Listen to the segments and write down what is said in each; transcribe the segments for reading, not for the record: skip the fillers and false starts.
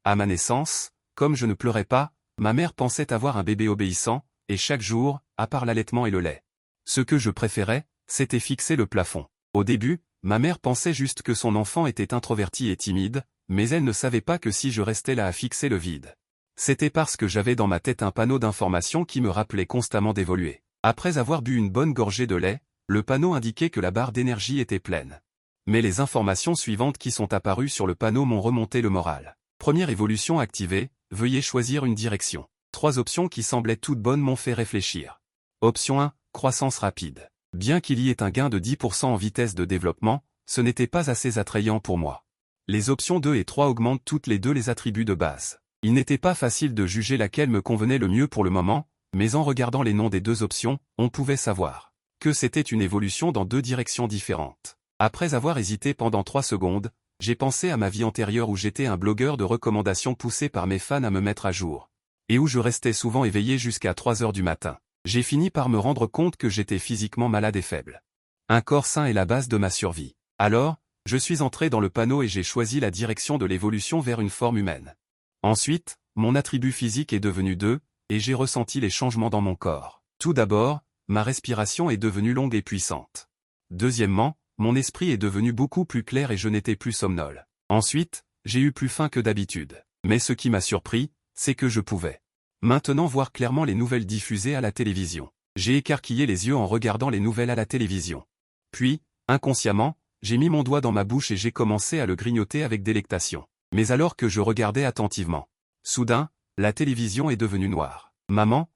À ma naissance, comme je ne pleurais pas, ma mère pensait avoir un bébé obéissant, et chaque jour, à part l'allaitement et le lait. Ce que je préférais, c'était fixer le plafond. Au début, ma mère pensait juste que son enfant était introverti et timide, mais elle ne savait pas que si je restais là à fixer le vide. C'était parce que j'avais dans ma tête un panneau d'informations qui me rappelait constamment d'évoluer. Après avoir bu une bonne gorgée de lait, le panneau indiquait que la barre d'énergie était pleine. Mais les informations suivantes qui sont apparues sur le panneau m'ont remonté le moral. Première évolution activée, veuillez choisir une direction. 3 options qui semblaient toutes bonnes m'ont fait réfléchir. Option 1, croissance rapide. Bien qu'il y ait un gain de 10% en vitesse de développement, ce n'était pas assez attrayant pour moi. Les options 2 et 3 augmentent toutes les deux les attributs de base. Il n'était pas facile de juger laquelle me convenait le mieux pour le moment, mais en regardant les noms des 2 options, on pouvait savoir que c'était une évolution dans 2 directions différentes. Après avoir hésité pendant 3 secondes, j'ai pensé à ma vie antérieure où j'étais un blogueur de recommandations poussé par mes fans à me mettre à jour. Et où je restais souvent éveillé jusqu'à 3 heures du matin. J'ai fini par me rendre compte que j'étais physiquement malade et faible. Un corps sain est la base de ma survie. Alors, je suis entré dans le panneau et j'ai choisi la direction de l'évolution vers une forme humaine. Ensuite, mon attribut physique est devenu 2, et j'ai ressenti les changements dans mon corps. Tout d'abord, ma respiration est devenue longue et puissante. Deuxièmement, mon esprit est devenu beaucoup plus clair et je n'étais plus somnole. Ensuite, j'ai eu plus faim que d'habitude. Mais ce qui m'a surpris, c'est que je pouvais maintenant voir clairement les nouvelles diffusées à la télévision. J'ai écarquillé les yeux en regardant les nouvelles à la télévision. Puis, inconsciemment, j'ai mis mon doigt dans ma bouche et j'ai commencé à le grignoter avec délectation. Mais alors que je regardais attentivement, soudain, la télévision est devenue noire. Maman,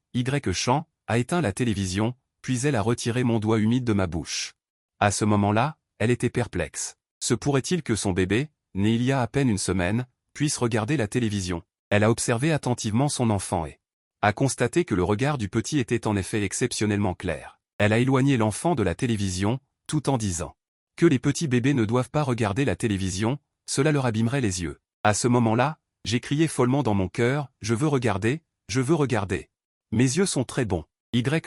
Champ, a éteint la télévision, puis elle a retiré mon doigt humide de ma bouche. À ce moment-là, elle était perplexe. Se pourrait-il que son bébé, né il y a à peine une semaine, puisse regarder la télévision? Elle a observé attentivement son enfant et a constaté que le regard du petit était en effet exceptionnellement clair. Elle a éloigné l'enfant de la télévision, tout en disant que les petits bébés ne doivent pas regarder la télévision, cela leur abîmerait les yeux. À ce moment-là, j'ai crié follement dans mon cœur, je veux regarder, je veux regarder. Mes yeux sont très bons.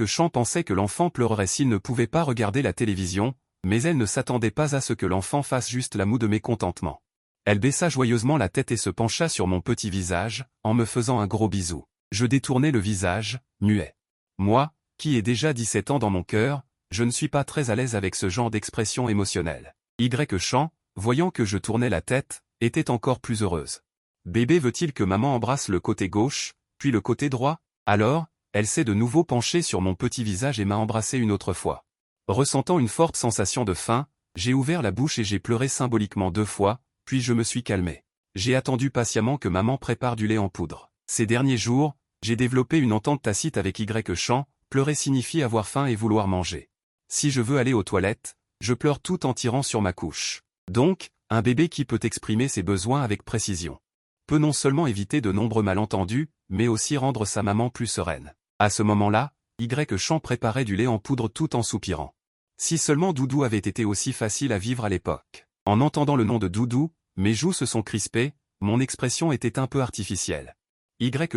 Champ pensait que l'enfant pleurerait s'il ne pouvait pas regarder la télévision, mais elle ne s'attendait pas à ce que l'enfant fasse juste la moue de mécontentement. Elle baissa joyeusement la tête et se pencha sur mon petit visage, en me faisant un gros bisou. Je détournai le visage, muet. Moi, qui ai déjà 17 ans dans mon cœur, je ne suis pas très à l'aise avec ce genre d'expression émotionnelle. Champ, voyant que je tournais la tête, était encore plus heureuse. Bébé veut-il que maman embrasse le côté gauche, puis le côté droit? Alors, elle s'est de nouveau penchée sur mon petit visage et m'a embrassé une autre fois. Ressentant une forte sensation de faim, j'ai ouvert la bouche et j'ai pleuré symboliquement 2 fois, puis je me suis calmé. J'ai attendu patiemment que maman prépare du lait en poudre. Ces derniers jours, j'ai développé une entente tacite avec Champ, pleurer signifie avoir faim et vouloir manger. Si je veux aller aux toilettes, je pleure tout en tirant sur ma couche. Donc, un bébé qui peut exprimer ses besoins avec précision peut non seulement éviter de nombreux malentendus, mais aussi rendre sa maman plus sereine. À ce moment-là, Champ préparait du lait en poudre tout en soupirant. Si seulement Doudou avait été aussi facile à vivre à l'époque. En entendant le nom de Doudou, mes joues se sont crispées, mon expression était un peu artificielle.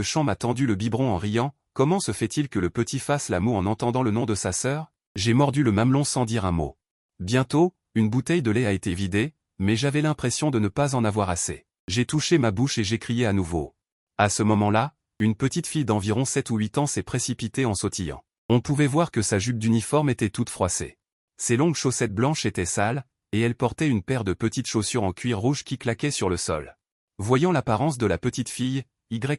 Champ m'a tendu le biberon en riant, comment se fait-il que le petit fasse la moue en entendant le nom de sa sœur? J'ai mordu le mamelon sans dire un mot. Bientôt, une bouteille de lait a été vidée, mais j'avais l'impression de ne pas en avoir assez. J'ai touché ma bouche et j'ai crié à nouveau. À ce moment-là, une petite fille d'environ 7 ou 8 ans s'est précipitée en sautillant. On pouvait voir que sa jupe d'uniforme était toute froissée. Ses longues chaussettes blanches étaient sales, et elle portait une paire de petites chaussures en cuir rouge qui claquaient sur le sol. Voyant l'apparence de la petite fille,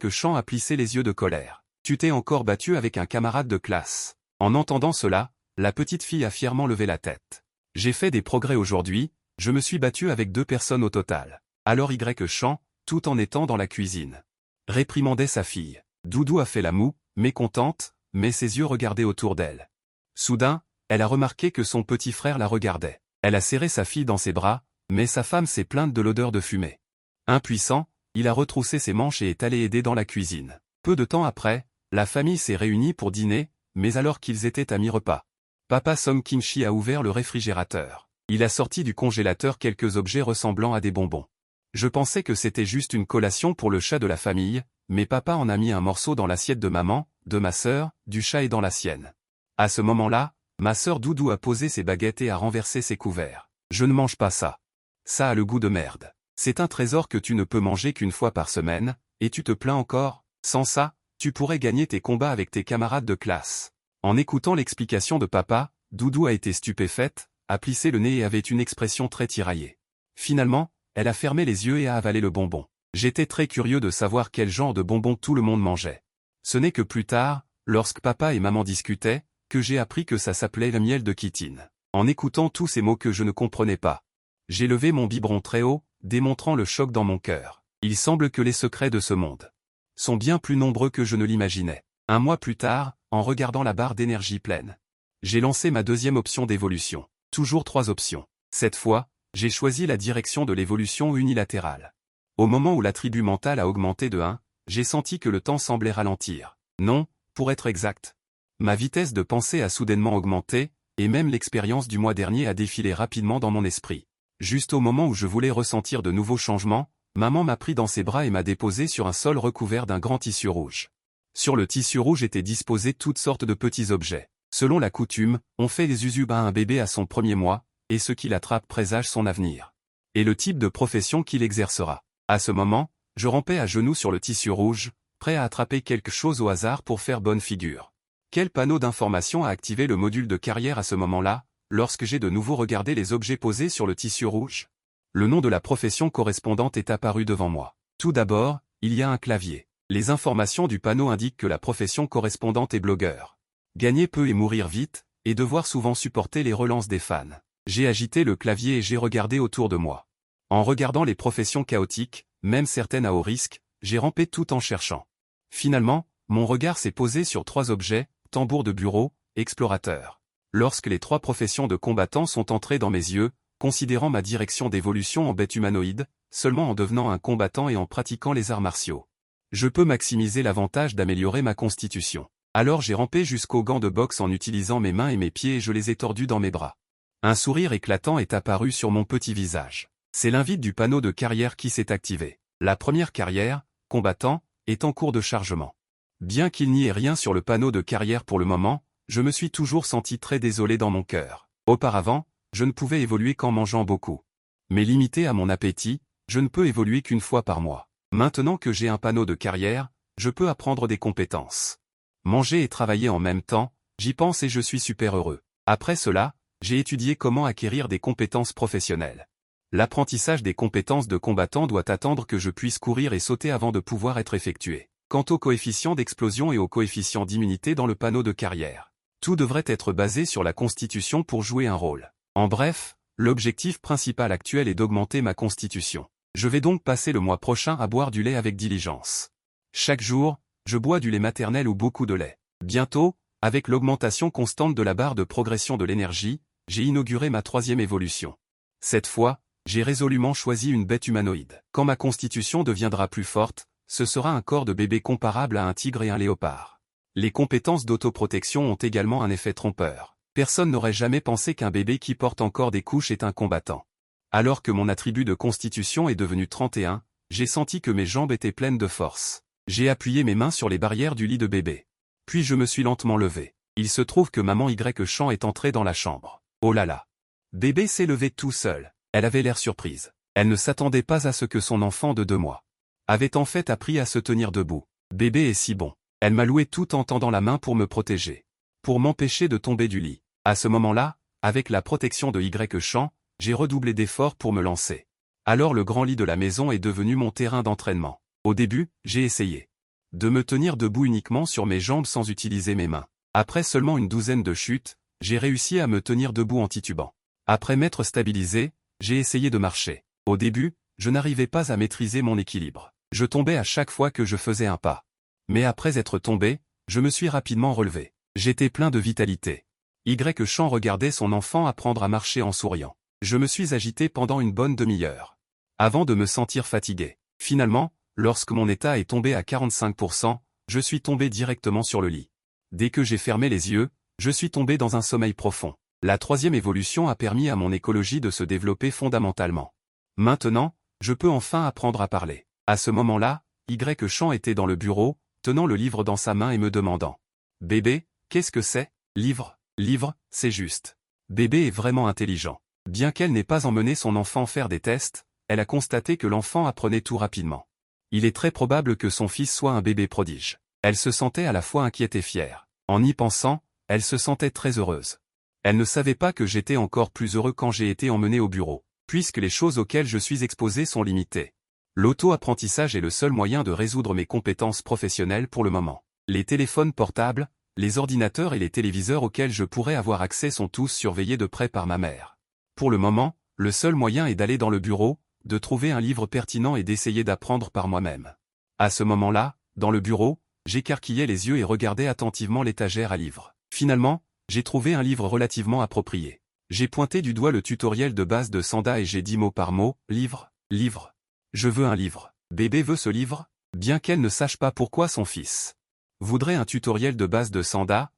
Champ a plissé les yeux de colère. Tu t'es encore battu avec un camarade de classe. En entendant cela, la petite fille a fièrement levé la tête. J'ai fait des progrès aujourd'hui, je me suis battu avec 2 personnes au total. Alors Champ, tout en étant dans la cuisine, réprimandait sa fille. Doudou a fait la moue, mécontente, mais ses yeux regardaient autour d'elle. Soudain, elle a remarqué que son petit frère la regardait. Elle a serré sa fille dans ses bras, mais sa femme s'est plainte de l'odeur de fumée. Impuissant, il a retroussé ses manches et est allé aider dans la cuisine. Peu de temps après, la famille s'est réunie pour dîner, mais alors qu'ils étaient à mi-repas. Papa Som Kimchi a ouvert le réfrigérateur. Il a sorti du congélateur quelques objets ressemblant à des bonbons. Je pensais que c'était juste une collation pour le chat de la famille, mais papa en a mis un morceau dans l'assiette de maman, de ma sœur, du chat et dans la sienne. À ce moment-là, ma sœur Doudou a posé ses baguettes et a renversé ses couverts. Je ne mange pas ça. Ça a le goût de merde. C'est un trésor que tu ne peux manger qu'une fois par semaine, et tu te plains encore? Sans ça, tu pourrais gagner tes combats avec tes camarades de classe. En écoutant l'explication de papa, Doudou a été stupéfaite, a plissé le nez et avait une expression très tiraillée. Finalement, elle a fermé les yeux et a avalé le bonbon. J'étais très curieux de savoir quel genre de bonbon tout le monde mangeait. Ce n'est que plus tard, lorsque papa et maman discutaient, que j'ai appris que ça s'appelait le miel de chitine. En écoutant tous ces mots que je ne comprenais pas, j'ai levé mon biberon très haut, démontrant le choc dans mon cœur. Il semble que les secrets de ce monde sont bien plus nombreux que je ne l'imaginais. Un mois plus tard, en regardant la barre d'énergie pleine, j'ai lancé ma deuxième option d'évolution. Toujours 3 options. Cette fois, j'ai choisi la direction de l'évolution unilatérale. Au moment où l'attribut mental a augmenté de 1, j'ai senti que le temps semblait ralentir. Non, pour être exact. Ma vitesse de pensée a soudainement augmenté, et même l'expérience du mois dernier a défilé rapidement dans mon esprit. Juste au moment où je voulais ressentir de nouveaux changements, maman m'a pris dans ses bras et m'a déposé sur un sol recouvert d'un grand tissu rouge. Sur le tissu rouge étaient disposés toutes sortes de petits objets. Selon la coutume, on fait des usubs à un bébé à son premier mois, et ce qu'il attrape présage son avenir. Et le type de profession qu'il exercera. À ce moment, je rampais à genoux sur le tissu rouge, prêt à attraper quelque chose au hasard pour faire bonne figure. Quel panneau d'information a activé le module de carrière à ce moment-là, lorsque j'ai de nouveau regardé les objets posés sur le tissu rouge? Le nom de la profession correspondante est apparu devant moi. Tout d'abord, il y a un clavier. Les informations du panneau indiquent que la profession correspondante est blogueur. Gagner peu et mourir vite, et devoir souvent supporter les relances des fans. J'ai agité le clavier et j'ai regardé autour de moi. En regardant les professions chaotiques, même certaines à haut risque, j'ai rampé tout en cherchant. Finalement, mon regard s'est posé sur 3 objets, tambour de bureau, explorateur. Lorsque les 3 professions de combattants sont entrées dans mes yeux, considérant ma direction d'évolution en bête humanoïde, seulement en devenant un combattant et en pratiquant les arts martiaux, je peux maximiser l'avantage d'améliorer ma constitution. Alors j'ai rampé jusqu'aux gants de boxe en utilisant mes mains et mes pieds et je les ai tordus dans mes bras. Un sourire éclatant est apparu sur mon petit visage. C'est l'invite du panneau de carrière qui s'est activé. La première carrière, combattant, est en cours de chargement. Bien qu'il n'y ait rien sur le panneau de carrière pour le moment, je me suis toujours senti très désolé dans mon cœur. Auparavant, je ne pouvais évoluer qu'en mangeant beaucoup. Mais limité à mon appétit, je ne peux évoluer qu'une fois par mois. Maintenant que j'ai un panneau de carrière, je peux apprendre des compétences. Manger et travailler en même temps, j'y pense et je suis super heureux. Après cela, j'ai étudié comment acquérir des compétences professionnelles. L'apprentissage des compétences de combattant doit attendre que je puisse courir et sauter avant de pouvoir être effectué. Quant au coefficient d'explosion et au coefficient d'immunité dans le panneau de carrière, tout devrait être basé sur la constitution pour jouer un rôle. En bref, l'objectif principal actuel est d'augmenter ma constitution. Je vais donc passer le mois prochain à boire du lait avec diligence. Chaque jour, je bois du lait maternel ou beaucoup de lait. Bientôt, avec l'augmentation constante de la barre de progression de l'énergie, j'ai inauguré ma 3e évolution. Cette fois, j'ai résolument choisi une bête humanoïde. Quand ma constitution deviendra plus forte, ce sera un corps de bébé comparable à un tigre et un léopard. Les compétences d'autoprotection ont également un effet trompeur. Personne n'aurait jamais pensé qu'un bébé qui porte encore des couches est un combattant. Alors que mon attribut de constitution est devenu 31, j'ai senti que mes jambes étaient pleines de force. J'ai appuyé mes mains sur les barrières du lit de bébé. Puis je me suis lentement levé. Il se trouve que maman Y est entrée dans la chambre. Oh là là! Bébé s'est levé tout seul. Elle avait l'air surprise. Elle ne s'attendait pas à ce que son enfant de 2 mois avait en fait appris à se tenir debout. Bébé est si bon. Elle m'a loué tout en tendant la main pour me protéger. Pour m'empêcher de tomber du lit. À ce moment-là, avec la protection de Y, j'ai redoublé d'efforts pour me lancer. Alors le grand lit de la maison est devenu mon terrain d'entraînement. Au début, j'ai essayé de me tenir debout uniquement sur mes jambes sans utiliser mes mains. Après seulement une douzaine de chutes, j'ai réussi à me tenir debout en titubant. Après m'être stabilisé, j'ai essayé de marcher. Au début, je n'arrivais pas à maîtriser mon équilibre. Je tombais à chaque fois que je faisais un pas. Mais après être tombé, je me suis rapidement relevé. J'étais plein de vitalité. Y regardait son enfant apprendre à marcher en souriant. Je me suis agité pendant une bonne demi-heure. Avant de me sentir fatigué. Finalement, lorsque mon état est tombé à 45%, je suis tombé directement sur le lit. Dès que j'ai fermé les yeux, je suis tombé dans un sommeil profond. La 3e évolution a permis à mon écologie de se développer fondamentalement. Maintenant, je peux enfin apprendre à parler. À ce moment-là, Y était dans le bureau, tenant le livre dans sa main et me demandant. Bébé, qu'est-ce que c'est? Livre, c'est juste. Bébé est vraiment intelligent. Bien qu'elle n'ait pas emmené son enfant faire des tests, elle a constaté que l'enfant apprenait tout rapidement. Il est très probable que son fils soit un bébé prodige. Elle se sentait à la fois inquiète et fière. En y pensant, elle se sentait très heureuse. Elle ne savait pas que j'étais encore plus heureux quand j'ai été emmené au bureau, puisque les choses auxquelles je suis exposé sont limitées. L'auto-apprentissage est le seul moyen de résoudre mes compétences professionnelles pour le moment. Les téléphones portables, les ordinateurs et les téléviseurs auxquels je pourrais avoir accès sont tous surveillés de près par ma mère. Pour le moment, le seul moyen est d'aller dans le bureau, de trouver un livre pertinent et d'essayer d'apprendre par moi-même. À ce moment-là, dans le bureau, j'écarquillais les yeux et regardais attentivement l'étagère à livres. Finalement, j'ai trouvé un livre relativement approprié. J'ai pointé du doigt le tutoriel de base de Sanda et j'ai dit mot par mot, livre, livre. Je veux un livre. Bébé veut ce livre, bien qu'elle ne sache pas pourquoi son fils voudrait un tutoriel de base de Sanda,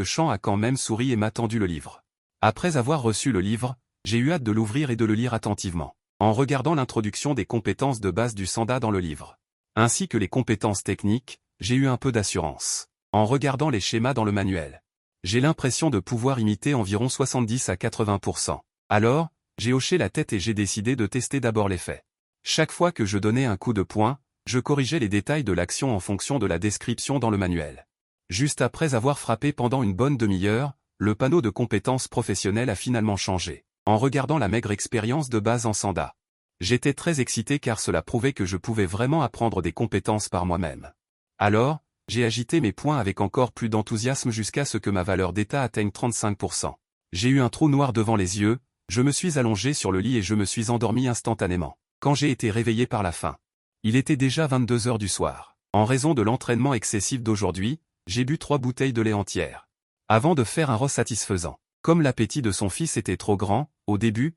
Champ a quand même souri et m'a tendu le livre. Après avoir reçu le livre, j'ai eu hâte de l'ouvrir et de le lire attentivement, en regardant l'introduction des compétences de base du Sanda dans le livre, ainsi que les compétences techniques, j'ai eu un peu d'assurance. En regardant les schémas dans le manuel, j'ai l'impression de pouvoir imiter environ 70 à 80%. Alors, j'ai hoché la tête et j'ai décidé de tester d'abord les faits. Chaque fois que je donnais un coup de poing, je corrigeais les détails de l'action en fonction de la description dans le manuel. Juste après avoir frappé pendant une bonne demi-heure, le panneau de compétences professionnelles a finalement changé, en regardant la maigre expérience de base en Sanda. J'étais très excité car cela prouvait que je pouvais vraiment apprendre des compétences par moi-même. Alors, j'ai agité mes poings avec encore plus d'enthousiasme jusqu'à ce que ma valeur d'état atteigne 35%. J'ai eu un trou noir devant les yeux, je me suis allongé sur le lit et je me suis endormi instantanément. Quand j'ai été réveillé par la faim, il était déjà 22 heures du soir. En raison de l'entraînement excessif d'aujourd'hui, j'ai bu 3 bouteilles de lait entières, avant de faire un repas satisfaisant. Comme l'appétit de son fils était trop grand, au début,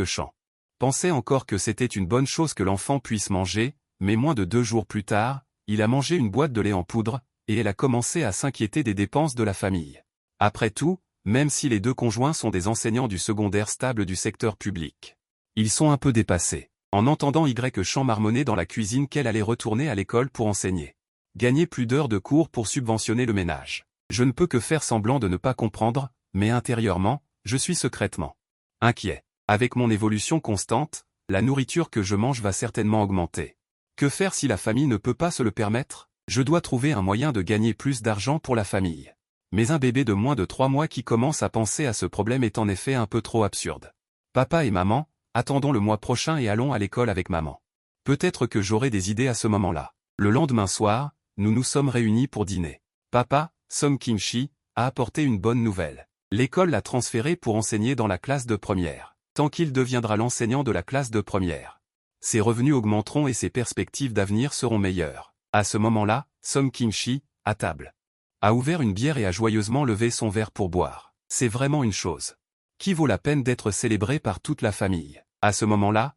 Champ pensait encore que c'était une bonne chose que l'enfant puisse manger, mais moins de 2 jours plus tard, il a mangé une boîte de lait en poudre, et elle a commencé à s'inquiéter des dépenses de la famille. Après tout, même si les deux conjoints sont des enseignants du secondaire stable du secteur public, ils sont un peu dépassés. En entendant Champ marmonner dans la cuisine qu'elle allait retourner à l'école pour enseigner, gagner plus d'heures de cours pour subventionner le ménage. Je ne peux que faire semblant de ne pas comprendre, mais intérieurement, je suis secrètement inquiet. Avec mon évolution constante, la nourriture que je mange va certainement augmenter. Que faire si la famille ne peut pas se le permettre? Je dois trouver un moyen de gagner plus d'argent pour la famille. Mais un bébé de moins de 3 mois qui commence à penser à ce problème est en effet un peu trop absurde. Papa et maman, attendons le mois prochain et allons à l'école avec maman. Peut-être que j'aurai des idées à ce moment-là. Le lendemain soir, nous nous sommes réunis pour dîner. Papa, Song Kim-chi, a apporté une bonne nouvelle. L'école l'a transféré pour enseigner dans la classe de première. Tant qu'il deviendra l'enseignant de la classe de première, ses revenus augmenteront et ses perspectives d'avenir seront meilleures. À ce moment-là, Song Kim-chi, à table, a ouvert une bière et a joyeusement levé son verre pour boire. C'est vraiment une chose qui vaut la peine d'être célébrée par toute la famille. À ce moment-là,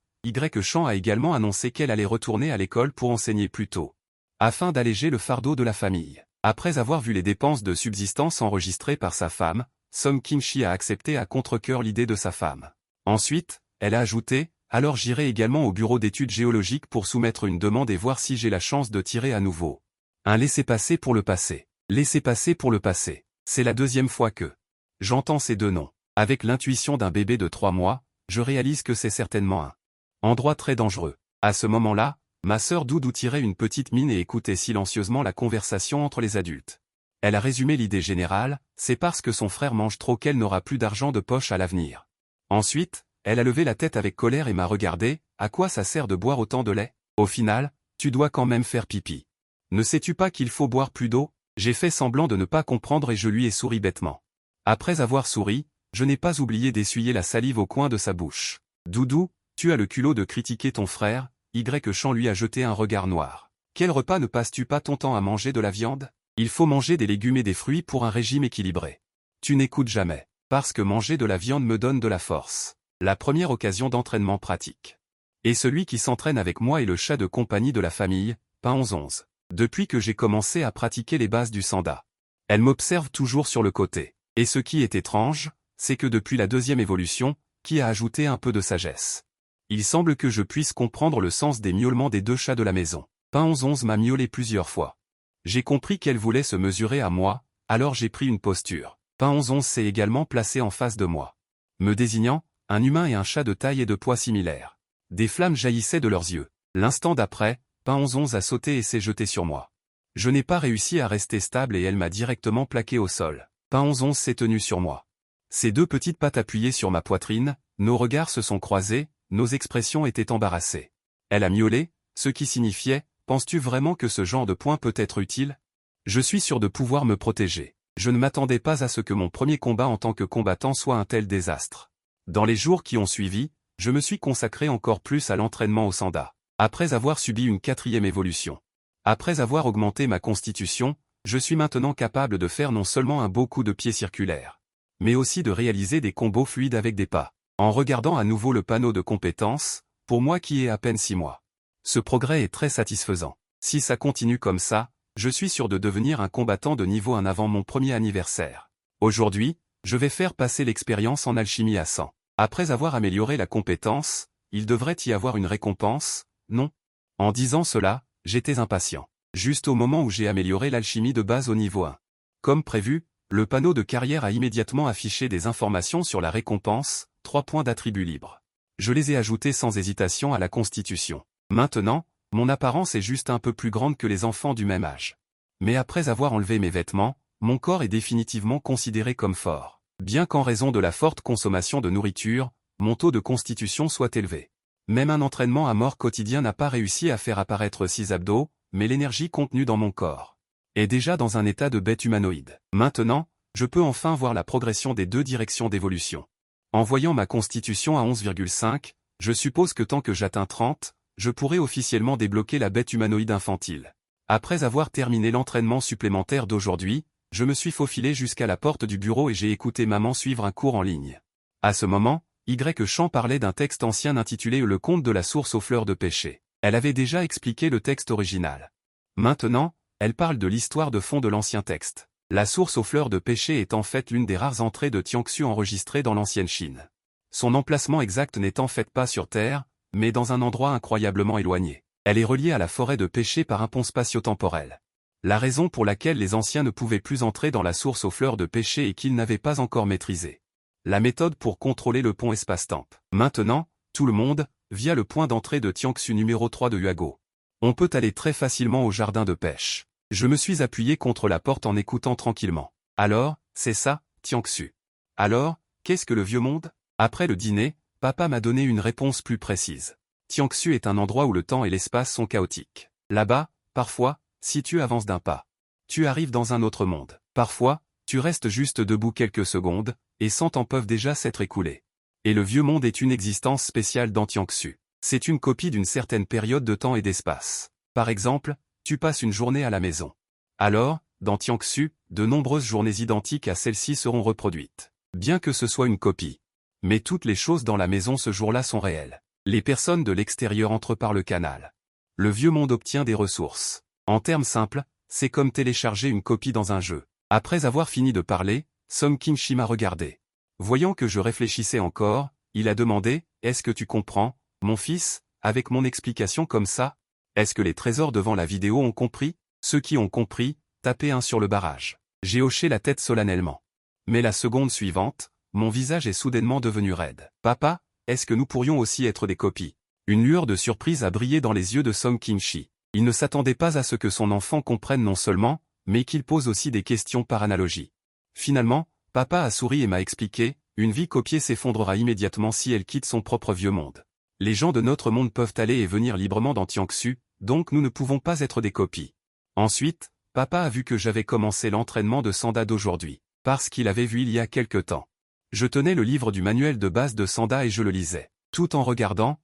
Champ a également annoncé qu'elle allait retourner à l'école pour enseigner plus tôt, afin d'alléger le fardeau de la famille. Après avoir vu les dépenses de subsistance enregistrées par sa femme, Song Kim-chi a accepté à contre-cœur l'idée de sa femme. Ensuite, elle a ajouté, alors j'irai également au bureau d'études géologiques pour soumettre une demande et voir si j'ai la chance de tirer à nouveau un laissez-passer pour le passé. Laissez-passer pour le passé. C'est la deuxième fois que j'entends ces deux noms. Avec l'intuition d'un bébé de 3 mois, je réalise que c'est certainement un endroit très dangereux. À ce moment-là, ma sœur Doudou tirait une petite mine et écoutait silencieusement la conversation entre les adultes. Elle a résumé l'idée générale, c'est parce que son frère mange trop qu'elle n'aura plus d'argent de poche à l'avenir. Ensuite, elle a levé la tête avec colère et m'a regardé, à quoi ça sert de boire autant de lait? Au final, tu dois quand même faire pipi. Ne sais-tu pas qu'il faut boire plus d'eau? J'ai fait semblant de ne pas comprendre et je lui ai souri bêtement. Après avoir souri, je n'ai pas oublié d'essuyer la salive au coin de sa bouche. Doudou, tu as le culot de critiquer ton frère, Champ lui a jeté un regard noir. Quel repas ne passes-tu pas ton temps à manger de la viande? Il faut manger des légumes et des fruits pour un régime équilibré. Tu n'écoutes jamais. Parce que manger de la viande me donne de la force. La première occasion d'entraînement pratique. Et celui qui s'entraîne avec moi est le chat de compagnie de la famille, Pain 11. Depuis que j'ai commencé à pratiquer les bases du Sanda, elle m'observe toujours sur le côté. Et ce qui est étrange, c'est que depuis la deuxième évolution, qui a ajouté un peu de sagesse, il semble que je puisse comprendre le sens des miaulements des 2 chats de la maison. Pain 11 m'a miaulé plusieurs fois. J'ai compris qu'elle voulait se mesurer à moi, alors j'ai pris une posture. Pain 11 s'est également placé en face de moi, me désignant, un humain et un chat de taille et de poids similaires. Des flammes jaillissaient de leurs yeux. L'instant d'après, Pain 11 a sauté et s'est jeté sur moi. Je n'ai pas réussi à rester stable et elle m'a directement plaqué au sol. Pain 11 s'est tenu sur moi. Ses deux petites pattes appuyées sur ma poitrine, nos regards se sont croisés, nos expressions étaient embarrassées. Elle a miaulé, ce qui signifiait « Penses-tu vraiment que ce genre de point peut être utile ? Je suis sûr de pouvoir me protéger. » Je ne m'attendais pas à ce que mon premier combat en tant que combattant soit un tel désastre. Dans les jours qui ont suivi, je me suis consacré encore plus à l'entraînement au sanda. Après avoir subi une 4e évolution. Après avoir augmenté ma constitution, je suis maintenant capable de faire non seulement un beau coup de pied circulaire, mais aussi de réaliser des combos fluides avec des pas. En regardant à nouveau le panneau de compétences, pour moi qui ai à peine 6 mois. Ce progrès est très satisfaisant. Si ça continue comme ça, je suis sûr de devenir un combattant de niveau 1 avant mon premier anniversaire. Aujourd'hui, je vais faire passer l'expérience en alchimie à 100. Après avoir amélioré la compétence, il devrait y avoir une récompense, non? En disant cela, j'étais impatient. Juste au moment où j'ai amélioré l'alchimie de base au niveau 1. Comme prévu, le panneau de carrière a immédiatement affiché des informations sur la récompense, 3 points d'attributs libres. Je les ai ajoutés sans hésitation à la constitution. Maintenant, mon apparence est juste un peu plus grande que les enfants du même âge. Mais après avoir enlevé mes vêtements, mon corps est définitivement considéré comme fort. Bien qu'en raison de la forte consommation de nourriture, mon taux de constitution soit élevé. Même un entraînement à mort quotidien n'a pas réussi à faire apparaître 6 abdos, mais l'énergie contenue dans mon corps est déjà dans un état de bête humanoïde. Maintenant, je peux enfin voir la progression des 2 directions d'évolution. En voyant ma constitution à 11,5, je suppose que tant que j'atteins 30, je pourrai officiellement débloquer la bête humanoïde infantile. Après avoir terminé l'entraînement supplémentaire d'aujourd'hui, je me suis faufilé jusqu'à la porte du bureau et j'ai écouté maman suivre un cours en ligne. À ce moment, Champ parlait d'un texte ancien intitulé Le conte de la source aux fleurs de pêcher. Elle avait déjà expliqué le texte original. Maintenant, elle parle de l'histoire de fond de l'ancien texte. La source aux fleurs de pêcher est en fait l'une des rares entrées de Tiangsu enregistrées dans l'ancienne Chine. Son emplacement exact n'est en fait pas sur Terre, mais dans un endroit incroyablement éloigné. Elle est reliée à la forêt de pêcher par un pont spatio-temporel. La raison pour laquelle les anciens ne pouvaient plus entrer dans la source aux fleurs de pêcher est qu'ils n'avaient pas encore maîtrisé la méthode pour contrôler le pont espace-temps. Maintenant, tout le monde, via le point d'entrée de Tiangsu numéro 3 de Huago. On peut aller très facilement au jardin de pêche. Je me suis appuyé contre la porte en écoutant tranquillement. Alors, c'est ça, Tiangsu. Alors, qu'est-ce que le vieux monde? Après le dîner, papa m'a donné une réponse plus précise. Tiangsu est un endroit où le temps et l'espace sont chaotiques. Là-bas, parfois, si tu avances d'un pas, tu arrives dans un autre monde. Parfois, tu restes juste debout quelques secondes, et 100 ans peuvent déjà s'être écoulés. Et le vieux monde est une existence spéciale dans Tiangsu. C'est une copie d'une certaine période de temps et d'espace. Par exemple, tu passes une journée à la maison. Alors, dans Tiangsu, de nombreuses journées identiques à celle-ci seront reproduites. Bien que ce soit une copie. Mais toutes les choses dans la maison ce jour-là sont réelles. Les personnes de l'extérieur entrent par le canal. Le vieux monde obtient des ressources. En termes simples, c'est comme télécharger une copie dans un jeu. Après avoir fini de parler, Song Qingxi m'a regardé. Voyant que je réfléchissais encore, il a demandé « Est-ce que tu comprends, mon fils, avec mon explication comme ça? Est-ce que les trésors devant la vidéo ont compris? Ceux qui ont compris, tapez 1 sur le barrage. » J'ai hoché la tête solennellement. Mais la seconde suivante, mon visage est soudainement devenu raide. « Papa, est-ce que nous pourrions aussi être des copies ?» Une lueur de surprise a brillé dans les yeux de Song Qingxi. Il ne s'attendait pas à ce que son enfant comprenne non seulement, mais qu'il pose aussi des questions par analogie. Finalement, papa a souri et m'a expliqué, une vie copiée s'effondrera immédiatement si elle quitte son propre vieux monde. Les gens de notre monde peuvent aller et venir librement dans Tiangsu, donc nous ne pouvons pas être des copies. Ensuite, papa a vu que j'avais commencé l'entraînement de Sanda d'aujourd'hui, parce qu'il avait vu il y a quelque temps. Je tenais le livre du manuel de base de Sanda et je le lisais. Tout en regardant,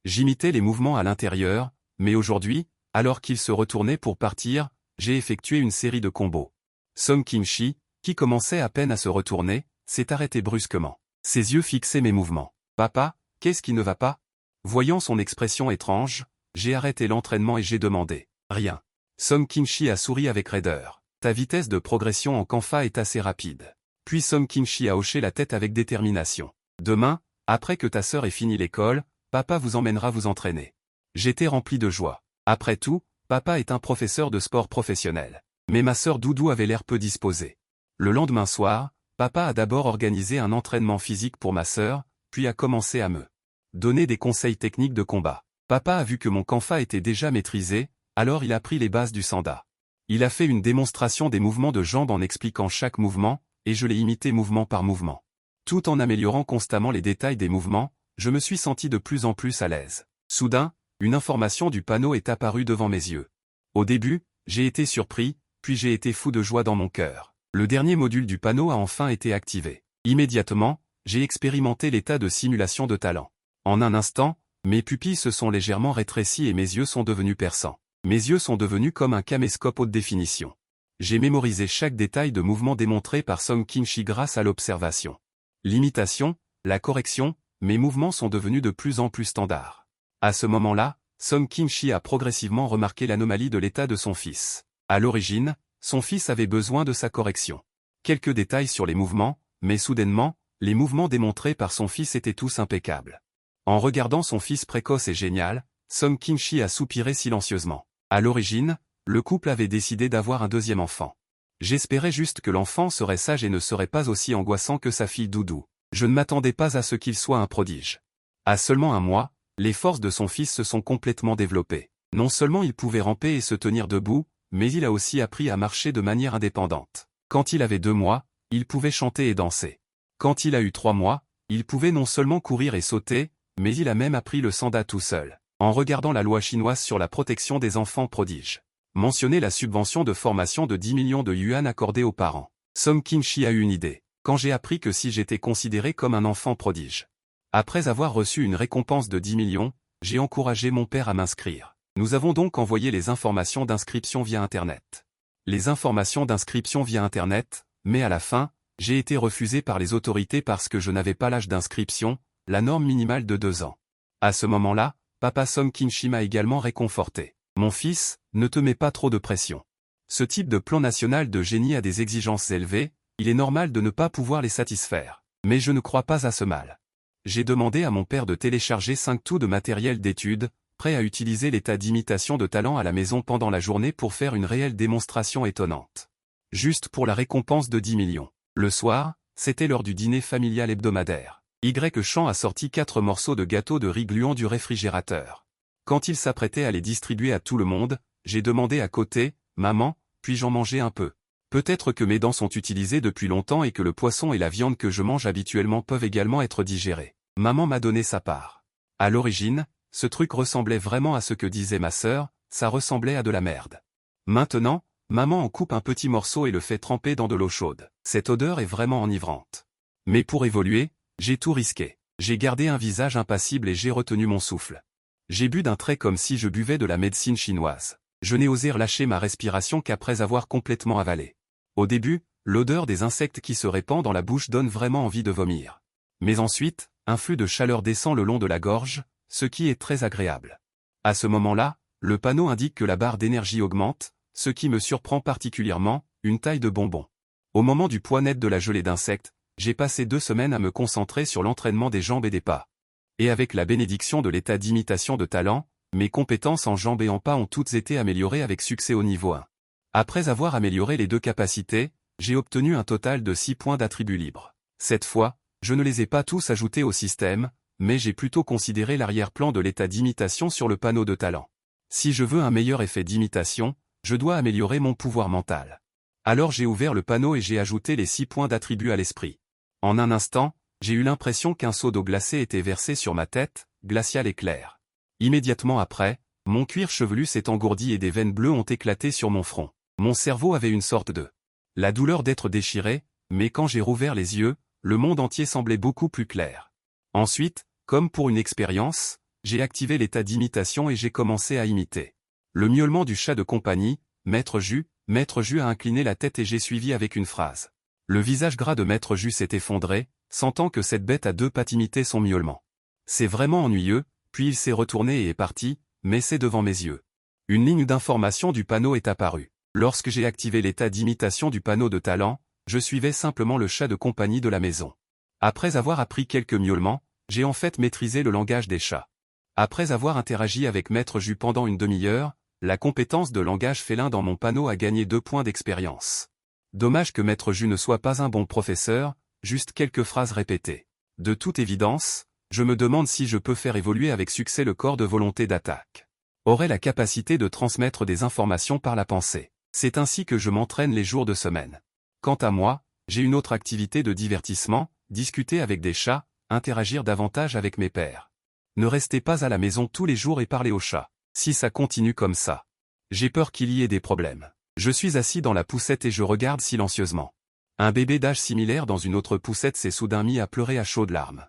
j'imitais les mouvements à l'intérieur, mais aujourd'hui, alors qu'il se retournait pour partir, j'ai effectué une série de combos. Song Qingxi, qui commençait à peine à se retourner, s'est arrêté brusquement. Ses yeux fixaient mes mouvements. « Papa, qu'est-ce qui ne va pas ?» Voyant son expression étrange, j'ai arrêté l'entraînement et j'ai demandé. « Rien. » Song Qingxi a souri avec raideur. « Ta vitesse de progression en Kanfa est assez rapide. » Puis Song Qingxi a hoché la tête avec détermination. « Demain, après que ta sœur ait fini l'école, papa vous emmènera vous entraîner. » J'étais rempli de joie. Après tout, papa est un professeur de sport professionnel. Mais ma sœur Doudou avait l'air peu disposée. Le lendemain soir, papa a d'abord organisé un entraînement physique pour ma sœur, puis a commencé à me donner des conseils techniques de combat. Papa a vu que mon Kanfa était déjà maîtrisé, alors il a pris les bases du Sanda. Il a fait une démonstration des mouvements de jambes en expliquant chaque mouvement, et je l'ai imité mouvement par mouvement. Tout en améliorant constamment les détails des mouvements, je me suis senti de plus en plus à l'aise. Soudain, une information du panneau est apparue devant mes yeux. Au début, j'ai été surpris, puis j'ai été fou de joie dans mon cœur. Le dernier module du panneau a enfin été activé. Immédiatement, j'ai expérimenté l'état de simulation de talent. En un instant, mes pupilles se sont légèrement rétrécies et mes yeux sont devenus perçants. Mes yeux sont devenus comme un caméscope haute définition. J'ai mémorisé chaque détail de mouvement démontré par Song King-chi grâce à l'observation. L'imitation, la correction, mes mouvements sont devenus de plus en plus standards. À ce moment-là, Song King-chi a progressivement remarqué l'anomalie de l'état de son fils. À l'origine, son fils avait besoin de sa correction. Quelques détails sur les mouvements, mais soudainement, les mouvements démontrés par son fils étaient tous impeccables. En regardant son fils précoce et génial, Song King-chi a soupiré silencieusement. À l'origine, le couple avait décidé d'avoir un deuxième enfant. J'espérais juste que l'enfant serait sage et ne serait pas aussi angoissant que sa fille Doudou. Je ne m'attendais pas à ce qu'il soit un prodige. À seulement un mois, les forces de son fils se sont complètement développées. Non seulement il pouvait ramper et se tenir debout, mais il a aussi appris à marcher de manière indépendante. Quand il avait 2 mois, il pouvait chanter et danser. Quand il a eu 3 mois, il pouvait non seulement courir et sauter, mais il a même appris le Sanda tout seul. En regardant la loi chinoise sur la protection des enfants prodiges, mentionner la subvention de formation de 10 millions de yuan accordée aux parents. Song King-chi a eu une idée, quand j'ai appris que si j'étais considéré comme un enfant prodige. Après avoir reçu une récompense de 10 millions, j'ai encouragé mon père à m'inscrire. Nous avons donc envoyé les informations d'inscription via Internet. Les informations d'inscription via Internet, mais à la fin, j'ai été refusé par les autorités parce que je n'avais pas l'âge d'inscription, la norme minimale de 2 ans. À ce moment-là, Papa Song King-chi m'a également réconforté. Mon fils, ne te mets pas trop de pression. Ce type de plan national de génie a des exigences élevées, il est normal de ne pas pouvoir les satisfaire. Mais je ne crois pas à ce mal. J'ai demandé à mon père de télécharger 5 tout de matériel d'étude, prêt à utiliser l'état d'imitation de talent à la maison pendant la journée pour faire une réelle démonstration étonnante. Juste pour la récompense de 10 millions. Le soir, c'était l'heure du dîner familial hebdomadaire. Champ a sorti 4 morceaux de gâteau de riz gluant du réfrigérateur. Quand il s'apprêtait à les distribuer à tout le monde, j'ai demandé à côté, « Maman, puis-je en manger un peu ?» Peut-être que mes dents sont utilisées depuis longtemps et que le poisson et la viande que je mange habituellement peuvent également être digérés. Maman m'a donné sa part. À l'origine, ce truc ressemblait vraiment à ce que disait ma sœur, ça ressemblait à de la merde. Maintenant, maman en coupe un petit morceau et le fait tremper dans de l'eau chaude. Cette odeur est vraiment enivrante. Mais pour évoluer, j'ai tout risqué. J'ai gardé un visage impassible et j'ai retenu mon souffle. J'ai bu d'un trait comme si je buvais de la médecine chinoise. Je n'ai osé relâcher ma respiration qu'après avoir complètement avalé. Au début, l'odeur des insectes qui se répand dans la bouche donne vraiment envie de vomir. Mais ensuite, un flux de chaleur descend le long de la gorge, ce qui est très agréable. À ce moment-là, le panneau indique que la barre d'énergie augmente, ce qui me surprend particulièrement, une taille de bonbon. Au moment du poids net de la gelée d'insectes, j'ai passé 2 semaines à me concentrer sur l'entraînement des jambes et des pas. Et avec la bénédiction de l'état d'imitation de talent, mes compétences en jambes et en pas ont toutes été améliorées avec succès au niveau 1. Après avoir amélioré les 2 capacités, j'ai obtenu un total de 6 points d'attributs libres. Cette fois, je ne les ai pas tous ajoutés au système, mais j'ai plutôt considéré l'arrière-plan de l'état d'imitation sur le panneau de talent. Si je veux un meilleur effet d'imitation, je dois améliorer mon pouvoir mental. Alors j'ai ouvert le panneau et j'ai ajouté les 6 points d'attributs à l'esprit. En un instant, j'ai eu l'impression qu'un seau d'eau glacée était versé sur ma tête, glacial et clair. Immédiatement après, mon cuir chevelu s'est engourdi et des veines bleues ont éclaté sur mon front. Mon cerveau avait une sorte de la douleur d'être déchiré, mais quand j'ai rouvert les yeux, le monde entier semblait beaucoup plus clair. Ensuite, comme pour une expérience, j'ai activé l'état d'imitation et j'ai commencé à imiter. Le miaulement du chat de compagnie, Maître Jus a incliné la tête et j'ai suivi avec une phrase. Le visage gras de Maître Jus s'est effondré, sentant que cette bête à 2 pattes imitait son miaulement. C'est vraiment ennuyeux, puis il s'est retourné et est parti, mais c'est devant mes yeux. Une ligne d'information du panneau est apparue. Lorsque j'ai activé l'état d'imitation du panneau de talent, je suivais simplement le chat de compagnie de la maison. Après avoir appris quelques miaulements, j'ai en fait maîtrisé le langage des chats. Après avoir interagi avec Maître Jus pendant une demi-heure, la compétence de langage félin dans mon panneau a gagné 2 points d'expérience. Dommage que Maître Jus ne soit pas un bon professeur, juste quelques phrases répétées. De toute évidence, Je me demande si je peux faire évoluer avec succès le corps de volonté d'attaque. Aurait la capacité de transmettre des informations par la pensée. C'est ainsi que je m'entraîne les jours de semaine. Quant à moi, j'ai une autre activité de divertissement, discuter avec des chats, interagir davantage avec mes pairs. Ne restez pas à la maison tous les jours et parlez aux chats. Si ça continue comme ça, j'ai peur qu'il y ait des problèmes. Je suis assis dans la poussette et je regarde silencieusement. Un bébé d'âge similaire dans une autre poussette s'est soudain mis à pleurer à chaudes larmes.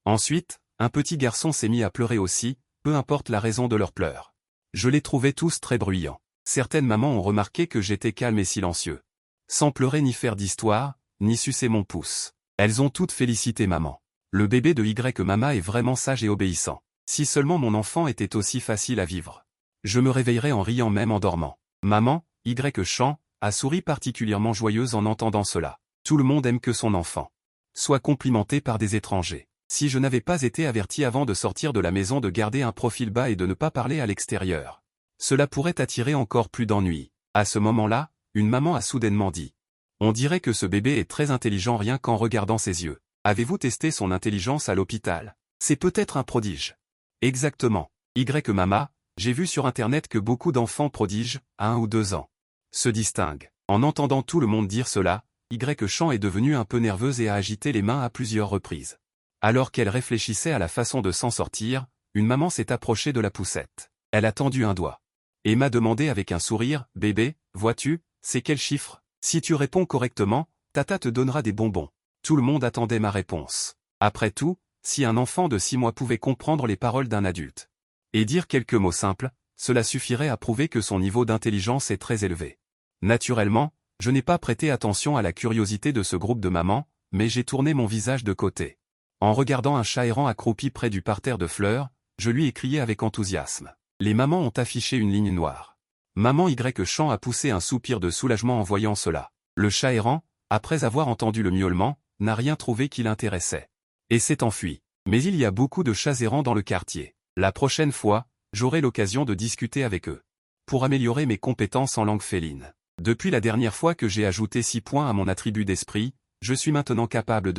Ensuite, un petit garçon s'est mis à pleurer aussi, peu importe la raison de leurs pleurs. Je les trouvais tous très bruyants. Certaines mamans ont remarqué que j'étais calme et silencieux. Sans pleurer ni faire d'histoire, ni sucer mon pouce. Elles ont toutes félicité maman. Le bébé de Y Mama est vraiment sage et obéissant. Si seulement mon enfant était aussi facile à vivre. Je me réveillerais en riant même en dormant. Maman, Y Chant, a souri particulièrement joyeuse en entendant cela. Tout le monde aime que son enfant soit complimenté par des étrangers. Si je n'avais pas été averti avant de sortir de la maison de garder un profil bas et de ne pas parler à l'extérieur, cela pourrait attirer encore plus d'ennuis. À ce moment-là, une maman a soudainement dit. On dirait que ce bébé est très intelligent rien qu'en regardant ses yeux. Avez-vous testé son intelligence à l'hôpital? C'est peut-être un prodige. Exactement. Y Mama, j'ai vu sur internet que beaucoup d'enfants prodiges, à 1 ou 2 ans, se distinguent. En entendant tout le monde dire cela, Y Chant est devenue un peu nerveuse et a agité les mains à plusieurs reprises. Alors qu'elle réfléchissait à la façon de s'en sortir, une maman s'est approchée de la poussette. Elle a tendu un doigt. Et m'a demandé avec un sourire, « Bébé, vois-tu, c'est quel chiffre? Si tu réponds correctement, Tata te donnera des bonbons. » Tout le monde attendait ma réponse. Après tout, si un enfant de 6 mois pouvait comprendre les paroles d'un adulte et dire quelques mots simples, cela suffirait à prouver que son niveau d'intelligence est très élevé. Naturellement, je n'ai pas prêté attention à la curiosité de ce groupe de mamans, mais j'ai tourné mon visage de côté. En regardant un chat errant accroupi près du parterre de fleurs, je lui ai crié avec enthousiasme. Les mamans ont affiché une ligne noire. Maman Y Chant a poussé un soupir de soulagement en voyant cela. Le chat errant, après avoir entendu le miaulement, n'a rien trouvé qui l'intéressait. Et s'est enfui. Mais il y a beaucoup de chats errants dans le quartier. La prochaine fois, j'aurai l'occasion de discuter avec eux. Pour améliorer mes compétences en langue féline. Depuis la dernière fois que j'ai ajouté 6 points à mon attribut d'esprit, je suis maintenant capable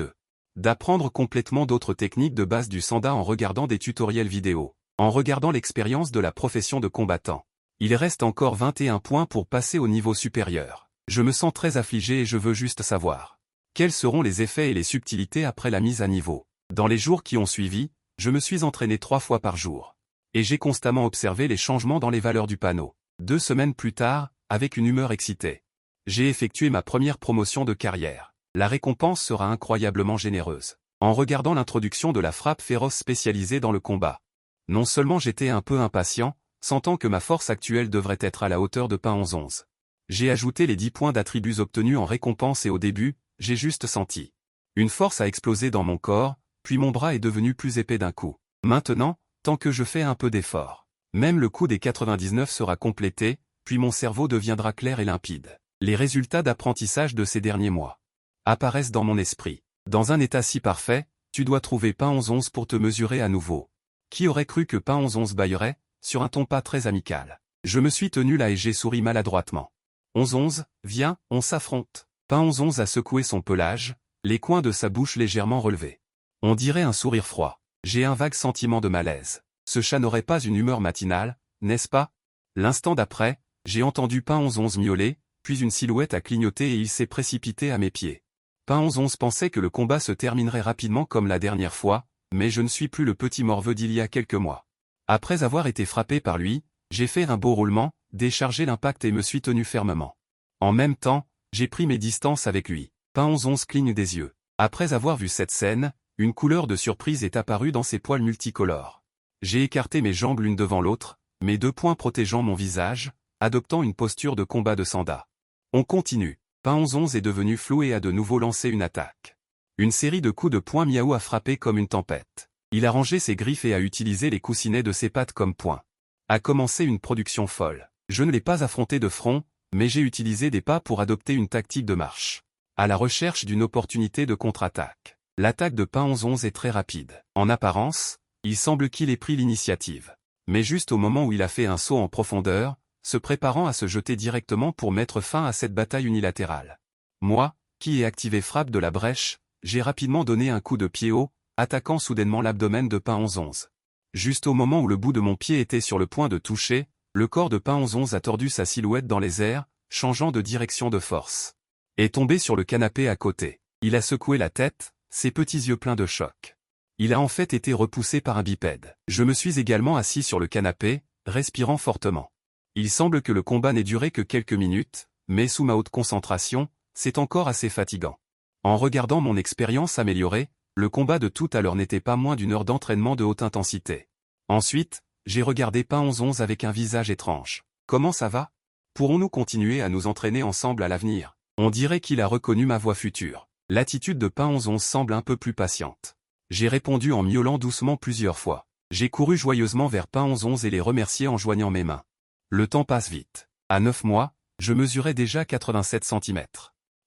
d'apprendre complètement d'autres techniques de base du sanda en regardant des tutoriels vidéo, en regardant l'expérience de la profession de combattant. Il reste encore 21 points pour passer au niveau supérieur. Je me sens très affligé et je veux juste savoir. Quels seront les effets et les subtilités après la mise à niveau? Dans les jours qui ont suivi, je me suis entraîné 3 fois par jour. Et j'ai constamment observé les changements dans les valeurs du panneau. 2 semaines plus tard, avec une humeur excitée, j'ai effectué ma première promotion de carrière. La récompense sera incroyablement généreuse. En regardant l'introduction de la frappe féroce spécialisée dans le combat. Non seulement j'étais un peu impatient, sentant que ma force actuelle devrait être à la hauteur de pain 11. J'ai ajouté les 10 points d'attributs obtenus en récompense et au début, j'ai juste senti. Une force a explosé dans mon corps, puis mon bras est devenu plus épais d'un coup. Maintenant, tant que je fais un peu d'effort, même le coup des 99 sera complété, puis mon cerveau deviendra clair et limpide. Les résultats d'apprentissage de ces derniers mois apparaissent dans mon esprit. Dans un état si parfait, tu dois trouver pain 11 pour te mesurer à nouveau. Qui aurait cru que pain 11 bâillerait, sur un ton pas très amical. Je me suis tenu là et j'ai souri maladroitement. 11, viens, on s'affronte. Pain 11 a secoué son pelage, les coins de sa bouche légèrement relevés. On dirait un sourire froid. J'ai un vague sentiment de malaise. Ce chat n'aurait pas une humeur matinale, n'est-ce pas? L'instant d'après, j'ai entendu Pain 11 miauler, puis une silhouette a clignoté et il s'est précipité à mes pieds. Pain 11 pensait que le combat se terminerait rapidement comme la dernière fois, mais je ne suis plus le petit morveux d'il y a quelques mois. Après avoir été frappé par lui, j'ai fait un beau roulement, déchargé l'impact et me suis tenu fermement. En même temps, j'ai pris mes distances avec lui. Pain 11 cligne des yeux. Après avoir vu cette scène, une couleur de surprise est apparue dans ses poils multicolores. J'ai écarté mes jambes l'une devant l'autre, mes 2 poings protégeant mon visage, adoptant une posture de combat de sanda. On continue. Pain 11 est devenu flou et a de nouveau lancé une attaque. Une série de coups de poing Miaou a frappé comme une tempête. Il a rangé ses griffes et a utilisé les coussinets de ses pattes comme poing. A commencé une production folle. Je ne l'ai pas affronté de front, mais j'ai utilisé des pas pour adopter une tactique de marche. À la recherche d'une opportunité de contre-attaque. L'attaque de Pain 11 est très rapide. En apparence, il semble qu'il ait pris l'initiative. Mais juste au moment où il a fait un saut en profondeur, se préparant à se jeter directement pour mettre fin à cette bataille unilatérale. Moi, qui ai activé frappe de la brèche, j'ai rapidement donné un coup de pied haut, attaquant soudainement l'abdomen de Pain 11-11. Juste au moment où le bout de mon pied était sur le point de toucher, le corps de Pain 11-11 a tordu sa silhouette dans les airs, changeant de direction de force. Est tombé sur le canapé à côté. Il a secoué la tête, ses petits yeux pleins de choc. Il a en fait été repoussé par un bipède. Je me suis également assis sur le canapé, respirant fortement. Il semble que le combat n'ait duré que quelques minutes, mais sous ma haute concentration, c'est encore assez fatigant. En regardant mon expérience améliorée, le combat de tout à l'heure n'était pas moins d'une heure d'entraînement de haute intensité. Ensuite, j'ai regardé Pain 11-11 avec un visage étrange. Comment ça va? Pourrons-nous continuer à nous entraîner ensemble à l'avenir? On dirait qu'il a reconnu ma voix future. L'attitude de Pain 11-11 semble un peu plus patiente. J'ai répondu en miaulant doucement plusieurs fois. J'ai couru joyeusement vers Pain 11-11 et les remercié en joignant mes mains. Le temps passe vite. À 9 mois, je mesurais déjà 87 cm.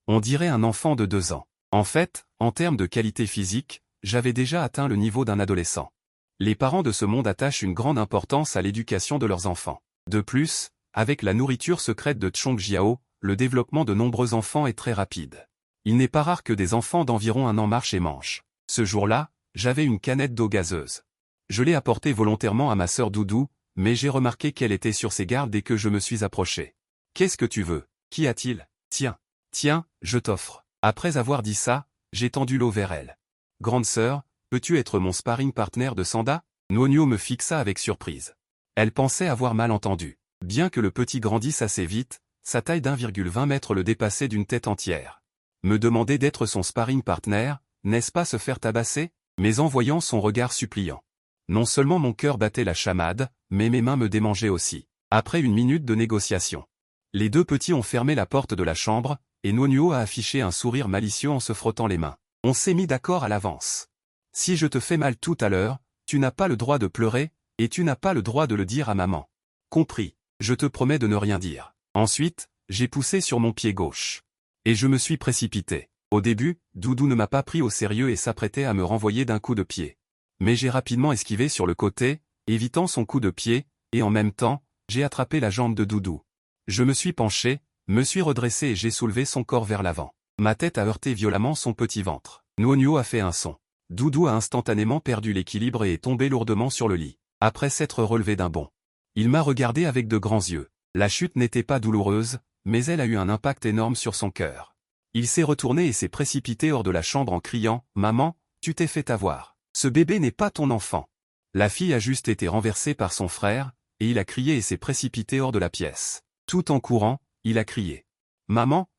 On dirait un enfant de 2 ans. En fait, en termes de qualité physique, j'avais déjà atteint le niveau d'un adolescent. Les parents de ce monde attachent une grande importance à l'éducation de leurs enfants. De plus, avec la nourriture secrète de Chongjiao, le développement de nombreux enfants est très rapide. Il n'est pas rare que des enfants d'environ 1 an marchent et mangent. Ce jour-là, j'avais une canette d'eau gazeuse. Je l'ai apportée volontairement à ma sœur Doudou, mais j'ai remarqué qu'elle était sur ses gardes dès que je me suis approché. « Qu'est-ce que tu veux? Qu'y a-t-il? Tiens, je t'offre. » Après avoir dit ça, j'ai tendu l'eau vers elle. « Grande sœur, peux-tu être mon sparring partner de Sanda ?» Nuonio me fixa avec surprise. Elle pensait avoir mal entendu. Bien que le petit grandisse assez vite, sa taille d'1,20 m le dépassait d'une tête entière. Me demander d'être son sparring partner, n'est-ce pas se faire tabasser? Mais en voyant son regard suppliant. Non seulement mon cœur battait la chamade, mais mes mains me démangeaient aussi. Après une minute de négociation. Les deux petits ont fermé la porte de la chambre, et Nuonio a affiché un sourire malicieux en se frottant les mains. On s'est mis d'accord à l'avance. Si je te fais mal tout à l'heure, tu n'as pas le droit de pleurer, et tu n'as pas le droit de le dire à maman. Compris. Je te promets de ne rien dire. Ensuite, j'ai poussé sur mon pied gauche. Et je me suis précipité. Au début, Doudou ne m'a pas pris au sérieux et s'apprêtait à me renvoyer d'un coup de pied. Mais j'ai rapidement esquivé sur le côté, évitant son coup de pied, et en même temps, j'ai attrapé la jambe de Doudou. Je me suis penché, me suis redressé et j'ai soulevé son corps vers l'avant. Ma tête a heurté violemment son petit ventre. Nuonio a fait un son. Doudou a instantanément perdu l'équilibre et est tombé lourdement sur le lit, après s'être relevé d'un bond. Il m'a regardé avec de grands yeux. La chute n'était pas douloureuse, mais elle a eu un impact énorme sur son cœur. Il s'est retourné et s'est précipité hors de la chambre en criant « Maman, tu t'es fait avoir. Ce bébé n'est pas ton enfant. » La fille a juste été renversée par son frère, et il a crié et s'est précipité hors de la pièce. Tout en courant, il a crié « Maman,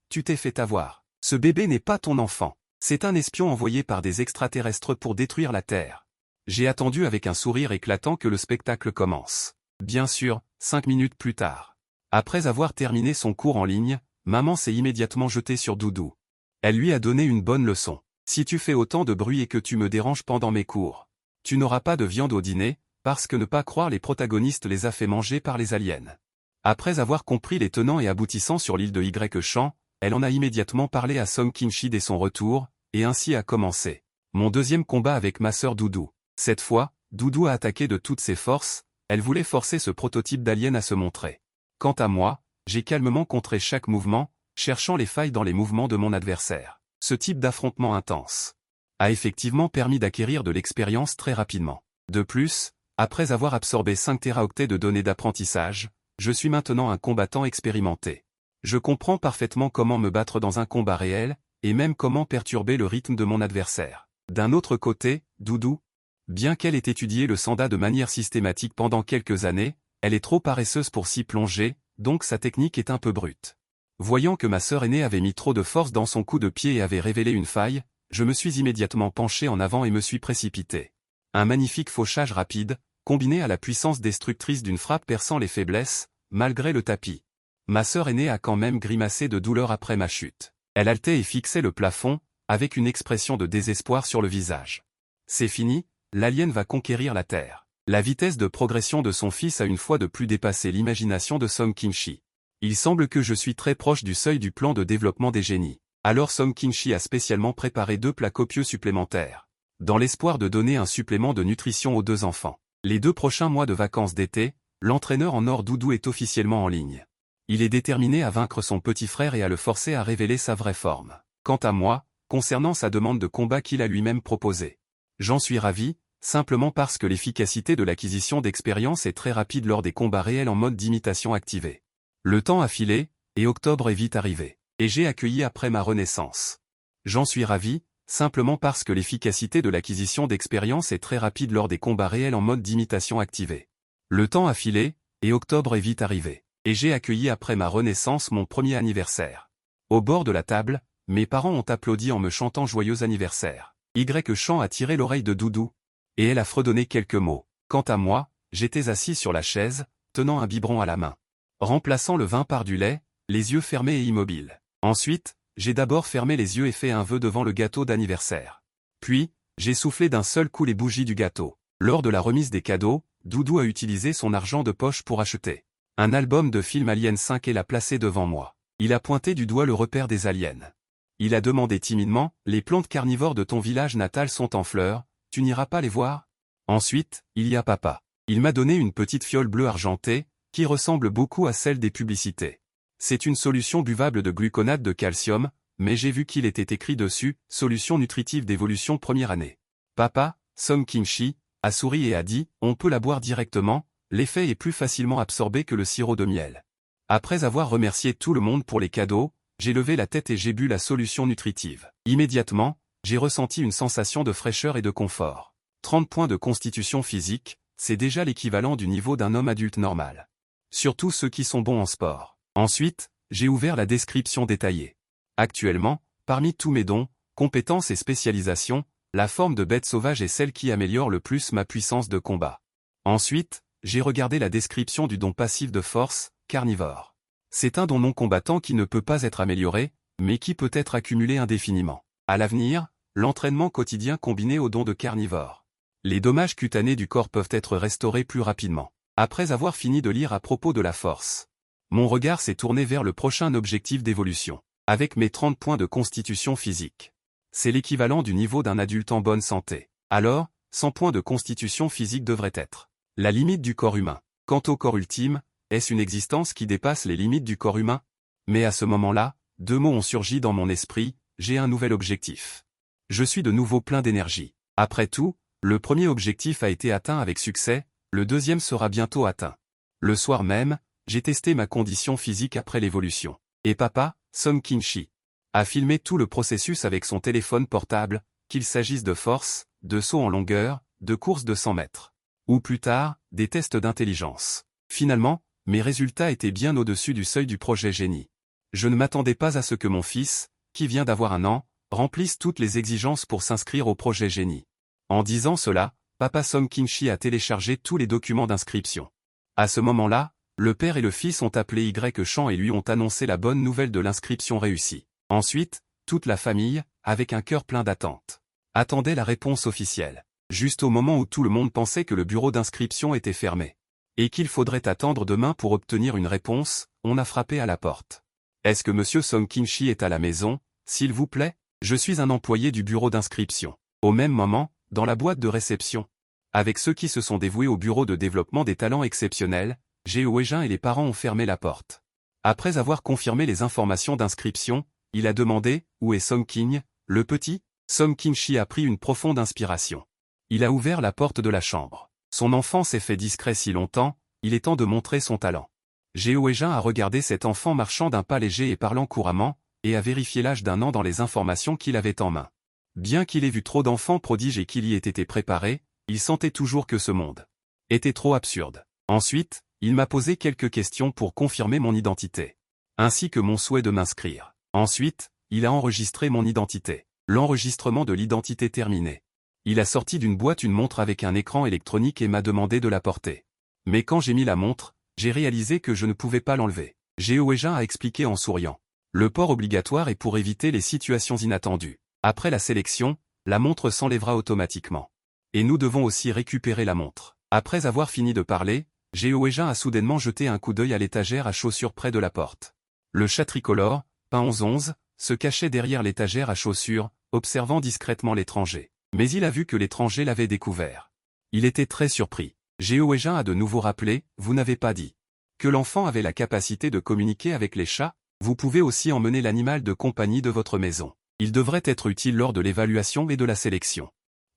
tu t'es fait avoir. Ce bébé n'est pas ton enfant. C'est un espion envoyé par des extraterrestres pour détruire la Terre. » J'ai attendu avec un sourire éclatant que le spectacle commence. Bien sûr, 5 minutes plus tard. Après avoir terminé son cours en ligne, maman s'est immédiatement jetée sur Doudou. Elle lui a donné une bonne leçon. Si tu fais autant de bruit et que tu me déranges pendant mes cours, tu n'auras pas de viande au dîner, parce que ne pas croire les protagonistes les a fait manger par les aliens. Après avoir compris les tenants et aboutissants sur l'île de Y-Champ, elle en a immédiatement parlé à Song Kinshi dès son retour, et ainsi a commencé mon deuxième combat avec ma sœur Doudou. Cette fois, Doudou a attaqué de toutes ses forces, elle voulait forcer ce prototype d'alien à se montrer. Quant à moi, j'ai calmement contré chaque mouvement, cherchant les failles dans les mouvements de mon adversaire. Ce type d'affrontement intense a effectivement permis d'acquérir de l'expérience très rapidement. De plus, après avoir absorbé 5 téraoctets de données d'apprentissage, je suis maintenant un combattant expérimenté. Je comprends parfaitement comment me battre dans un combat réel, et même comment perturber le rythme de mon adversaire. D'un autre côté, Doudou, bien qu'elle ait étudié le Sanda de manière systématique pendant quelques années, elle est trop paresseuse pour s'y plonger, donc sa technique est un peu brute. Voyant que ma sœur aînée avait mis trop de force dans son coup de pied et avait révélé une faille, je me suis immédiatement penché en avant et me suis précipité. Un magnifique fauchage rapide, combiné à la puissance destructrice d'une frappe perçant les faiblesses, malgré le tapis. Ma sœur aînée a quand même grimacé de douleur après ma chute. Elle haletait et fixait le plafond, avec une expression de désespoir sur le visage. C'est fini, l'alien va conquérir la Terre. La vitesse de progression de son fils a une fois de plus dépassé l'imagination de Song Kinshi. Il semble que je suis très proche du seuil du plan de développement des génies. Alors Song Kinshi a spécialement préparé 2 plats copieux supplémentaires, dans l'espoir de donner un supplément de nutrition aux 2 enfants. Les 2 prochains mois de vacances d'été, l'entraîneur en or Doudou est officiellement en ligne. Il est déterminé à vaincre son petit frère et à le forcer à révéler sa vraie forme. Quant à moi, concernant sa demande de combat qu'il a lui-même proposée, J'en suis ravi, simplement parce que l'efficacité de l'acquisition d'expérience est très rapide lors des combats réels en mode d'imitation activé. Le temps a filé, et octobre est vite arrivé. Et j'ai accueilli après ma renaissance. J'en suis ravi, simplement parce que l'efficacité de l'acquisition d'expérience est très rapide lors des combats réels en mode d'imitation activé. Le temps a filé, et octobre est vite arrivé. Et j'ai accueilli après ma renaissance mon premier anniversaire. Au bord de la table, mes parents ont applaudi en me chantant joyeux anniversaire. Chant a tiré l'oreille de Doudou, et elle a fredonné quelques mots. Quant à moi, j'étais assis sur la chaise, tenant un biberon à la main. Remplaçant le vin par du lait, les yeux fermés et immobiles. Ensuite, j'ai d'abord fermé les yeux et fait un vœu devant le gâteau d'anniversaire. Puis, j'ai soufflé d'un seul coup les bougies du gâteau. Lors de la remise des cadeaux, Doudou a utilisé son argent de poche pour acheter un album de film Alien 5 et l'a placé devant moi. Il a pointé du doigt le repère des aliens. Il a demandé timidement, « Les plantes carnivores de ton village natal sont en fleurs, tu n'iras pas les voir ?» Ensuite, il y a papa. Il m'a donné une petite fiole bleue argentée, qui ressemble beaucoup à celle des publicités. C'est une solution buvable de gluconate de calcium, mais j'ai vu qu'il était écrit dessus, « Solution nutritive d'évolution première année ». Papa, Song Kim-chi, a souri et a dit, « On peut la boire directement, l'effet est plus facilement absorbé que le sirop de miel. » Après avoir remercié tout le monde pour les cadeaux, j'ai levé la tête et j'ai bu la solution nutritive. Immédiatement, j'ai ressenti une sensation de fraîcheur et de confort. 30 points de constitution physique, c'est déjà l'équivalent du niveau d'un homme adulte normal. Surtout ceux qui sont bons en sport. Ensuite, j'ai ouvert la description détaillée. Actuellement, parmi tous mes dons, compétences et spécialisations, la forme de bête sauvage est celle qui améliore le plus ma puissance de combat. Ensuite, j'ai regardé la description du don passif de force, carnivore. C'est un don non combattant qui ne peut pas être amélioré, mais qui peut être accumulé indéfiniment. À l'avenir, l'entraînement quotidien combiné au don de carnivore. Les dommages cutanés du corps peuvent être restaurés plus rapidement. Après avoir fini de lire à propos de la force, mon regard s'est tourné vers le prochain objectif d'évolution. Avec mes 30 points de constitution physique. C'est l'équivalent du niveau d'un adulte en bonne santé. Alors, 100 points de constitution physique devraient être la limite du corps humain. Quant au corps ultime, est-ce une existence qui dépasse les limites du corps humain? Mais à ce moment-là, deux mots ont surgi dans mon esprit, j'ai un nouvel objectif. Je suis de nouveau plein d'énergie. Après tout, le premier objectif a été atteint avec succès, le deuxième sera bientôt atteint. Le soir même, j'ai testé ma condition physique après l'évolution. Et papa, Song Kim-chi, a filmé tout le processus avec son téléphone portable, qu'il s'agisse de force, de saut en longueur, de course de 100 mètres. Ou plus tard, des tests d'intelligence. Finalement, mes résultats étaient bien au-dessus du seuil du projet génie. Je ne m'attendais pas à ce que mon fils, qui vient d'avoir 1 an, remplisse toutes les exigences pour s'inscrire au projet génie. En disant cela, papa Song Kim-chi a téléchargé tous les documents d'inscription. À ce moment-là, le père et le fils ont appelé Chant et lui ont annoncé la bonne nouvelle de l'inscription réussie. Ensuite, toute la famille, avec un cœur plein d'attente, attendait la réponse officielle. Juste au moment où tout le monde pensait que le bureau d'inscription était fermé. Et qu'il faudrait attendre demain pour obtenir une réponse, on a frappé à la porte. Est-ce que monsieur Song Kim-chi est à la maison, s'il vous plaît? Je suis un employé du bureau d'inscription. Au même moment, dans la boîte de réception. Avec ceux qui se sont dévoués au bureau de développement des talents exceptionnels, Jeo Wei-jin et les parents ont fermé la porte. Après avoir confirmé les informations d'inscription, il a demandé, où est Song Kim, le petit? Song Kim-chi a pris une profonde inspiration. Il a ouvert la porte de la chambre. Son enfant s'est fait discret si longtemps, il est temps de montrer son talent. Jeo Wei-jin a regardé cet enfant marchant d'un pas léger et parlant couramment, et a vérifié l'âge d'1 an dans les informations qu'il avait en main. Bien qu'il ait vu trop d'enfants prodiges et qu'il y ait été préparé, il sentait toujours que ce monde était trop absurde. Ensuite, il m'a posé quelques questions pour confirmer mon identité, ainsi que mon souhait de m'inscrire. Ensuite, il a enregistré mon identité. L'enregistrement de l'identité terminé. Il a sorti d'une boîte une montre avec un écran électronique et m'a demandé de la porter. Mais quand j'ai mis la montre, j'ai réalisé que je ne pouvais pas l'enlever. Jeo Wei-jin a expliqué en souriant. Le port obligatoire est pour éviter les situations inattendues. Après la sélection, la montre s'enlèvera automatiquement. Et nous devons aussi récupérer la montre. Après avoir fini de parler, Jeo Wei-jin a soudainement jeté un coup d'œil à l'étagère à chaussures près de la porte. Le chat tricolore, peint 1111, se cachait derrière l'étagère à chaussures, observant discrètement l'étranger. Mais il a vu que l'étranger l'avait découvert. Il était très surpris. Jeo Wei-jin a de nouveau rappelé, « Vous n'avez pas dit que l'enfant avait la capacité de communiquer avec les chats? Vous pouvez aussi emmener l'animal de compagnie de votre maison. Il devrait être utile lors de l'évaluation et de la sélection. »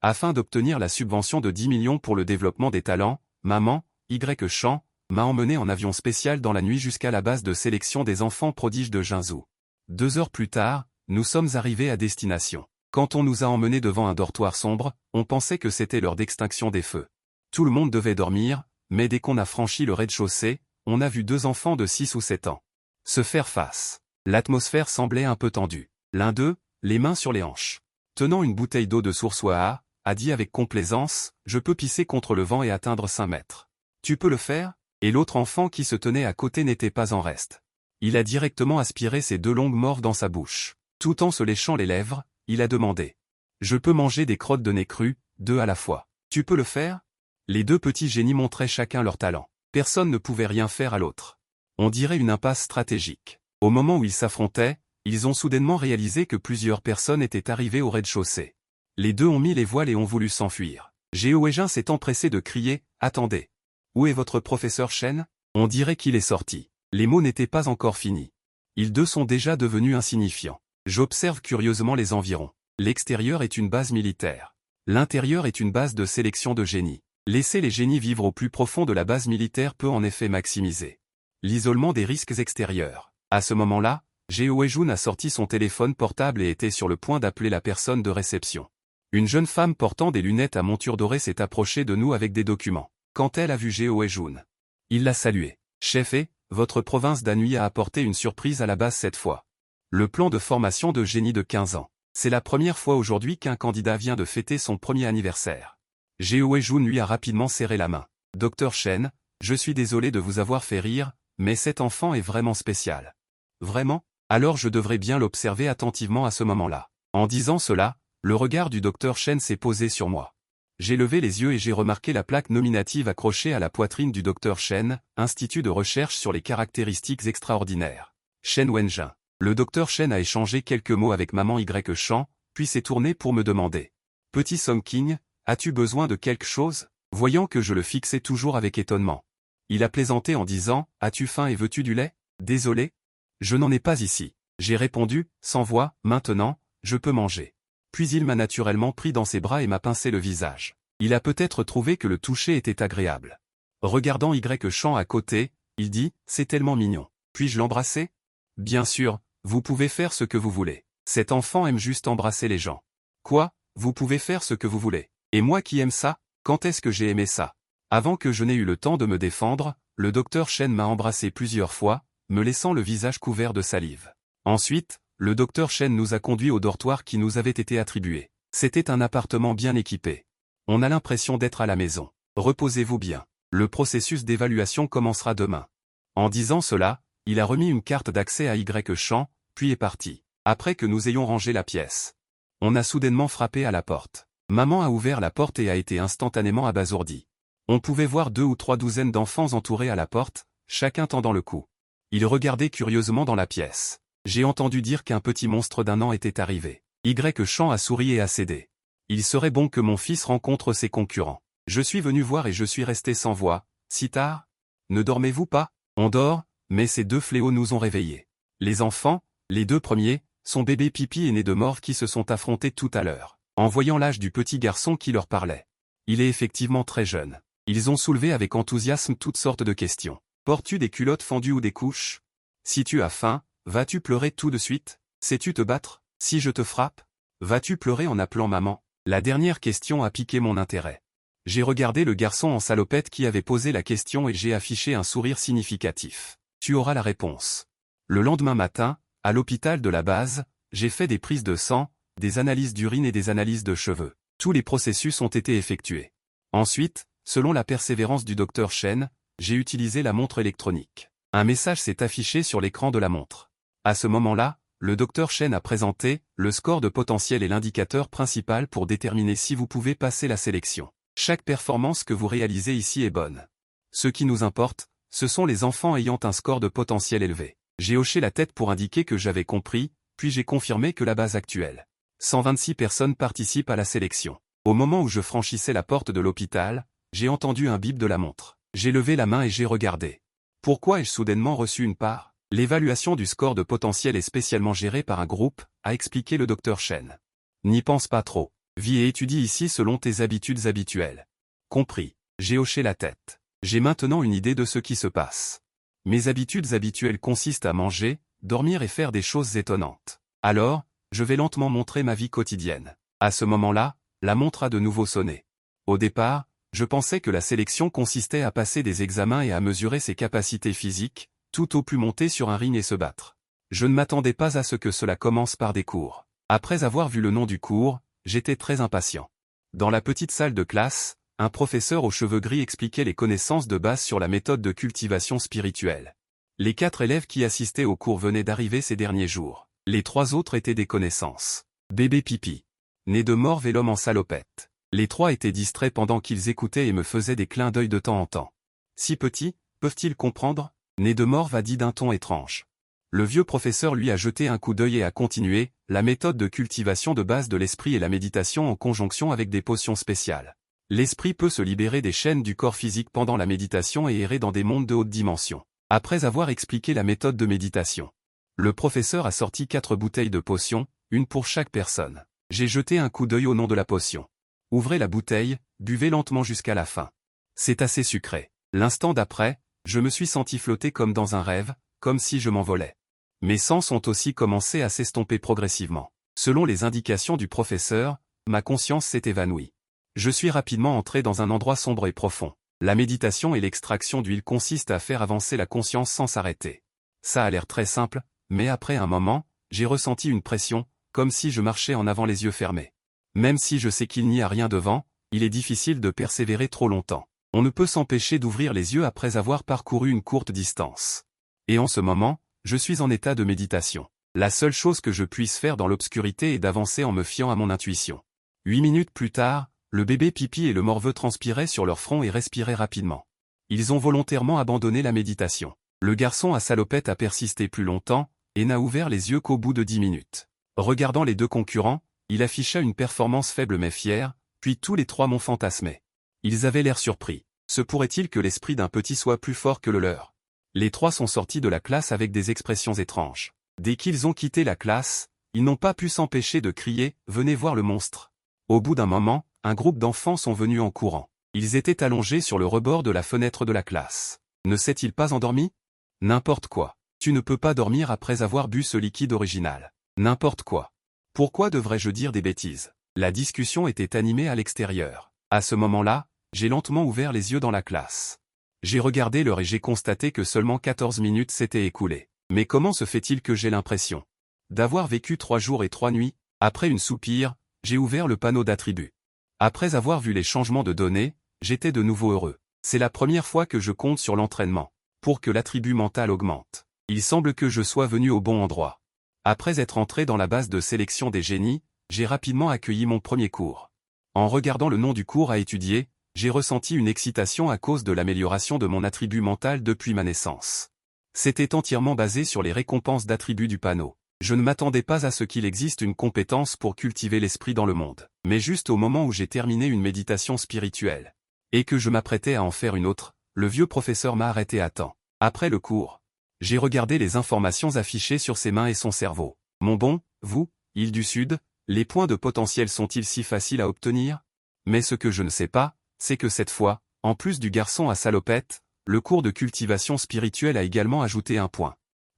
Afin d'obtenir la subvention de 10 millions pour le développement des talents, maman, Y. Chan, m'a emmené en avion spécial dans la nuit jusqu'à la base de sélection des enfants prodiges de Jinzhou. 2 heures plus tard, nous sommes arrivés à destination. Quand on nous a emmenés devant un dortoir sombre, on pensait que c'était l'heure d'extinction des feux. Tout le monde devait dormir, mais dès qu'on a franchi le rez-de-chaussée, on a vu 2 enfants de 6 ou 7 ans se faire face. L'atmosphère semblait un peu tendue. L'un d'eux, les mains sur les hanches, tenant une bouteille d'eau de source Waha, a dit avec complaisance, « Je peux pisser contre le vent et atteindre 5 mètres. Tu peux le faire ?» Et l'autre enfant qui se tenait à côté n'était pas en reste. Il a directement aspiré ses 2 longues morves dans sa bouche. Tout en se léchant les lèvres, il a demandé. « Je peux manger des crottes de nez crues, 2 à la fois. Tu peux le faire ?» Les 2 petits génies montraient chacun leur talent. Personne ne pouvait rien faire à l'autre. On dirait une impasse stratégique. Au moment où ils s'affrontaient, ils ont soudainement réalisé que plusieurs personnes étaient arrivées au rez-de-chaussée. Les 2 ont mis les voiles et ont voulu s'enfuir. Géo Weijin s'est empressé de crier « Attendez. Où est votre professeur Shen ?» On dirait qu'il est sorti. Les mots n'étaient pas encore finis. Ils 2 sont déjà devenus insignifiants. J'observe curieusement les environs. L'extérieur est une base militaire. L'intérieur est une base de sélection de génies. Laisser les génies vivre au plus profond de la base militaire peut en effet maximiser l'isolement des risques extérieurs. À ce moment-là, Géo Weijun a sorti son téléphone portable et était sur le point d'appeler la personne de réception. Une jeune femme portant des lunettes à monture dorée s'est approchée de nous avec des documents. Quand elle a vu Géo Weijun, il l'a salué. « Chef, votre province d'Anhui a apporté une surprise à la base cette fois. Le plan de formation de génie de 15 ans. C'est la première fois aujourd'hui qu'un candidat vient de fêter son premier anniversaire. » Géo Weijun lui a rapidement serré la main. « Docteur Shen, je suis désolé de vous avoir fait rire, mais cet enfant est vraiment spécial. » « Vraiment ? Alors je devrais bien l'observer attentivement à ce moment-là. » En disant cela, le regard du docteur Shen s'est posé sur moi. J'ai levé les yeux et j'ai remarqué la plaque nominative accrochée à la poitrine du docteur Shen, Institut de recherche sur les caractéristiques extraordinaires. Shen Wenjin. Le docteur Shen a échangé quelques mots avec maman Y. Chan, puis s'est tourné pour me demander. « Petit Song King, as-tu besoin de quelque chose ?» Voyant que je le fixais toujours avec étonnement. Il a plaisanté en disant « As-tu faim et veux-tu du lait ?»« Désolé. Je n'en ai pas ici. » J'ai répondu, sans voix, « Maintenant, je peux manger. » Puis il m'a naturellement pris dans ses bras et m'a pincé le visage. Il a peut-être trouvé que le toucher était agréable. Regardant Y. Chan à côté, il dit, « C'est tellement mignon. Puis-je l'embrasser ?»« Bien sûr, vous pouvez faire ce que vous voulez. Cet enfant aime juste embrasser les gens. »« Quoi, vous pouvez faire ce que vous voulez. Et moi qui aime ça, quand est-ce que j'ai aimé ça ?» Avant que je n'ai eu le temps de me défendre, le docteur Shen m'a embrassé plusieurs fois, me laissant le visage couvert de salive. Ensuite, le docteur Shen nous a conduits au dortoir qui nous avait été attribué. C'était un appartement bien équipé. On a l'impression d'être à la maison. Reposez-vous bien. Le processus d'évaluation commencera demain. En disant cela, il a remis une carte d'accès à Y. Chan, puis est parti. Après que nous ayons rangé la pièce, on a soudainement frappé à la porte. Maman a ouvert la porte et a été instantanément abasourdie. On pouvait voir 2 ou 3 douzaines d'enfants entourés à la porte, chacun tendant le cou. Ils regardaient curieusement dans la pièce. J'ai entendu dire qu'un petit monstre d'1 an était arrivé. Y. Chan a souri et a cédé. Il serait bon que mon fils rencontre ses concurrents. Je suis venu voir et je suis resté sans voix. Si tard ? Ne dormez-vous pas ? On dort, mais ces 2 fléaux nous ont réveillés. Les enfants, les 2 premiers, sont bébé Pipi et né de mort qui se sont affrontés tout à l'heure. En voyant l'âge du petit garçon qui leur parlait. Il est effectivement très jeune. Ils ont soulevé avec enthousiasme toutes sortes de questions. Portes-tu des culottes fendues ou des couches ? Si tu as faim, vas-tu pleurer tout de suite ? Sais-tu te battre ? Si je te frappe ? Vas-tu pleurer en appelant maman ? La dernière question a piqué mon intérêt. J'ai regardé le garçon en salopette qui avait posé la question et j'ai affiché un sourire significatif. Tu auras la réponse. Le lendemain matin, à l'hôpital de la base, j'ai fait des prises de sang, des analyses d'urine et des analyses de cheveux. Tous les processus ont été effectués. Ensuite, selon la persévérance du docteur Shen, j'ai utilisé la montre électronique. Un message s'est affiché sur l'écran de la montre. À ce moment-là, le docteur Shen a présenté le score de potentiel et l'indicateur principal pour déterminer si vous pouvez passer la sélection. Chaque performance que vous réalisez ici est bonne. Ce qui nous importe, ce sont les enfants ayant un score de potentiel élevé. J'ai hoché la tête pour indiquer que j'avais compris, puis j'ai confirmé que la base actuelle. 126 personnes participent à la sélection. Au moment où je franchissais la porte de l'hôpital, j'ai entendu un bip de la montre. J'ai levé la main et j'ai regardé. Pourquoi ai-je soudainement reçu une part ? L'évaluation du score de potentiel est spécialement gérée par un groupe, a expliqué le docteur Shen. N'y pense pas trop. Vis et étudie ici selon tes habitudes habituelles. Compris. J'ai hoché la tête. J'ai maintenant une idée de ce qui se passe. Mes habitudes habituelles consistent à manger, dormir et faire des choses étonnantes. Alors, je vais lentement montrer ma vie quotidienne. À ce moment-là, la montre a de nouveau sonné. Au départ, je pensais que la sélection consistait à passer des examens et à mesurer ses capacités physiques, tout au plus monter sur un ring et se battre. Je ne m'attendais pas à ce que cela commence par des cours. Après avoir vu le nom du cours, j'étais très impatient. Dans la petite salle de classe, un professeur aux cheveux gris expliquait les connaissances de base sur la méthode de cultivation spirituelle. Les 4 élèves qui assistaient au cours venaient d'arriver ces derniers jours. Les 3 autres étaient des connaissances. Bébé Pipi. Né de Morve et l'homme en salopette. Les 3 étaient distraits pendant qu'ils écoutaient et me faisaient des clins d'œil de temps en temps. Si petits, peuvent-ils comprendre? Né de Morve a dit d'un ton étrange. Le vieux professeur lui a jeté un coup d'œil et a continué, la méthode de cultivation de base de l'esprit et la méditation en conjonction avec des potions spéciales. L'esprit peut se libérer des chaînes du corps physique pendant la méditation et errer dans des mondes de haute dimension. Après avoir expliqué la méthode de méditation, le professeur a sorti 4 bouteilles de potions, une pour chaque personne. J'ai jeté un coup d'œil au nom de la potion. Ouvrez la bouteille, buvez lentement jusqu'à la fin. C'est assez sucré. L'instant d'après, je me suis senti flotter comme dans un rêve, comme si je m'envolais. Mes sens ont aussi commencé à s'estomper progressivement. Selon les indications du professeur, ma conscience s'est évanouie. Je suis rapidement entré dans un endroit sombre et profond. La méditation et l'extraction d'huile consistent à faire avancer la conscience sans s'arrêter. Ça a l'air très simple, mais après un moment, j'ai ressenti une pression, comme si je marchais en avant les yeux fermés. Même si je sais qu'il n'y a rien devant, il est difficile de persévérer trop longtemps. On ne peut s'empêcher d'ouvrir les yeux après avoir parcouru une courte distance. Et en ce moment, je suis en état de méditation. La seule chose que je puisse faire dans l'obscurité est d'avancer en me fiant à mon intuition. 8 minutes plus tard, le bébé Pipi et le morveux transpiraient sur leur front et respiraient rapidement. Ils ont volontairement abandonné la méditation. Le garçon à salopette a persisté plus longtemps, et n'a ouvert les yeux qu'au bout de 10 minutes. Regardant les 2 concurrents, il afficha une performance faible mais fière, puis tous les 3 m'ont fantasmé. Ils avaient l'air surpris. Se pourrait-il que l'esprit d'un petit soit plus fort que le leur? Les 3 sont sortis de la classe avec des expressions étranges. Dès qu'ils ont quitté la classe, ils n'ont pas pu s'empêcher de crier « Venez voir le monstre !» Au bout d'un moment, un groupe d'enfants sont venus en courant. Ils étaient allongés sur le rebord de la fenêtre de la classe. Ne s'est-il pas endormi? N'importe quoi. Tu ne peux pas dormir après avoir bu ce liquide original. N'importe quoi. Pourquoi devrais-je dire des bêtises? La discussion était animée à l'extérieur. À ce moment-là, j'ai lentement ouvert les yeux dans la classe. J'ai regardé l'heure et j'ai constaté que seulement 14 minutes s'étaient écoulées. Mais comment se fait-il que j'ai l'impression d'avoir vécu 3 jours et 3 nuits? Après une soupir, j'ai ouvert le panneau d'attributs. Après avoir vu les changements de données, j'étais de nouveau heureux. C'est la première fois que je compte sur l'entraînement, pour que l'attribut mental augmente. Il semble que je sois venu au bon endroit. Après être entré dans la base de sélection des génies, j'ai rapidement accueilli mon premier cours. En regardant le nom du cours à étudier, j'ai ressenti une excitation à cause de l'amélioration de mon attribut mental depuis ma naissance. C'était entièrement basé sur les récompenses d'attributs du panneau. Je ne m'attendais pas à ce qu'il existe une compétence pour cultiver l'esprit dans le monde. Mais juste au moment où j'ai terminé une méditation spirituelle, et que je m'apprêtais à en faire une autre, le vieux professeur m'a arrêté à temps. Après le cours, j'ai regardé les informations affichées sur ses mains et son cerveau. Mon bon, vous, île du Sud, les points de potentiel sont-ils si faciles à obtenir? Mais ce que je ne sais pas, c'est que cette fois, en plus du garçon à salopette, le cours de cultivation spirituelle a également ajouté un point.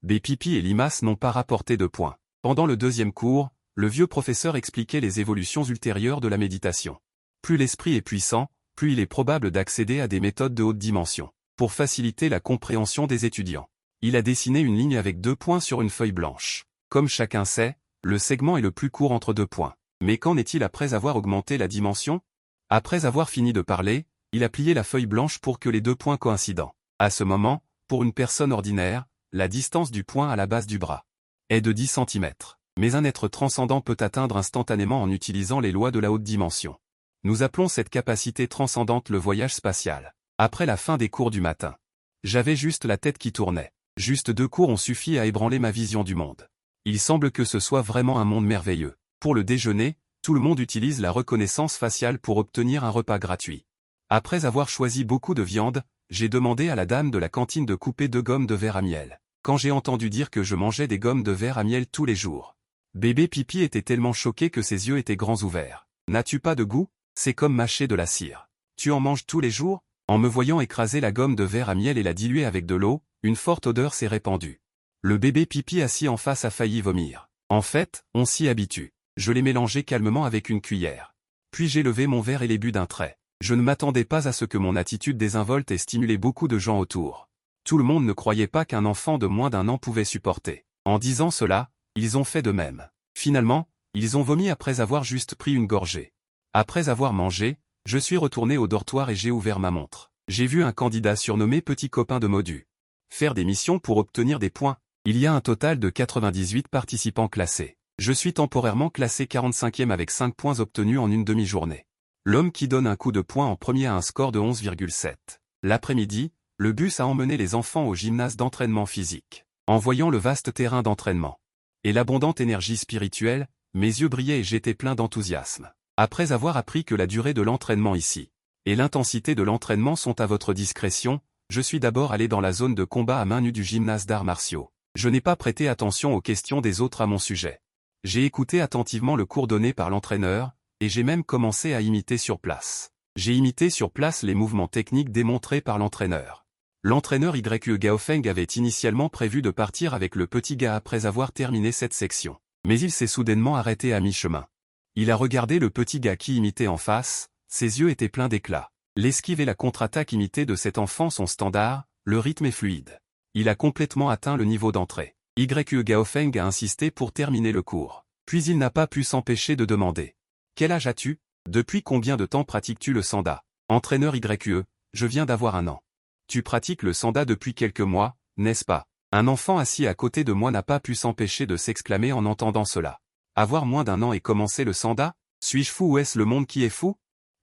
Pipi et Limace n'ont pas rapporté de points. Pendant le 2e cours, le vieux professeur expliquait les évolutions ultérieures de la méditation. Plus l'esprit est puissant, plus il est probable d'accéder à des méthodes de haute dimension. Pour faciliter la compréhension des étudiants, il a dessiné une ligne avec 2 points sur une feuille blanche. Comme chacun sait, le segment est le plus court entre 2 points. Mais qu'en est-il après avoir augmenté la dimension? Après avoir fini de parler, il a plié la feuille blanche pour que les 2 points coïncident. À ce moment, pour une personne ordinaire, la distance du point à la base du bras est de 10 cm. Mais un être transcendant peut atteindre instantanément en utilisant les lois de la haute dimension. Nous appelons cette capacité transcendante le voyage spatial. Après la fin des cours du matin, j'avais juste la tête qui tournait. Juste 2 cours ont suffi à ébranler ma vision du monde. Il semble que ce soit vraiment un monde merveilleux. Pour le déjeuner, tout le monde utilise la reconnaissance faciale pour obtenir un repas gratuit. Après avoir choisi beaucoup de viande, j'ai demandé à la dame de la cantine de couper 2 gommes de verre à miel. Quand j'ai entendu dire que je mangeais des gommes de verre à miel tous les jours, bébé Pipi était tellement choqué que ses yeux étaient grands ouverts. N'as-tu pas de goût? C'est comme mâcher de la cire. Tu en manges tous les jours? En me voyant écraser la gomme de verre à miel et la diluer avec de l'eau, une forte odeur s'est répandue. Le bébé Pipi assis en face a failli vomir. En fait, on s'y habitue. Je l'ai mélangé calmement avec une cuillère. Puis j'ai levé mon verre et l'ai bu d'un trait. Je ne m'attendais pas à ce que mon attitude désinvolte ait stimulé beaucoup de gens autour. Tout le monde ne croyait pas qu'un enfant de moins d'1 an pouvait supporter. En disant cela, ils ont fait de même. Finalement, ils ont vomi après avoir juste pris une gorgée. Après avoir mangé, je suis retourné au dortoir et j'ai ouvert ma montre. J'ai vu un candidat surnommé Petit Copain de Modu faire des missions pour obtenir des points. Il y a un total de 98 participants classés. Je suis temporairement classé 45e avec 5 points obtenus en une demi-journée. L'homme qui donne un coup de poing en premier a un score de 11,7. L'après-midi, le bus a emmené les enfants au gymnase d'entraînement physique. En voyant le vaste terrain d'entraînement et l'abondante énergie spirituelle, mes yeux brillaient et j'étais plein d'enthousiasme. Après avoir appris que la durée de l'entraînement ici et l'intensité de l'entraînement sont à votre discrétion, je suis d'abord allé dans la zone de combat à main nue du gymnase d'arts martiaux. Je n'ai pas prêté attention aux questions des autres à mon sujet. J'ai écouté attentivement le cours donné par l'entraîneur, et j'ai même commencé à imiter sur place. J'ai imité sur place les mouvements techniques démontrés par l'entraîneur. L'entraîneur YE Gaofeng avait initialement prévu de partir avec le petit gars après avoir terminé cette section. Mais il s'est soudainement arrêté à mi-chemin. Il a regardé le petit gars qui imitait en face, ses yeux étaient pleins d'éclat. L'esquive et la contre-attaque imitée de cet enfant sont standards, le rythme est fluide. Il a complètement atteint le niveau d'entrée. YE Gaofeng a insisté pour terminer le cours. Puis il n'a pas pu s'empêcher de demander. Quel âge as-tu? Depuis combien de temps pratiques-tu le sanda? Entraîneur YE, je viens d'avoir 1 an. Tu pratiques le sanda depuis quelques mois, n'est-ce pas? Un enfant assis à côté de moi n'a pas pu s'empêcher de s'exclamer en entendant cela. Avoir moins d'1 an et commencer le sanda? Suis-je fou ou est-ce le monde qui est fou?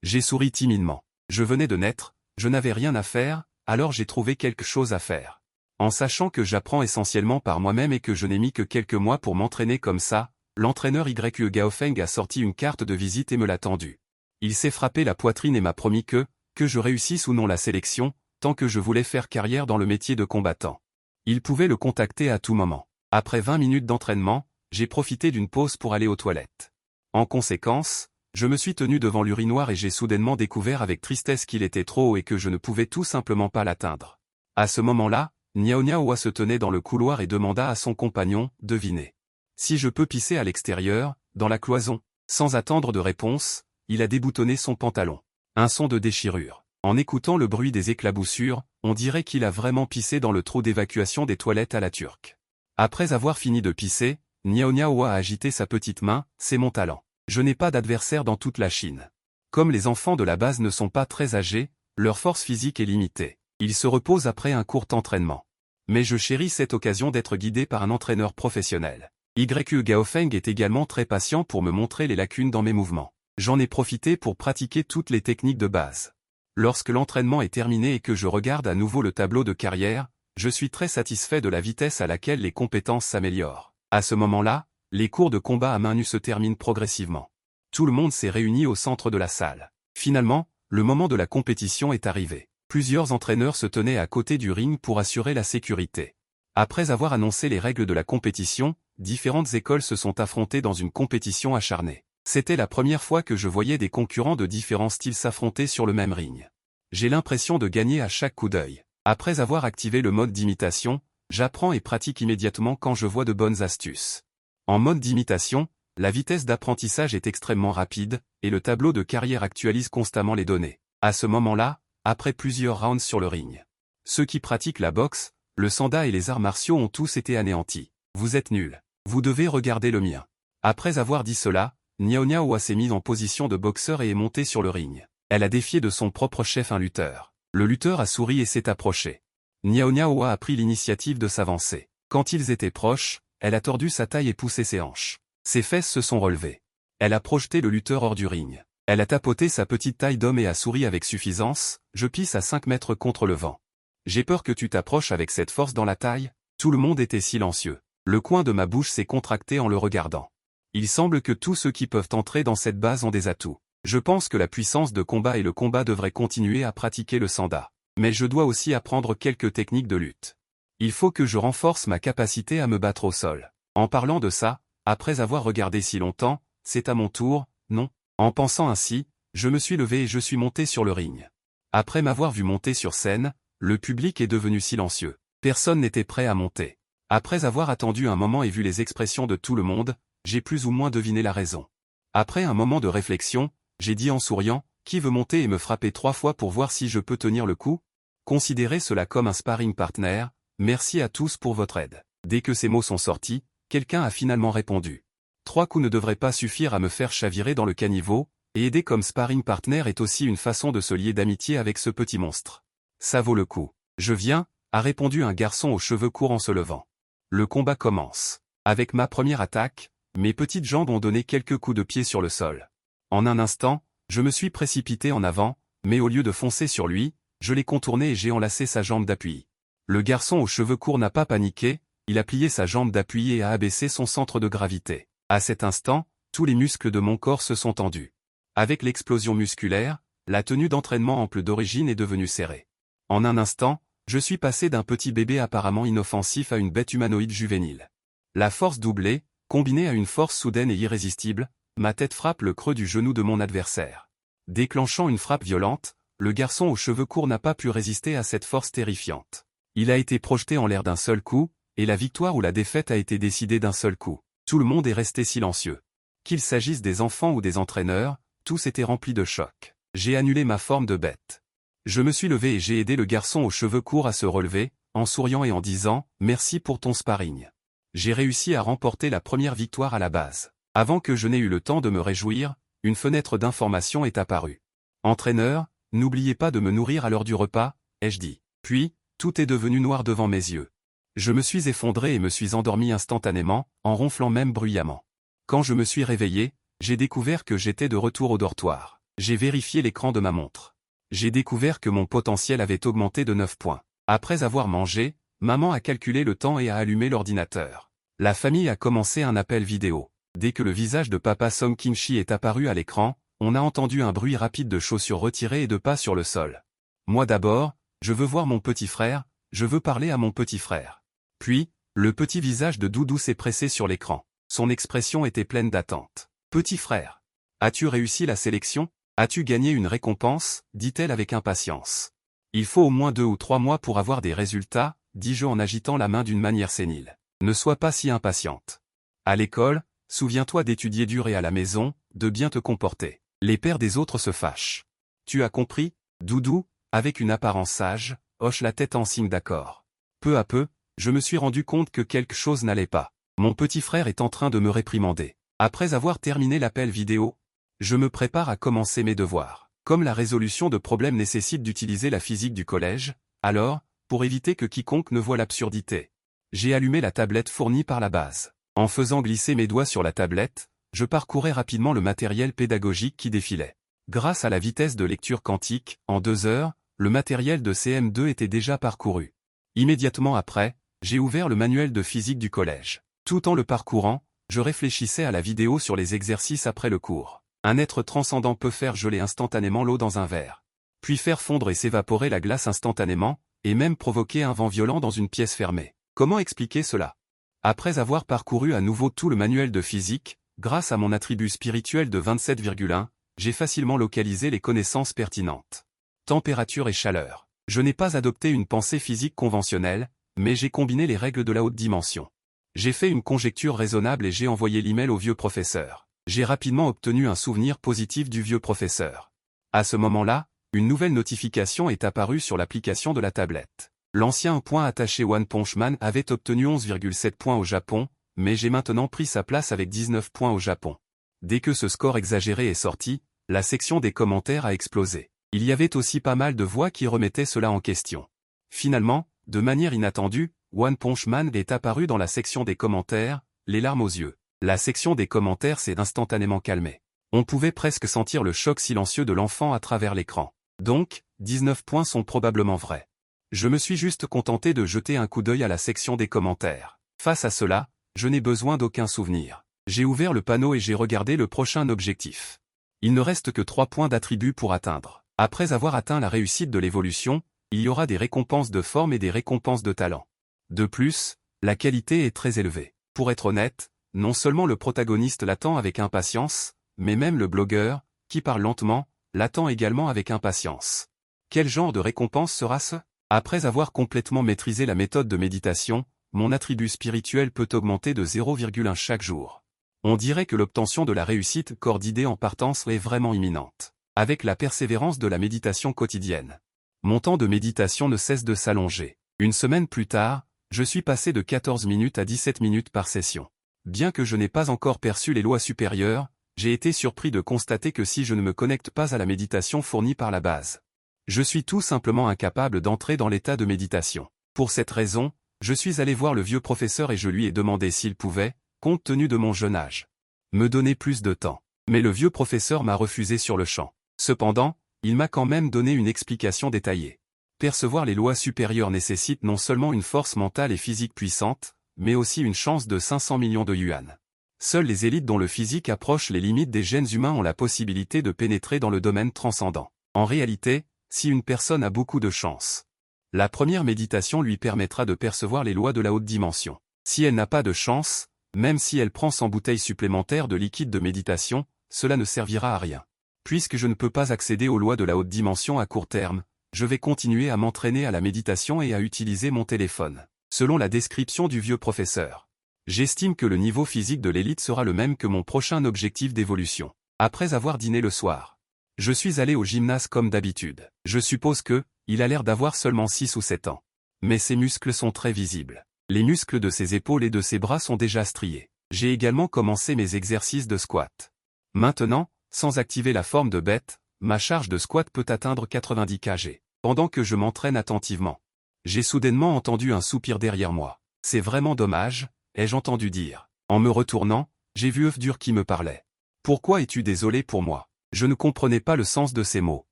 J'ai souri timidement. Je venais de naître, je n'avais rien à faire, alors j'ai trouvé quelque chose à faire. En sachant que j'apprends essentiellement par moi-même et que je n'ai mis que quelques mois pour m'entraîner comme ça, l'entraîneur YE Gaofeng a sorti une carte de visite et me l'a tendue. Il s'est frappé la poitrine et m'a promis que je réussisse ou non la sélection, tant que je voulais faire carrière dans le métier de combattant. Il pouvait le contacter à tout moment. Après 20 minutes d'entraînement, j'ai profité d'une pause pour aller aux toilettes. En conséquence, je me suis tenu devant l'urinoir et j'ai soudainement découvert avec tristesse qu'il était trop haut et que je ne pouvais tout simplement pas l'atteindre. À ce moment-là, Niao Niao se tenait dans le couloir et demanda à son compagnon, devinez. Si je peux pisser à l'extérieur, dans la cloison. Sans attendre de réponse, il a déboutonné son pantalon. Un son de déchirure. En écoutant le bruit des éclaboussures, on dirait qu'il a vraiment pissé dans le trou d'évacuation des toilettes à la turque. Après avoir fini de pisser, Niao Niao a agité sa petite main, c'est mon talent. Je n'ai pas d'adversaire dans toute la Chine. Comme les enfants de la base ne sont pas très âgés, leur force physique est limitée. Ils se reposent après un court entraînement. Mais je chéris cette occasion d'être guidé par un entraîneur professionnel. YE Gaofeng est également très patient pour me montrer les lacunes dans mes mouvements. J'en ai profité pour pratiquer toutes les techniques de base. Lorsque l'entraînement est terminé et que je regarde à nouveau le tableau de carrière, je suis très satisfait de la vitesse à laquelle les compétences s'améliorent. À ce moment-là, les cours de combat à main nue se terminent progressivement. Tout le monde s'est réuni au centre de la salle. Finalement, le moment de la compétition est arrivé. Plusieurs entraîneurs se tenaient à côté du ring pour assurer la sécurité. Après avoir annoncé les règles de la compétition, différentes écoles se sont affrontées dans une compétition acharnée. C'était la première fois que je voyais des concurrents de différents styles s'affronter sur le même ring. J'ai l'impression de gagner à chaque coup d'œil. Après avoir activé le mode d'imitation, j'apprends et pratique immédiatement quand je vois de bonnes astuces. En mode d'imitation, la vitesse d'apprentissage est extrêmement rapide, et le tableau de carrière actualise constamment les données. À ce moment-là, après plusieurs rounds sur le ring, ceux qui pratiquent la boxe, le sanda et les arts martiaux ont tous été anéantis. Vous êtes nuls. Vous devez regarder le mien. Après avoir dit cela, Niao Niao s'est mise en position de boxeur et est montée sur le ring. Elle a défié de son propre chef un lutteur. Le lutteur a souri et s'est approché. Niao Niao a pris l'initiative de s'avancer. Quand ils étaient proches, elle a tordu sa taille et poussé ses hanches. Ses fesses se sont relevées. Elle a projeté le lutteur hors du ring. Elle a tapoté sa petite taille d'homme et a souri avec suffisance, je pisse à 5 mètres contre le vent. J'ai peur que tu t'approches avec cette force dans la taille. Tout le monde était silencieux. Le coin de ma bouche s'est contracté en le regardant. Il semble que tous ceux qui peuvent entrer dans cette base ont des atouts. Je pense que la puissance de combat et le combat devraient continuer à pratiquer le sanda. Mais je dois aussi apprendre quelques techniques de lutte. Il faut que je renforce ma capacité à me battre au sol. En parlant de ça, après avoir regardé si longtemps, c'est à mon tour, non? En pensant ainsi, je me suis levé et je suis monté sur le ring. Après m'avoir vu monter sur scène, le public est devenu silencieux. Personne n'était prêt à monter. Après avoir attendu un moment et vu les expressions de tout le monde, j'ai plus ou moins deviné la raison. Après un moment de réflexion, j'ai dit en souriant, « Qui veut monter et me frapper 3 fois pour voir si je peux tenir le coup ? Considérez cela comme un sparring partner, merci à tous pour votre aide. » Dès que ces mots sont sortis, quelqu'un a finalement répondu. 3 coups ne devraient pas suffire à me faire chavirer dans le caniveau, et aider comme sparring partner est aussi une façon de se lier d'amitié avec ce petit monstre. Ça vaut le coup. Je viens, a répondu un garçon aux cheveux courts en se levant. Le combat commence. Avec ma première attaque, mes petites jambes ont donné quelques coups de pied sur le sol. En un instant, je me suis précipité en avant, mais au lieu de foncer sur lui, je l'ai contourné et j'ai enlacé sa jambe d'appui. Le garçon aux cheveux courts n'a pas paniqué, il a plié sa jambe d'appui et a abaissé son centre de gravité. À cet instant, tous les muscles de mon corps se sont tendus. Avec l'explosion musculaire, la tenue d'entraînement ample d'origine est devenue serrée. En un instant, je suis passé d'un petit bébé apparemment inoffensif à une bête humanoïde juvénile. La force doublée, combinée à une force soudaine et irrésistible, ma tête frappe le creux du genou de mon adversaire. Déclenchant une frappe violente, le garçon aux cheveux courts n'a pas pu résister à cette force terrifiante. Il a été projeté en l'air d'un seul coup, et la victoire ou la défaite a été décidée d'un seul coup. Tout le monde est resté silencieux. Qu'il s'agisse des enfants ou des entraîneurs, tous étaient remplis de choc. J'ai annulé ma forme de bête. Je me suis levé et j'ai aidé le garçon aux cheveux courts à se relever, en souriant et en disant « Merci pour ton sparring ». J'ai réussi à remporter la première victoire à la base. Avant que je n'ai eu le temps de me réjouir, une fenêtre d'information est apparue. « Entraîneur, n'oubliez pas de me nourrir à l'heure du repas », ai-je dit. Puis, tout est devenu noir devant mes yeux. Je me suis effondré et me suis endormi instantanément, en ronflant même bruyamment. Quand je me suis réveillé, j'ai découvert que j'étais de retour au dortoir. J'ai vérifié l'écran de ma montre. J'ai découvert que mon potentiel avait augmenté de 9 points. Après avoir mangé, maman a calculé le temps et a allumé l'ordinateur. La famille a commencé un appel vidéo. Dès que le visage de papa Song Kim-chi est apparu à l'écran, on a entendu un bruit rapide de chaussures retirées et de pas sur le sol. Moi d'abord, je veux voir mon petit frère, je veux parler à mon petit frère. Puis, le petit visage de Doudou s'est pressé sur l'écran. Son expression était pleine d'attente. « Petit frère, as-tu réussi la sélection ? As-tu gagné une récompense ?» dit-elle avec impatience. « Il faut au moins 2 ou 3 mois pour avoir des résultats, » dis-je en agitant la main d'une manière sénile. « Ne sois pas si impatiente. À l'école, souviens-toi d'étudier dur et à la maison, de bien te comporter. Les pères des autres se fâchent. Tu as compris ?» Doudou, avec une apparence sage, hoche la tête en signe d'accord. Peu à peu, je me suis rendu compte que quelque chose n'allait pas. Mon petit frère est en train de me réprimander. Après avoir terminé l'appel vidéo, je me prépare à commencer mes devoirs. Comme la résolution de problèmes nécessite d'utiliser la physique du collège, alors, pour éviter que quiconque ne voie l'absurdité, j'ai allumé la tablette fournie par la base. En faisant glisser mes doigts sur la tablette, je parcourais rapidement le matériel pédagogique qui défilait. Grâce à la vitesse de lecture quantique, en 2 heures, le matériel de CM2 était déjà parcouru. Immédiatement après, j'ai ouvert le manuel de physique du collège. Tout en le parcourant, je réfléchissais à la vidéo sur les exercices après le cours. Un être transcendant peut faire geler instantanément l'eau dans un verre, puis faire fondre et s'évaporer la glace instantanément, et même provoquer un vent violent dans une pièce fermée. Comment expliquer cela? Après avoir parcouru à nouveau tout le manuel de physique, grâce à mon attribut spirituel de 27,1, j'ai facilement localisé les connaissances pertinentes. Température et chaleur. Je n'ai pas adopté une pensée physique conventionnelle, mais j'ai combiné les règles de la haute dimension. J'ai fait une conjecture raisonnable et j'ai envoyé l'email au vieux professeur. J'ai rapidement obtenu un souvenir positif du vieux professeur. À ce moment-là, une nouvelle notification est apparue sur l'application de la tablette. L'ancien point attaché One Punch Man avait obtenu 11,7 points au Japon, mais j'ai maintenant pris sa place avec 19 points au Japon. Dès que ce score exagéré est sorti, la section des commentaires a explosé. Il y avait aussi pas mal de voix qui remettaient cela en question. Finalement, de manière inattendue, One Punch Man est apparu dans la section des commentaires, les larmes aux yeux. La section des commentaires s'est instantanément calmée. On pouvait presque sentir le choc silencieux de l'enfant à travers l'écran. Donc, 19 points sont probablement vrais. Je me suis juste contenté de jeter un coup d'œil à la section des commentaires. Face à cela, je n'ai besoin d'aucun souvenir. J'ai ouvert le panneau et j'ai regardé le prochain objectif. Il ne reste que 3 points d'attribut pour atteindre. Après avoir atteint la réussite de l'évolution, il y aura des récompenses de forme et des récompenses de talent. De plus, la qualité est très élevée. Pour être honnête, non seulement le protagoniste l'attend avec impatience, mais même le blogueur, qui parle lentement, l'attend également avec impatience. Quel genre de récompense sera-ce? Après avoir complètement maîtrisé la méthode de méditation, mon attribut spirituel peut augmenter de 0,1 chaque jour. On dirait que l'obtention de la réussite coordonnée en partance est vraiment imminente. Avec la persévérance de la méditation quotidienne. Mon temps de méditation ne cesse de s'allonger. Une semaine plus tard, je suis passé de 14 minutes à 17 minutes par session. Bien que je n'ai pas encore perçu les lois supérieures, j'ai été surpris de constater que si je ne me connecte pas à la méditation fournie par la base, je suis tout simplement incapable d'entrer dans l'état de méditation. Pour cette raison, je suis allé voir le vieux professeur et je lui ai demandé s'il pouvait, compte tenu de mon jeune âge, me donner plus de temps. Mais le vieux professeur m'a refusé sur le champ. Cependant, il m'a quand même donné une explication détaillée. Percevoir les lois supérieures nécessite non seulement une force mentale et physique puissante, mais aussi une chance de 500 millions de yuan. Seules les élites dont le physique approche les limites des gènes humains ont la possibilité de pénétrer dans le domaine transcendant. En réalité, si une personne a beaucoup de chance, la première méditation lui permettra de percevoir les lois de la haute dimension. Si elle n'a pas de chance, même si elle prend 100 bouteilles supplémentaires de liquide de méditation, cela ne servira à rien. Puisque je ne peux pas accéder aux lois de la haute dimension à court terme, je vais continuer à m'entraîner à la méditation et à utiliser mon téléphone. Selon la description du vieux professeur, j'estime que le niveau physique de l'élite sera le même que mon prochain objectif d'évolution. Après avoir dîné le soir, je suis allé au gymnase comme d'habitude. Je suppose que, il a l'air d'avoir seulement 6 ou 7 ans. Mais ses muscles sont très visibles. Les muscles de ses épaules et de ses bras sont déjà striés. J'ai également commencé mes exercices de squat. Maintenant, sans activer la forme de bête, ma charge de squat peut atteindre 90 kg. Pendant que je m'entraîne attentivement, j'ai soudainement entendu un soupir derrière moi. C'est vraiment dommage, ai-je entendu dire. En me retournant, j'ai vu Œuf Dur qui me parlait. Pourquoi es-tu désolé pour moi? Je ne comprenais pas le sens de ces mots.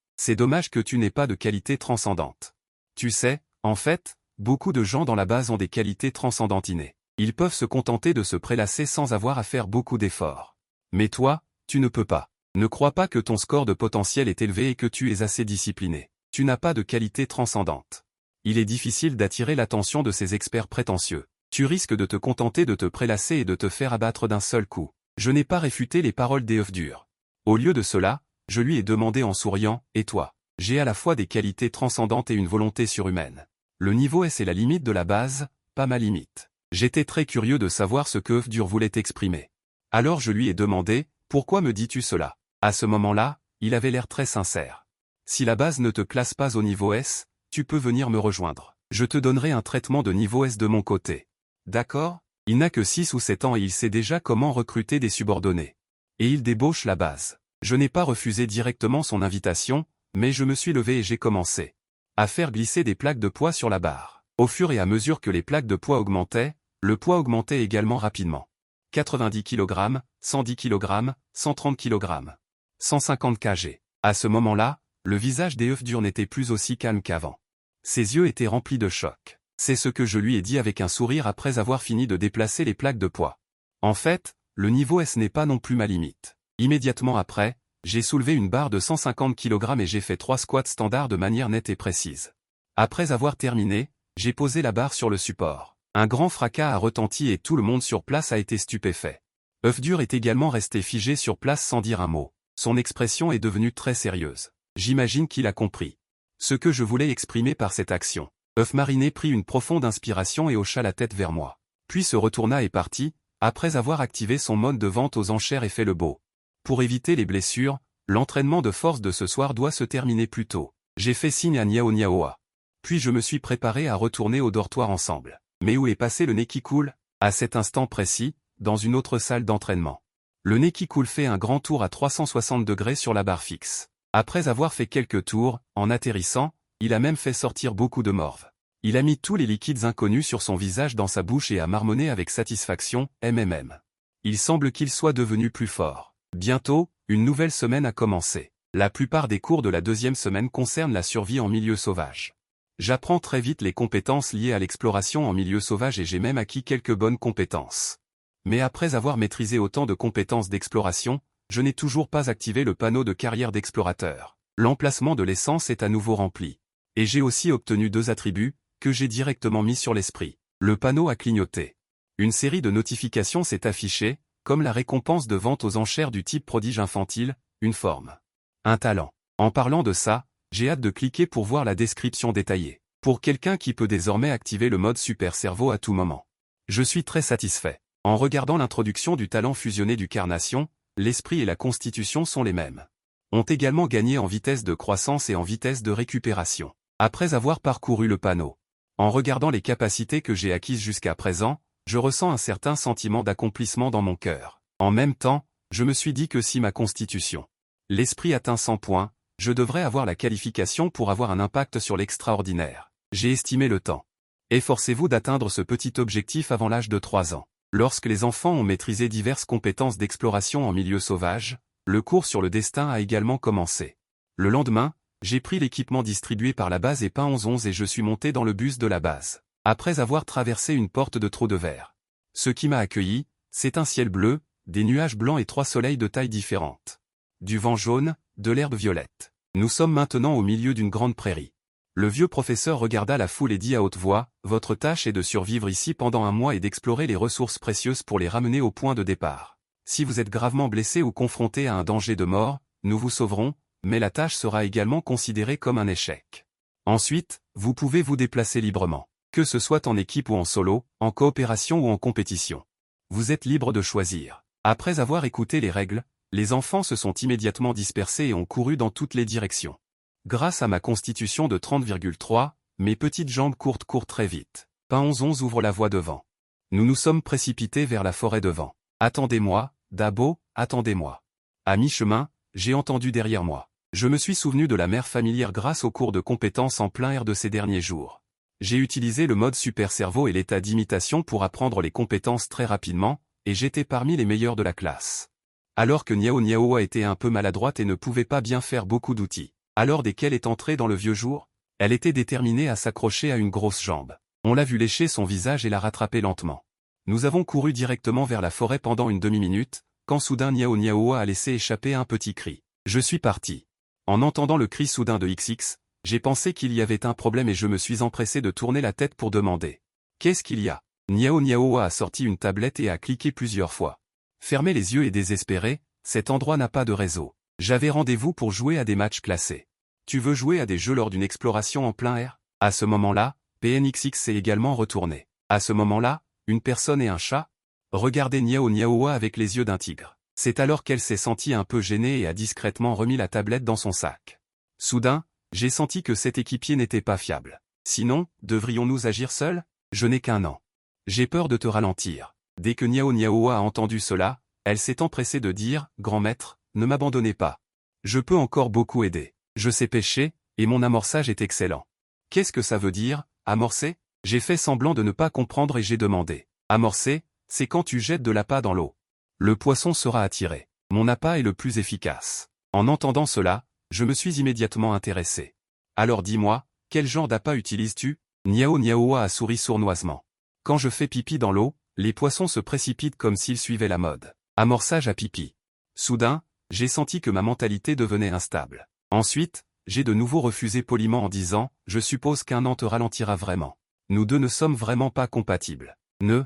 C'est dommage que tu n'aies pas de qualité transcendante. Tu sais, en fait, beaucoup de gens dans la base ont des qualités transcendantes innées. Ils peuvent se contenter de se prélasser sans avoir à faire beaucoup d'efforts. Mais toi, tu ne peux pas. Ne crois pas que ton score de potentiel est élevé et que tu es assez discipliné. Tu n'as pas de qualité transcendante. Il est difficile d'attirer l'attention de ces experts prétentieux. Tu risques de te contenter de te prélasser et de te faire abattre d'un seul coup. Je n'ai pas réfuté les paroles des œufs durs. Au lieu de cela, je lui ai demandé en souriant, « Et toi ?» J'ai à la fois des qualités transcendantes et une volonté surhumaine. Le niveau S est la limite de la base, pas ma limite. J'étais très curieux de savoir ce que œuf dur voulait exprimer. Alors je lui ai demandé, « Pourquoi me dis-tu cela ?» À ce moment-là, il avait l'air très sincère. Si la base ne te classe pas au niveau S, tu peux venir me rejoindre. Je te donnerai un traitement de niveau S de mon côté. D'accord? Il n'a que 6 ou 7 ans et il sait déjà comment recruter des subordonnés. Et il débauche la base. Je n'ai pas refusé directement son invitation, mais je me suis levé et j'ai commencé à faire glisser des plaques de poids sur la barre. Au fur et à mesure que les plaques de poids augmentaient, le poids augmentait également rapidement. 90 kg, 110 kg, 130 kg. 150 kg. À ce moment-là, le visage des œufs durs n'était plus aussi calme qu'avant. Ses yeux étaient remplis de choc. C'est ce que je lui ai dit avec un sourire après avoir fini de déplacer les plaques de poids. En fait, le niveau S n'est pas non plus ma limite. Immédiatement après, j'ai soulevé une barre de 150 kg et j'ai fait 3 squats standards de manière nette et précise. Après avoir terminé, j'ai posé la barre sur le support. Un grand fracas a retenti et tout le monde sur place a été stupéfait. Œuf dur est également resté figé sur place sans dire un mot. Son expression est devenue très sérieuse. J'imagine qu'il a compris ce que je voulais exprimer par cette action. Œuf mariné prit une profonde inspiration et hocha la tête vers moi. Puis se retourna et partit, après avoir activé son mode de vente aux enchères et fait le beau. Pour éviter les blessures, l'entraînement de force de ce soir doit se terminer plus tôt. J'ai fait signe à Niao Niaoa. Puis je me suis préparé à retourner au dortoir ensemble. Mais où est passé le nez qui coule? À cet instant précis, dans une autre salle d'entraînement. Le nez qui coule fait un grand tour à 360 degrés sur la barre fixe. Après avoir fait quelques tours, en atterrissant, il a même fait sortir beaucoup de morve. Il a mis tous les liquides inconnus sur son visage dans sa bouche et a marmonné avec satisfaction, MMM. Il semble qu'il soit devenu plus fort. Bientôt, une nouvelle semaine a commencé. La plupart des cours de la deuxième semaine concernent la survie en milieu sauvage. J'apprends très vite les compétences liées à l'exploration en milieu sauvage et j'ai même acquis quelques bonnes compétences. Mais après avoir maîtrisé autant de compétences d'exploration, je n'ai toujours pas activé le panneau de carrière d'explorateur. L'emplacement de l'essence est à nouveau rempli. Et j'ai aussi obtenu 2 attributs, que j'ai directement mis sur l'esprit. Le panneau a clignoté. Une série de notifications s'est affichée, comme la récompense de vente aux enchères du type prodige infantile, une forme Un talent. En parlant de ça, j'ai hâte de cliquer pour voir la description détaillée. Pour quelqu'un qui peut désormais activer le mode super cerveau à tout moment. Je suis très satisfait. En regardant l'introduction du talent fusionné du carnation, l'esprit et la constitution sont les mêmes. Ont également gagné en vitesse de croissance et en vitesse de récupération. Après avoir parcouru le panneau. En regardant les capacités que j'ai acquises jusqu'à présent, je ressens un certain sentiment d'accomplissement dans mon cœur. En même temps, je me suis dit que si ma constitution, l'esprit atteint 100 points, je devrais avoir la qualification pour avoir un impact sur l'extraordinaire. J'ai estimé le temps. Efforcez-vous d'atteindre ce petit objectif avant l'âge de 3 ans. Lorsque les enfants ont maîtrisé diverses compétences d'exploration en milieu sauvage, le cours sur le destin a également commencé. Le lendemain, j'ai pris l'équipement distribué par la base et peint 11 et je suis monté dans le bus de la base. Après avoir traversé une porte de trou de verre. Ce qui m'a accueilli, c'est un ciel bleu, des nuages blancs et 3 soleils de tailles différentes. Du vent jaune, de l'herbe violette. Nous sommes maintenant au milieu d'une grande prairie. Le vieux professeur regarda la foule et dit à haute voix, « Votre tâche est de survivre ici pendant un mois et d'explorer les ressources précieuses pour les ramener au point de départ. Si vous êtes gravement blessé ou confronté à un danger de mort, nous vous sauverons, mais la tâche sera également considérée comme un échec. Ensuite, vous pouvez vous déplacer librement, que ce soit en équipe ou en solo, en coopération ou en compétition. Vous êtes libre de choisir. » Après avoir écouté les règles, les enfants se sont immédiatement dispersés et ont couru dans toutes les directions. Grâce à ma constitution de 30,3, mes petites jambes courent très vite. Pain 11 ouvre la voie devant. Nous nous sommes précipités vers la forêt devant. Attendez-moi, Dabo, attendez-moi. À mi-chemin, j'ai entendu derrière moi. Je me suis souvenu de la mère familière grâce au cours de compétences en plein air de ces derniers jours. J'ai utilisé le mode super cerveau et l'état d'imitation pour apprendre les compétences très rapidement, et j'étais parmi les meilleurs de la classe. Alors que Niao Niao a été un peu maladroite et ne pouvait pas bien faire beaucoup d'outils. Alors dès qu'elle est entrée dans le vieux jour, elle était déterminée à s'accrocher à une grosse jambe. On l'a vu lécher son visage et la rattraper lentement. Nous avons couru directement vers la forêt pendant une demi-minute, quand soudain Niao Niao a laissé échapper un petit cri. Je suis parti. En entendant le cri soudain de XX, j'ai pensé qu'il y avait un problème et je me suis empressé de tourner la tête pour demander. Qu'est-ce qu'il y a? Niao Niao a sorti une tablette et a cliqué plusieurs fois. Fermé les yeux et désespéré, cet endroit n'a pas de réseau. J'avais rendez-vous pour jouer à des matchs classés. Tu veux jouer à des jeux lors d'une exploration en plein air? À ce moment-là, PNXX s'est également retourné. À ce moment-là, une personne et un chat? Regardez Niao Niao avec les yeux d'un tigre. C'est alors qu'elle s'est sentie un peu gênée et a discrètement remis la tablette dans son sac. Soudain, j'ai senti que cet équipier n'était pas fiable. Sinon, devrions-nous agir seuls? Je n'ai qu'un an. J'ai peur de te ralentir. Dès que Niao Niao a entendu cela, elle s'est empressée de dire, « Grand maître, ne m'abandonnez pas. Je peux encore beaucoup aider. Je sais pêcher, et mon amorçage est excellent. » Qu'est-ce que ça veut dire, amorcer? J'ai fait semblant de ne pas comprendre et j'ai demandé. Amorcer, c'est quand tu jettes de l'appât dans l'eau. Le poisson sera attiré. Mon appât est le plus efficace. En entendant cela, je me suis immédiatement intéressé. Alors dis-moi, quel genre d'appât utilises-tu? Niao Niao a souri sournoisement. Quand je fais pipi dans l'eau, les poissons se précipitent comme s'ils suivaient la mode. Amorçage à pipi. Soudain, j'ai senti que ma mentalité devenait instable. Ensuite, j'ai de nouveau refusé poliment en disant, « Je suppose qu'un an te ralentira vraiment. Nous deux ne sommes vraiment pas compatibles. » Ne.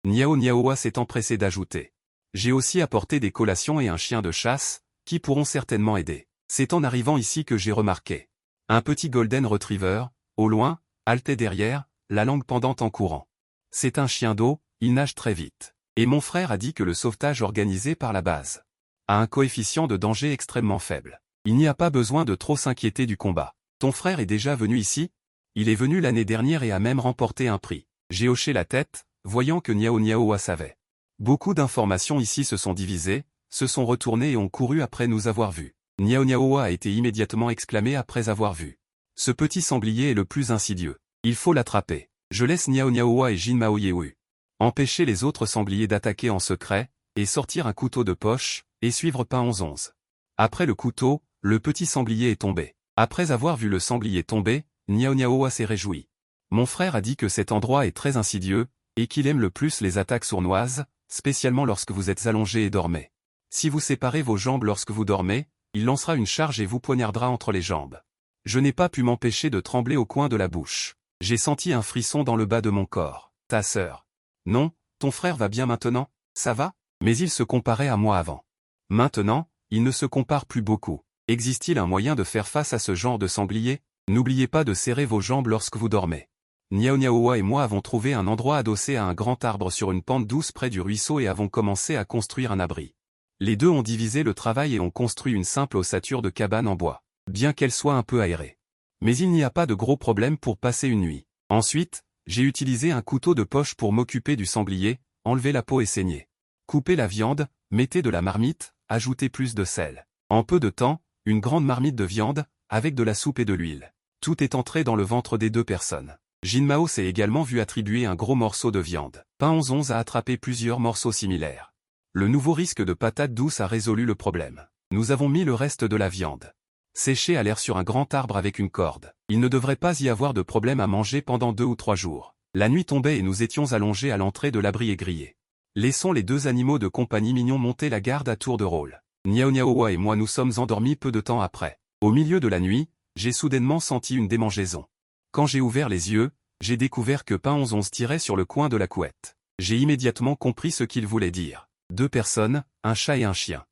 Niao Niao s'est empressé d'ajouter. J'ai aussi apporté des collations et un chien de chasse, qui pourront certainement aider. C'est en arrivant ici que j'ai remarqué. Un petit golden retriever, au loin, haletait derrière, la langue pendante en courant. C'est un chien d'eau, il nage très vite. Et mon frère a dit que le sauvetage organisé par la base a un coefficient de danger extrêmement faible. Il n'y a pas besoin de trop s'inquiéter du combat. Ton frère est déjà venu ici? Il est venu l'année dernière et a même remporté un prix. J'ai hoché la tête, voyant que Niao Niao savait. Beaucoup d'informations ici se sont divisées, se sont retournées et ont couru après nous avoir vus. Niao Niao a été immédiatement exclamé après avoir vu. Ce petit sanglier est le plus insidieux. Il faut l'attraper. Je laisse Niao Niao et Jin Mao Yewu empêcher les autres sangliers d'attaquer en secret, et sortir un couteau de poche, et suivre Pain 11. Après le couteau, le petit sanglier est tombé. Après avoir vu le sanglier tomber, Niao Niao s'est réjoui. Mon frère a dit que cet endroit est très insidieux, et qu'il aime le plus les attaques sournoises, spécialement lorsque vous êtes allongé et dormez. Si vous séparez vos jambes lorsque vous dormez, il lancera une charge et vous poignardera entre les jambes. Je n'ai pas pu m'empêcher de trembler au coin de la bouche. J'ai senti un frisson dans le bas de mon corps. Ta sœur. Non, ton frère va bien maintenant, ça va? Mais il se comparait à moi avant. Maintenant, il ne se compare plus beaucoup. Existe-t-il un moyen de faire face à ce genre de sanglier? N'oubliez pas de serrer vos jambes lorsque vous dormez. Niao Niaoua et moi avons trouvé un endroit adossé à un grand arbre sur une pente douce près du ruisseau et avons commencé à construire un abri. Les deux ont divisé le travail et ont construit une simple ossature de cabane en bois, bien qu'elle soit un peu aérée. Mais il n'y a pas de gros problème pour passer une nuit. Ensuite, j'ai utilisé un couteau de poche pour m'occuper du sanglier, enlever la peau et saigner. Coupez la viande, mettez de la marmite, ajoutez plus de sel. En peu de temps, une grande marmite de viande, avec de la soupe et de l'huile. Tout est entré dans le ventre des deux personnes. Jin Mao s'est également vu attribuer un gros morceau de viande. Pain 11 a attrapé plusieurs morceaux similaires. Le nouveau risque de patate douce a résolu le problème. Nous avons mis le reste de la viande séchée à l'air sur un grand arbre avec une corde. Il ne devrait pas y avoir de problème à manger pendant 2 ou 3 jours. La nuit tombait et nous étions allongés à l'entrée de l'abri et grillés. Laissons les deux animaux de compagnie mignons monter la garde à tour de rôle. Niao Niaoua et moi nous sommes endormis peu de temps après. Au milieu de la nuit, j'ai soudainement senti une démangeaison. Quand j'ai ouvert les yeux, j'ai découvert que Pain 11 tirait sur le coin de la couette. J'ai immédiatement compris ce qu'il voulait dire. 2 personnes, un chat et un chien.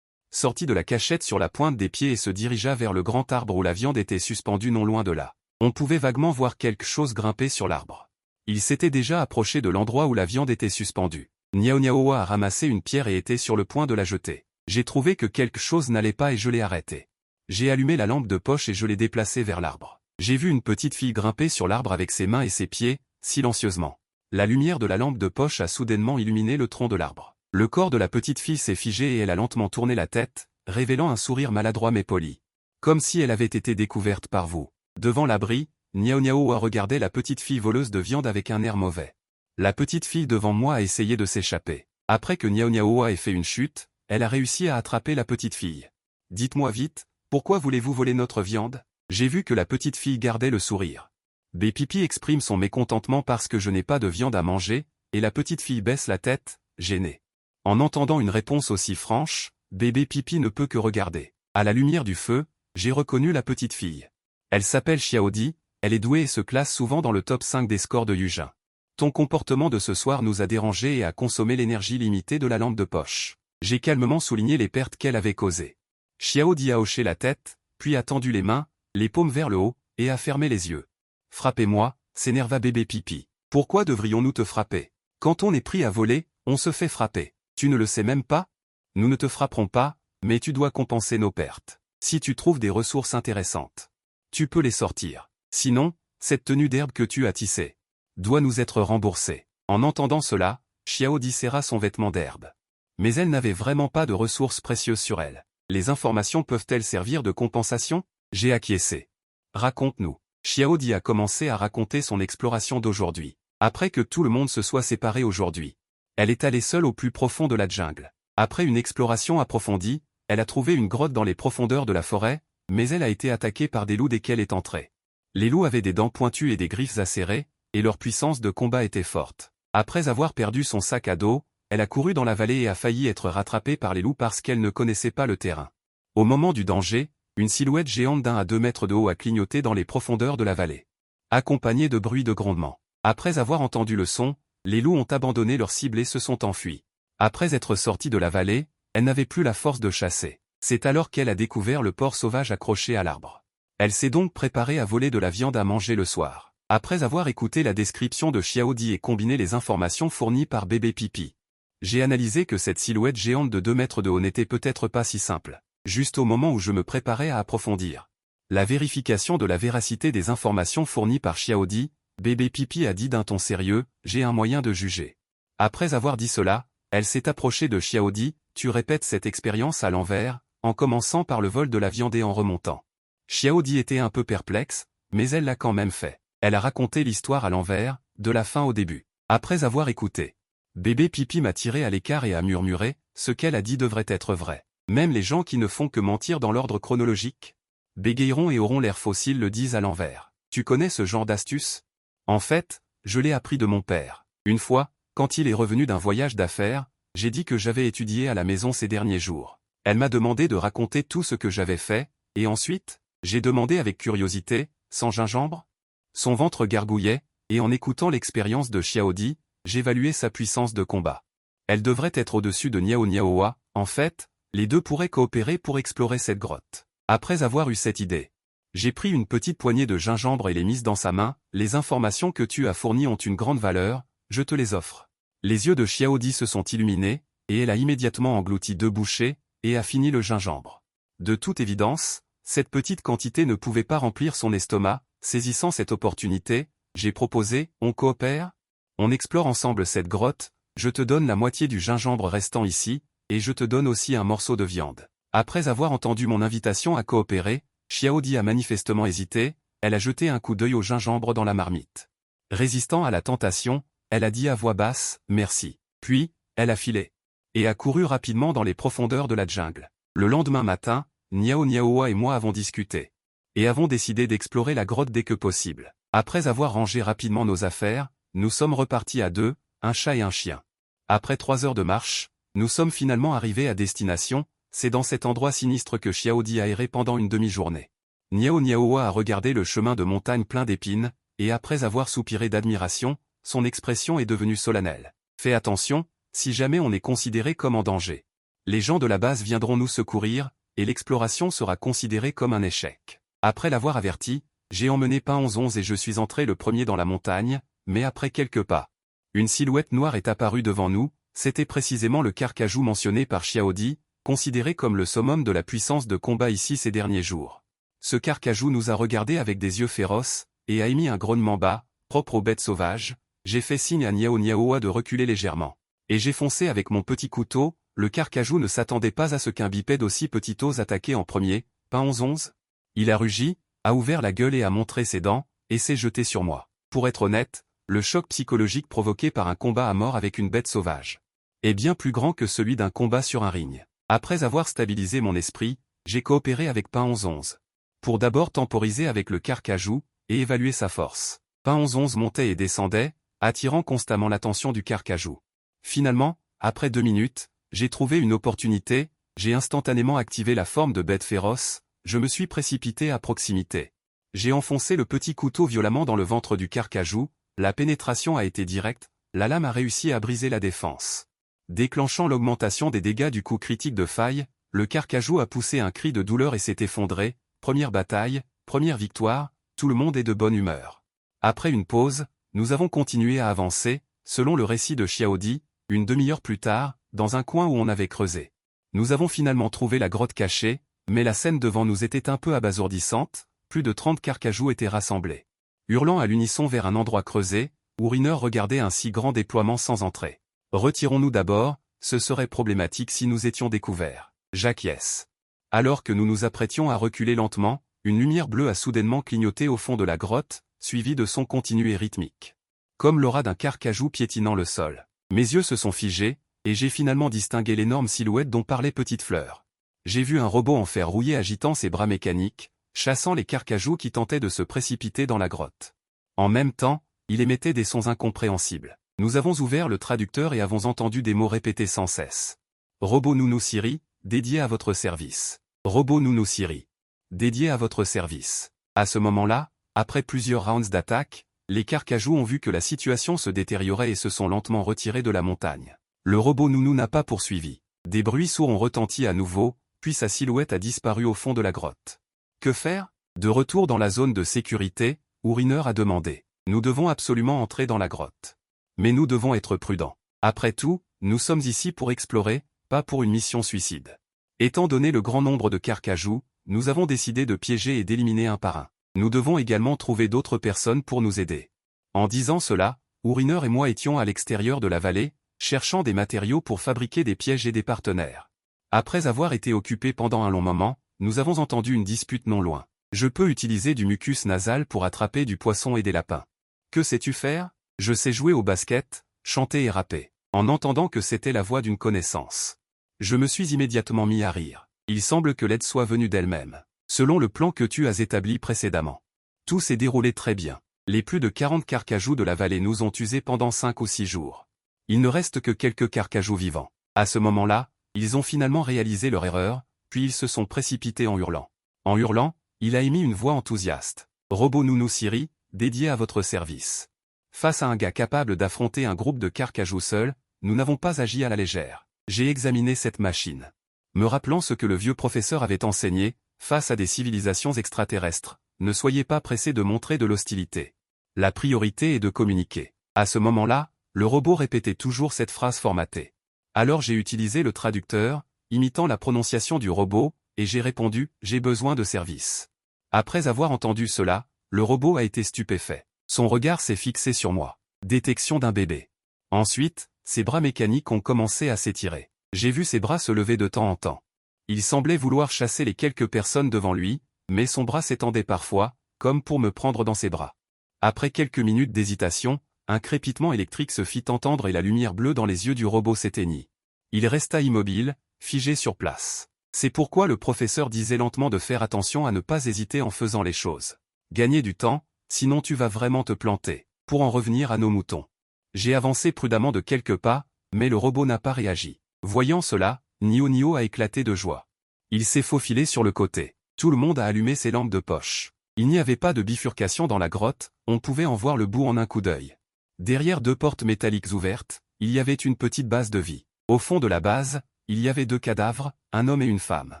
Sortit de la cachette sur la pointe des pieds et se dirigea vers le grand arbre où la viande était suspendue non loin de là. On pouvait vaguement voir quelque chose grimper sur l'arbre. Il s'était déjà approché de l'endroit où la viande était suspendue. Niao Niaoua a ramassé une pierre et était sur le point de la jeter. J'ai trouvé que quelque chose n'allait pas et je l'ai arrêté. J'ai allumé la lampe de poche et je l'ai déplacée vers l'arbre. J'ai vu une petite fille grimper sur l'arbre avec ses mains et ses pieds, silencieusement. La lumière de la lampe de poche a soudainement illuminé le tronc de l'arbre. Le corps de la petite fille s'est figé et elle a lentement tourné la tête, révélant un sourire maladroit mais poli. Comme si elle avait été découverte par vous. Devant l'abri, Niao Niaoua regardait la petite fille voleuse de viande avec un air mauvais. La petite fille devant moi a essayé de s'échapper. Après que Niao Niaoua ait fait une chute, elle a réussi à attraper la petite fille. Dites-moi vite, pourquoi voulez-vous voler notre viande? J'ai vu que la petite fille gardait le sourire. Pipi exprime son mécontentement parce que je n'ai pas de viande à manger, et la petite fille baisse la tête, gênée. En entendant une réponse aussi franche, bébé Pipi ne peut que regarder. À la lumière du feu, j'ai reconnu la petite fille. Elle s'appelle Xiaodi, elle est douée et se classe souvent dans le top 5 des scores de Yujin. Ton comportement de ce soir nous a dérangés et a consommé l'énergie limitée de la lampe de poche. J'ai calmement souligné les pertes qu'elle avait causées. Xiaodi a hoché la tête, puis a tendu les mains, les paumes vers le haut, et a fermé les yeux. Frappez-moi, s'énerva bébé Pipi. Pourquoi devrions-nous te frapper? Quand on est pris à voler, on se fait frapper. Tu ne le sais même pas? Nous ne te frapperons pas, mais tu dois compenser nos pertes. Si tu trouves des ressources intéressantes, tu peux les sortir. Sinon, cette tenue d'herbe que tu as tissée doit nous être remboursée. En entendant cela, Xiaodi serra son vêtement d'herbe. Mais elle n'avait vraiment pas de ressources précieuses sur elle. Les informations peuvent-elles servir de compensation? J'ai acquiescé. Raconte-nous. Xiaodi a commencé à raconter son exploration d'aujourd'hui. Après que tout le monde se soit séparé aujourd'hui, elle est allée seule au plus profond de la jungle. Après une exploration approfondie, elle a trouvé une grotte dans les profondeurs de la forêt, mais elle a été attaquée par des loups desquels est entrée. Les loups avaient des dents pointues et des griffes acérées, et leur puissance de combat était forte. Après avoir perdu son sac à dos, elle a couru dans la vallée et a failli être rattrapée par les loups parce qu'elle ne connaissait pas le terrain. Au moment du danger, une silhouette géante d'1 à 2 mètres de haut a clignoté dans les profondeurs de la vallée, accompagnée de bruits de grondements. Après avoir entendu le son, les loups ont abandonné leur cible et se sont enfuis. Après être sortie de la vallée, elle n'avait plus la force de chasser. C'est alors qu'elle a découvert le porc sauvage accroché à l'arbre. Elle s'est donc préparée à voler de la viande à manger le soir. Après avoir écouté la description de Xiaodi et combiné les informations fournies par bébé Pipi, j'ai analysé que cette silhouette géante de 2 mètres de haut n'était peut-être pas si simple. Juste au moment où je me préparais à approfondir la vérification de la véracité des informations fournies par Xiaodi, bébé Pipi a dit d'un ton sérieux, « J'ai un moyen de juger. » Après avoir dit cela, elle s'est approchée de Xiaodi, « Tu répètes cette expérience à l'envers, en commençant par le vol de la viande et en remontant. » Xiaodi était un peu perplexe, mais elle l'a quand même fait. Elle a raconté l'histoire à l'envers, de la fin au début. Après avoir écouté, bébé Pipi m'a tiré à l'écart et a murmuré, « Ce qu'elle a dit devrait être vrai. Même les gens qui ne font que mentir dans l'ordre chronologique bégayeront et auront l'air fossiles le disent à l'envers. Tu connais ce genre d'astuce? En fait, je l'ai appris de mon père. Une fois, quand il est revenu d'un voyage d'affaires, j'ai dit que j'avais étudié à la maison ces derniers jours. Elle m'a demandé de raconter tout ce que j'avais fait, et ensuite, j'ai demandé avec curiosité, sans gingembre? Son ventre gargouillait, et en écoutant l'expérience de Xiaodi, j'évaluais sa puissance de combat. Elle devrait être au-dessus de Niao Niaoua, en fait. Les deux pourraient coopérer pour explorer cette grotte. Après avoir eu cette idée, j'ai pris une petite poignée de gingembre et l'ai mise dans sa main. Les informations que tu as fournies ont une grande valeur, je te les offre. Les yeux de Xiaodi se sont illuminés, et elle a immédiatement englouti 2 bouchées, et a fini le gingembre. De toute évidence, cette petite quantité ne pouvait pas remplir son estomac. Saisissant cette opportunité, j'ai proposé, on coopère? On explore ensemble cette grotte, je te donne la moitié du gingembre restant ici, et je te donne aussi un morceau de viande. Après avoir entendu mon invitation à coopérer, Xiaodi a manifestement hésité, elle a jeté un coup d'œil au gingembre dans la marmite. Résistant à la tentation, elle a dit à voix basse, merci. Puis, elle a filé. Et a couru rapidement dans les profondeurs de la jungle. Le lendemain matin, Niao Niaoa et moi avons discuté. Et avons décidé d'explorer la grotte dès que possible. Après avoir rangé rapidement nos affaires, nous sommes repartis à 2, un chat et un chien. Après 3 heures de marche, nous sommes finalement arrivés à destination, c'est dans cet endroit sinistre que Xiaodi a erré pendant une demi-journée. Niao Niaoa a regardé le chemin de montagne plein d'épines, et après avoir soupiré d'admiration, son expression est devenue solennelle. Fais attention, si jamais on est considéré comme en danger. Les gens de la base viendront nous secourir, et l'exploration sera considérée comme un échec. Après l'avoir averti, j'ai emmené Pain 11 et je suis entré le premier dans la montagne, mais après quelques pas. Une silhouette noire est apparue devant nous, c'était précisément le carcajou mentionné par Xiaodi, considéré comme le summum de la puissance de combat ici ces derniers jours. Ce carcajou nous a regardés avec des yeux féroces, et a émis un grognement bas, propre aux bêtes sauvages. J'ai fait signe à Niao Niaoa de reculer légèrement. Et j'ai foncé avec mon petit couteau, le carcajou ne s'attendait pas à ce qu'un bipède aussi petit ose attaquer en premier. Pain 11. Il a rugi, a ouvert la gueule et a montré ses dents, et s'est jeté sur moi. Pour être honnête, le choc psychologique provoqué par un combat à mort avec une bête sauvage est bien plus grand que celui d'un combat sur un ring. Après avoir stabilisé mon esprit, j'ai coopéré avec Pain 11. Pour d'abord temporiser avec le carcajou, et évaluer sa force. Pain 11 montait et descendait, attirant constamment l'attention du carcajou. Finalement, après 2 minutes, j'ai trouvé une opportunité, j'ai instantanément activé la forme de bête féroce, je me suis précipité à proximité. J'ai enfoncé le petit couteau violemment dans le ventre du carcajou, la pénétration a été directe, la lame a réussi à briser la défense. Déclenchant l'augmentation des dégâts du coup critique de faille, le carcajou a poussé un cri de douleur et s'est effondré. Première bataille, première victoire, tout le monde est de bonne humeur. Après une pause, nous avons continué à avancer, selon le récit de Xiaodi, une demi-heure plus tard, dans un coin où on avait creusé. Nous avons finalement trouvé la grotte cachée, mais la scène devant nous était un peu abasourdissante, plus de 30 carcajous étaient rassemblés. Hurlant à l'unisson vers un endroit creusé, Uriner regardait un si grand déploiement sans entrée. Retirons-nous d'abord, ce serait problématique si nous étions découverts. J'acquiesce. Alors que nous nous apprêtions à reculer lentement, une lumière bleue a soudainement clignoté au fond de la grotte, suivie de sons continus et rythmiques. Comme l'aura d'un carcajou piétinant le sol. Mes yeux se sont figés, et j'ai finalement distingué l'énorme silhouette dont parlait Petite Fleur. J'ai vu un robot en fer rouillé agitant ses bras mécaniques, chassant les carcajous qui tentaient de se précipiter dans la grotte. En même temps, il émettait des sons incompréhensibles. Nous avons ouvert le traducteur et avons entendu des mots répétés sans cesse. Robot Nounou Siri, dédié à votre service. Robot Nounou Siri, dédié à votre service. À ce moment-là, après plusieurs rounds d'attaque, les carcajous ont vu que la situation se détériorait et se sont lentement retirés de la montagne. Le robot Nounou n'a pas poursuivi. Des bruits sourds ont retenti à nouveau, puis sa silhouette a disparu au fond de la grotte. Que faire? De retour dans la zone de sécurité, Uriner a demandé. Nous devons absolument entrer dans la grotte. Mais nous devons être prudents. Après tout, nous sommes ici pour explorer, pas pour une mission suicide. Étant donné le grand nombre de carcajous, nous avons décidé de piéger et d'éliminer un par un. Nous devons également trouver d'autres personnes pour nous aider. En disant cela, Uriner et moi étions à l'extérieur de la vallée, cherchant des matériaux pour fabriquer des pièges et des partenaires. Après avoir été occupés pendant un long moment, nous avons entendu une dispute non loin. Je peux utiliser du mucus nasal pour attraper du poisson et des lapins. Que sais-tu faire? Je sais jouer au basket, chanter et rapper. En entendant que c'était la voix d'une connaissance. Je me suis immédiatement mis à rire. Il semble que l'aide soit venue d'elle-même. Selon le plan que tu as établi précédemment. Tout s'est déroulé très bien. Les plus de 40 carcajous de la vallée nous ont usés pendant 5 ou 6 jours. Il ne reste que quelques carcajous vivants. À ce moment-là, ils ont finalement réalisé leur erreur, puis ils se sont précipités en hurlant. En hurlant, il a émis une voix enthousiaste. Robot Nounou Siri, dédié à votre service. Face à un gars capable d'affronter un groupe de carcajous seul, nous n'avons pas agi à la légère. J'ai examiné cette machine. me rappelant ce que le vieux professeur avait enseigné, face à des civilisations extraterrestres, ne soyez pas pressés de montrer de l'hostilité. La priorité est de communiquer. À ce moment-là, le robot répétait toujours cette phrase formatée. Alors j'ai utilisé le traducteur, imitant la prononciation du robot, et j'ai répondu « J'ai besoin de service ». Après avoir entendu cela, le robot a été stupéfait. Son regard s'est fixé sur moi. Détection d'un bébé. Ensuite, ses bras mécaniques ont commencé à s'étirer. J'ai vu ses bras se lever de temps en temps. Il semblait vouloir chasser les quelques personnes devant lui, mais son bras s'étendait parfois, comme pour me prendre dans ses bras. Après quelques minutes d'hésitation, un crépitement électrique se fit entendre et la lumière bleue dans les yeux du robot s'éteignit. Il resta immobile, figé sur place. C'est pourquoi le professeur disait lentement de faire attention à ne pas hésiter en faisant les choses. Gagner du temps, sinon tu vas vraiment te planter. Pour en revenir à nos moutons. J'ai avancé prudemment de quelques pas, mais le robot n'a pas réagi. Voyant cela, Nio a éclaté de joie. Il s'est faufilé sur le côté. Tout le monde a allumé ses lampes de poche. Il n'y avait pas de bifurcation dans la grotte, on pouvait en voir le bout en un coup d'œil. Derrière deux portes métalliques ouvertes, il y avait une petite base de vie. Au fond de la base, il y avait deux cadavres, un homme et une femme.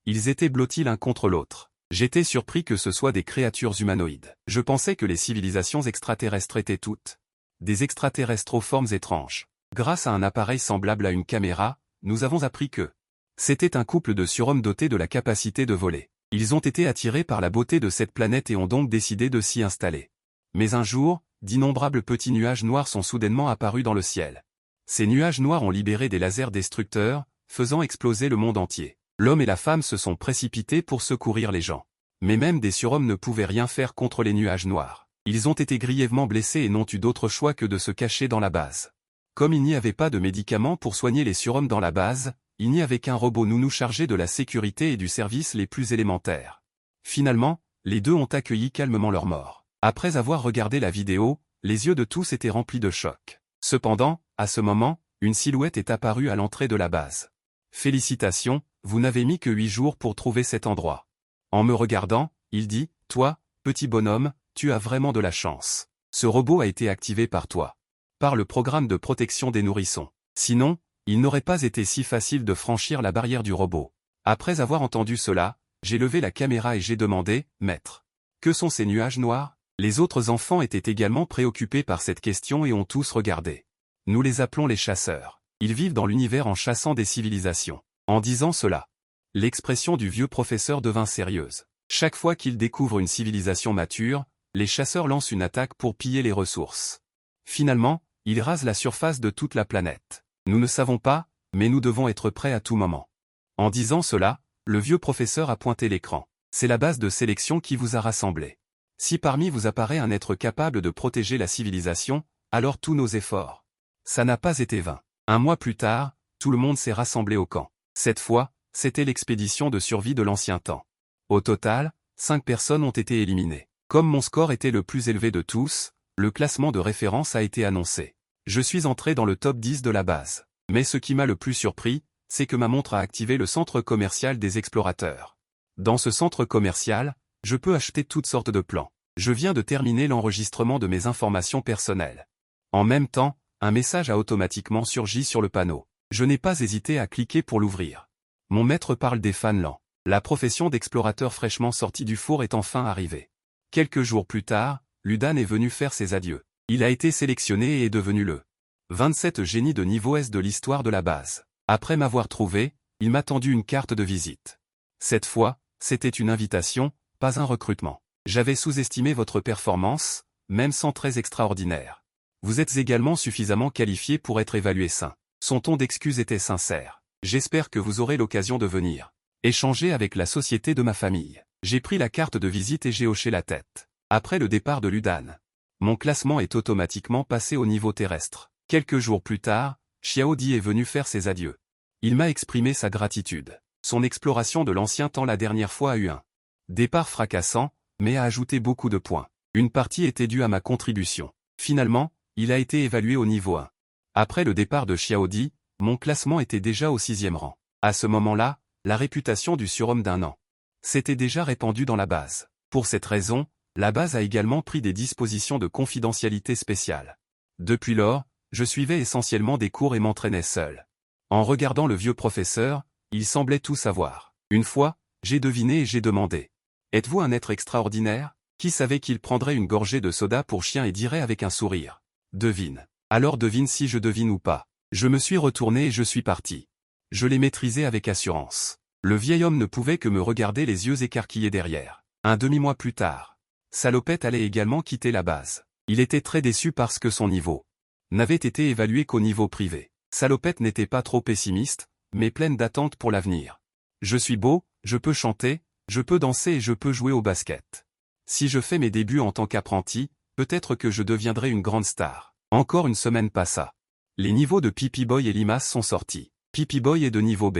Ils étaient blottis l'un contre l'autre. J'étais surpris que ce soient des créatures humanoïdes. Je pensais que les civilisations extraterrestres étaient toutes des extraterrestres aux formes étranges. Grâce à un appareil semblable à une caméra, nous avons appris que c'était un couple de surhommes dotés de la capacité de voler. Ils ont été attirés par la beauté de cette planète et ont donc décidé de s'y installer. Mais un jour, d'innombrables petits nuages noirs sont soudainement apparus dans le ciel. Ces nuages noirs ont libéré des lasers destructeurs, faisant exploser le monde entier. L'homme et la femme se sont précipités pour secourir les gens. Mais même des surhommes ne pouvaient rien faire contre les nuages noirs. Ils ont été grièvement blessés et n'ont eu d'autre choix que de se cacher dans la base. Comme il n'y avait pas de médicaments pour soigner les surhommes dans la base, il n'y avait qu'un robot nounou chargé de la sécurité et du service les plus élémentaires. Finalement, les deux ont accueilli calmement leur mort. Après avoir regardé la vidéo, les yeux de tous étaient remplis de choc. Cependant, à ce moment, une silhouette est apparue à l'entrée de la base. Félicitations, vous n'avez mis que 8 jours pour trouver cet endroit. En me regardant, il dit, toi, petit bonhomme, tu as vraiment de la chance. Ce robot a été activé par toi. Par le programme de protection des nourrissons. Sinon, il n'aurait pas été si facile de franchir la barrière du robot. Après avoir entendu cela, j'ai levé la caméra et j'ai demandé, maître. Que sont ces nuages noirs? Les autres enfants étaient également préoccupés par cette question et ont tous regardé. Nous les appelons les chasseurs. Ils vivent dans l'univers en chassant des civilisations. En disant cela, l'expression du vieux professeur devint sérieuse. Chaque fois qu'ils découvrent une civilisation mature, les chasseurs lancent une attaque pour piller les ressources. Finalement, ils rasent la surface de toute la planète. Nous ne savons pas, mais nous devons être prêts à tout moment. En disant cela, le vieux professeur a pointé l'écran. C'est la base de sélection qui vous a rassemblé. Si parmi vous apparaît un être capable de protéger la civilisation, alors tous nos efforts. Ça n'a pas été vain. Un mois plus tard, tout le monde s'est rassemblé au camp. Cette fois, c'était l'expédition de survie de l'ancien temps. Au total, 5 personnes ont été éliminées. Comme mon score était le plus élevé de tous, le classement de référence a été annoncé. Je suis entré dans le top 10 de la base. Mais ce qui m'a le plus surpris, c'est que ma montre a activé le centre commercial des explorateurs. Dans ce centre commercial, je peux acheter toutes sortes de plans. Je viens de terminer l'enregistrement de mes informations personnelles. En même temps, un message a automatiquement surgi sur le panneau. Je n'ai pas hésité à cliquer pour l'ouvrir. Mon maître parle des fans lents. La profession d'explorateur fraîchement sorti du four est enfin arrivée. Quelques jours plus tard, Ludan est venu faire ses adieux. Il a été sélectionné et est devenu le 27 génie de niveau S de l'histoire de la base. Après m'avoir trouvé, il m'a tendu une carte de visite. Cette fois, c'était une invitation, pas un recrutement. J'avais sous-estimé votre performance, même sans très extraordinaire. Vous êtes également suffisamment qualifié pour être évalué sain. Son ton d'excuse était sincère. J'espère que vous aurez l'occasion de venir échanger avec la société de ma famille. J'ai pris la carte de visite et j'ai hoché la tête. Après le départ de Ludan, mon classement est automatiquement passé au niveau terrestre. Quelques jours plus tard, Xiao Di est venu faire ses adieux. Il m'a exprimé sa gratitude. Son exploration de l'ancien temps la dernière fois a eu un départ fracassant, mais a ajouté beaucoup de points. Une partie était due à ma contribution. Finalement, il a été évalué au niveau 1. Après le départ de Xiao Di, mon classement était déjà au 6e rang. À ce moment-là, la réputation du surhomme d'un an s'était déjà répandue dans la base. Pour cette raison, la base a également pris des dispositions de confidentialité spéciales. Depuis lors, je suivais essentiellement des cours et m'entraînais seul. En regardant le vieux professeur, Ils semblaient tout savoir. Une fois, j'ai deviné et j'ai demandé. Êtes-vous un être extraordinaire? Qui savait qu'il prendrait une gorgée de soda pour chien et dirait avec un sourire. Devine. Alors devine si je devine ou pas. Je me suis retourné et je suis parti. Je l'ai maîtrisé avec assurance. Le vieil homme ne pouvait que me regarder les yeux écarquillés derrière. Un demi-mois plus tard. Salopette allait également quitter la base. Il était très déçu parce que son niveau n'avait été évalué qu'au niveau privé. Salopette n'était pas trop pessimiste, mais pleine d'attentes pour l'avenir. Je suis beau, je peux chanter, je peux danser et je peux jouer au basket. Si je fais mes débuts en tant qu'apprenti, peut-être que je deviendrai une grande star. Encore une semaine passa. Les niveaux de Pipi Boy et Limace sont sortis. Pipi Boy est de niveau B.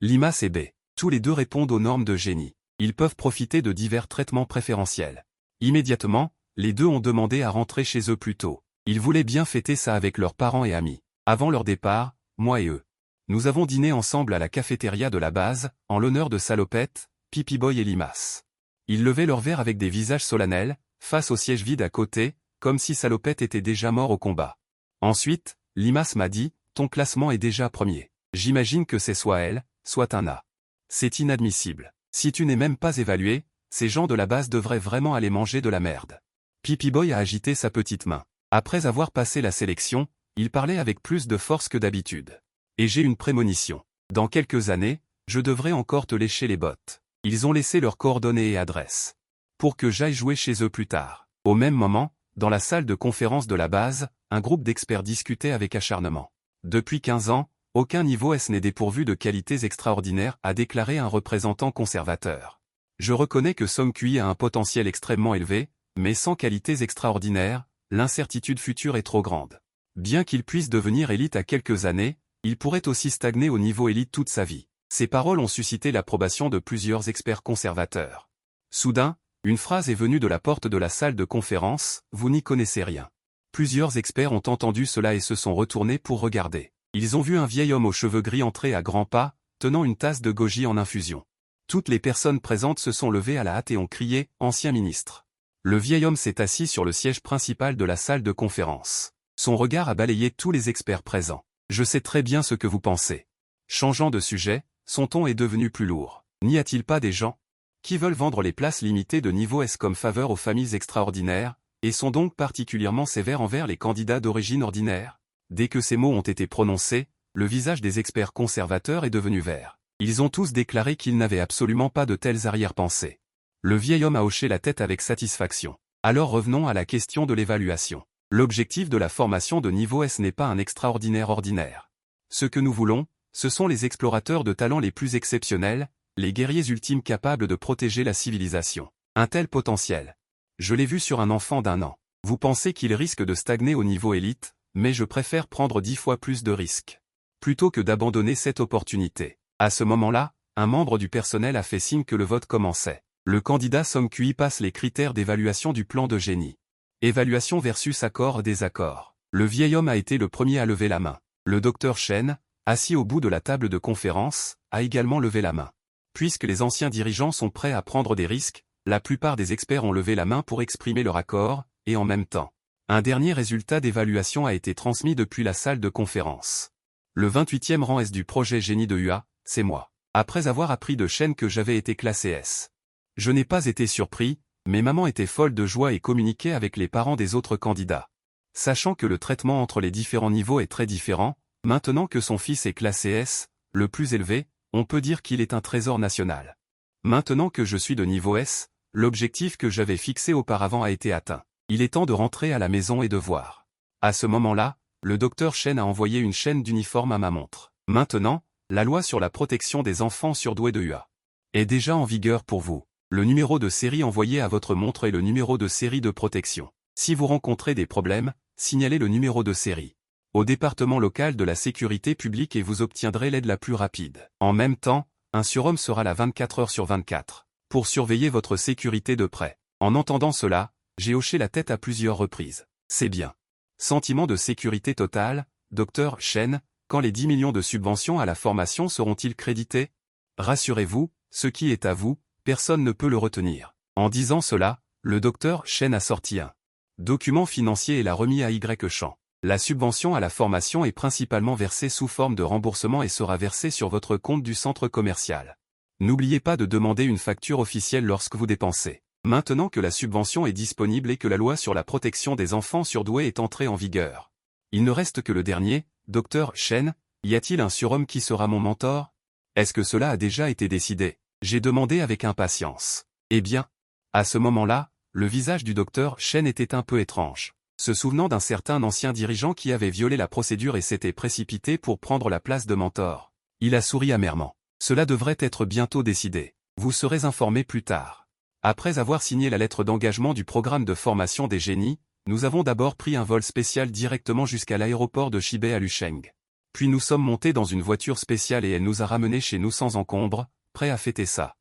Limace est B. Tous les deux répondent aux normes de génie. Ils peuvent profiter de divers traitements préférentiels. Immédiatement, les deux ont demandé à rentrer chez eux plus tôt. Ils voulaient bien fêter ça avec leurs parents et amis. Avant leur départ, moi et eux. Nous avons dîné ensemble à la cafétéria de la base, en l'honneur de Salopette, Pipi Boy et Limace. Ils levaient leurs verres avec des visages solennels, face au siège vide à côté, comme si Salopette était déjà mort au combat. Ensuite, Limace m'a dit, ton classement est déjà premier. J'imagine que c'est soit elle, soit un A. C'est inadmissible. Si tu n'es même pas évalué, ces gens de la base devraient vraiment aller manger de la merde. Pipi Boy a agité sa petite main. Après avoir passé la sélection, il parlait avec plus de force que d'habitude. Et j'ai une prémonition. Dans quelques années, je devrais encore te lécher les bottes. Ils ont laissé leurs coordonnées et adresses. Pour que j'aille jouer chez eux plus tard. Au même moment, dans la salle de conférence de la base, un groupe d'experts discutait avec acharnement. Depuis 15 ans, aucun niveau S n'est dépourvu de qualités extraordinaires, a déclaré un représentant conservateur. Je reconnais que Song Kui a un potentiel extrêmement élevé, mais sans qualités extraordinaires, l'incertitude future est trop grande. Bien qu'il puisse devenir élite à quelques années, il pourrait aussi stagner au niveau élite toute sa vie. Ces paroles ont suscité l'approbation de plusieurs experts conservateurs. Soudain, une phrase est venue de la porte de la salle de conférence, « Vous n'y connaissez rien ». Plusieurs experts ont entendu cela et se sont retournés pour regarder. Ils ont vu un vieil homme aux cheveux gris entrer à grands pas, tenant une tasse de goji en infusion. Toutes les personnes présentes se sont levées à la hâte et ont crié « Ancien ministre ». Le vieil homme s'est assis sur le siège principal de la salle de conférence. Son regard a balayé tous les experts présents. Je sais très bien ce que vous pensez. Changeant de sujet, son ton est devenu plus lourd. N'y a-t-il pas des gens qui veulent vendre les places limitées de niveau S comme faveur aux familles extraordinaires, et sont donc particulièrement sévères envers les candidats d'origine ordinaire? Dès que ces mots ont été prononcés, le visage des experts conservateurs est devenu vert. Ils ont tous déclaré qu'ils n'avaient absolument pas de telles arrière-pensées. Le vieil homme a hoché la tête avec satisfaction. Alors revenons à la question de l'évaluation. L'objectif de la formation de niveau S n'est pas un extraordinaire ordinaire. Ce que nous voulons, ce sont les explorateurs de talent les plus exceptionnels, les guerriers ultimes capables de protéger la civilisation. Un tel potentiel. Je l'ai vu sur un enfant d'1 an. Vous pensez qu'il risque de stagner au niveau élite, mais je préfère prendre 10 fois plus de risques. Plutôt que d'abandonner cette opportunité. À ce moment-là, un membre du personnel a fait signe que le vote commençait. Le candidat Song Kui passe les critères d'évaluation du plan de génie. Évaluation versus accord-désaccord. Le vieil homme a été le premier à lever la main. Le docteur Shen, assis au bout de la table de conférence, a également levé la main. Puisque les anciens dirigeants sont prêts à prendre des risques, la plupart des experts ont levé la main pour exprimer leur accord, et en même temps. Un dernier résultat d'évaluation a été transmis depuis la salle de conférence. Le 28e rang S du projet génie de UA, c'est moi. Après avoir appris de Shen que j'avais été classé S. Je n'ai pas été surpris, mais maman était folle de joie et communiquait avec les parents des autres candidats. Sachant que le traitement entre les différents niveaux est très différent, maintenant que son fils est classé S, le plus élevé, on peut dire qu'il est un trésor national. Maintenant que je suis de niveau S, l'objectif que j'avais fixé auparavant a été atteint. Il est temps de rentrer à la maison et de voir. À ce moment-là, le docteur Shen a envoyé une chaîne d'uniforme à ma montre. Maintenant, la loi sur la protection des enfants surdoués de UA est déjà en vigueur pour vous. Le numéro de série envoyé à votre montre est le numéro de série de protection. Si vous rencontrez des problèmes, signalez le numéro de série au département local de la sécurité publique et vous obtiendrez l'aide la plus rapide. En même temps, un surhomme sera là 24 heures sur 24 pour surveiller votre sécurité de près. En entendant cela, j'ai hoché la tête à plusieurs reprises. C'est bien. Sentiment de sécurité totale, docteur Shen, quand les 10 millions de subventions à la formation seront-ils crédités? Rassurez-vous, ce qui est à vous, personne ne peut le retenir. En disant cela, le docteur Shen a sorti un document financier et l'a remis à Y Chan. La subvention à la formation est principalement versée sous forme de remboursement et sera versée sur votre compte du centre commercial. N'oubliez pas de demander une facture officielle lorsque vous dépensez. Maintenant que la subvention est disponible et que la loi sur la protection des enfants surdoués est entrée en vigueur. Il ne reste que le dernier, Dr. Chen. Y a-t-il un surhomme qui sera mon mentor? Est-ce que cela a déjà été décidé? J'ai demandé avec impatience. Eh bien, à ce moment-là, le visage du docteur Chen était un peu étrange, se souvenant d'un certain ancien dirigeant qui avait violé la procédure et s'était précipité pour prendre la place de mentor. Il a souri amèrement. Cela devrait être bientôt décidé. Vous serez informé plus tard. Après avoir signé la lettre d'engagement du programme de formation des génies, nous avons d'abord pris un vol spécial directement jusqu'à l'aéroport de Shibei à Lucheng. Puis nous sommes montés dans une voiture spéciale et elle nous a ramenés chez nous sans encombre, prêts à fêter ça.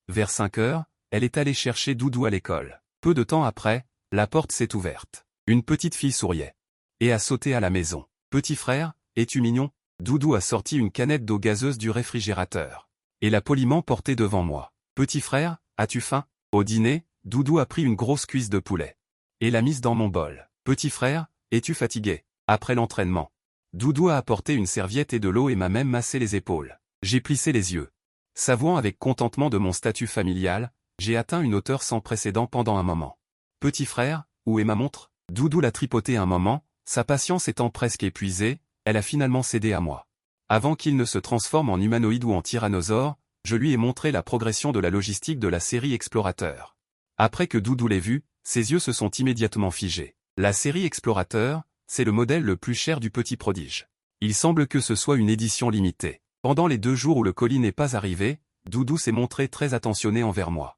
Vers 5 heures, elle est allée chercher Doudou à l'école. Peu de temps après, la porte s'est ouverte. Une petite fille souriait. Et a sauté à la maison. Petit frère, es-tu mignon? Doudou a sorti une canette d'eau gazeuse du réfrigérateur. Et l'a poliment portée devant moi. Petit frère, as-tu faim? Au dîner, Doudou a pris une grosse cuisse de poulet. Et l'a mise dans mon bol. Petit frère, es-tu fatigué? Après l'entraînement. Doudou a apporté une serviette et de l'eau et m'a même massé les épaules. J'ai plissé les yeux. Savouant avec contentement de mon statut familial, j'ai atteint une hauteur sans précédent pendant un moment. Petit frère, où est ma montre? Doudou l'a tripoté un moment, sa patience étant presque épuisée, elle a finalement cédé à moi. Avant qu'il ne se transforme en humanoïde ou en tyrannosaure, je lui ai montré la progression de la logistique de la série Explorateur. Après que Doudou l'ait vu, ses yeux se sont immédiatement figés. La série Explorateur, c'est le modèle le plus cher du petit prodige. Il semble que ce soit une édition limitée. Pendant les 2 jours où le colis n'est pas arrivé, Doudou s'est montré très attentionné envers moi.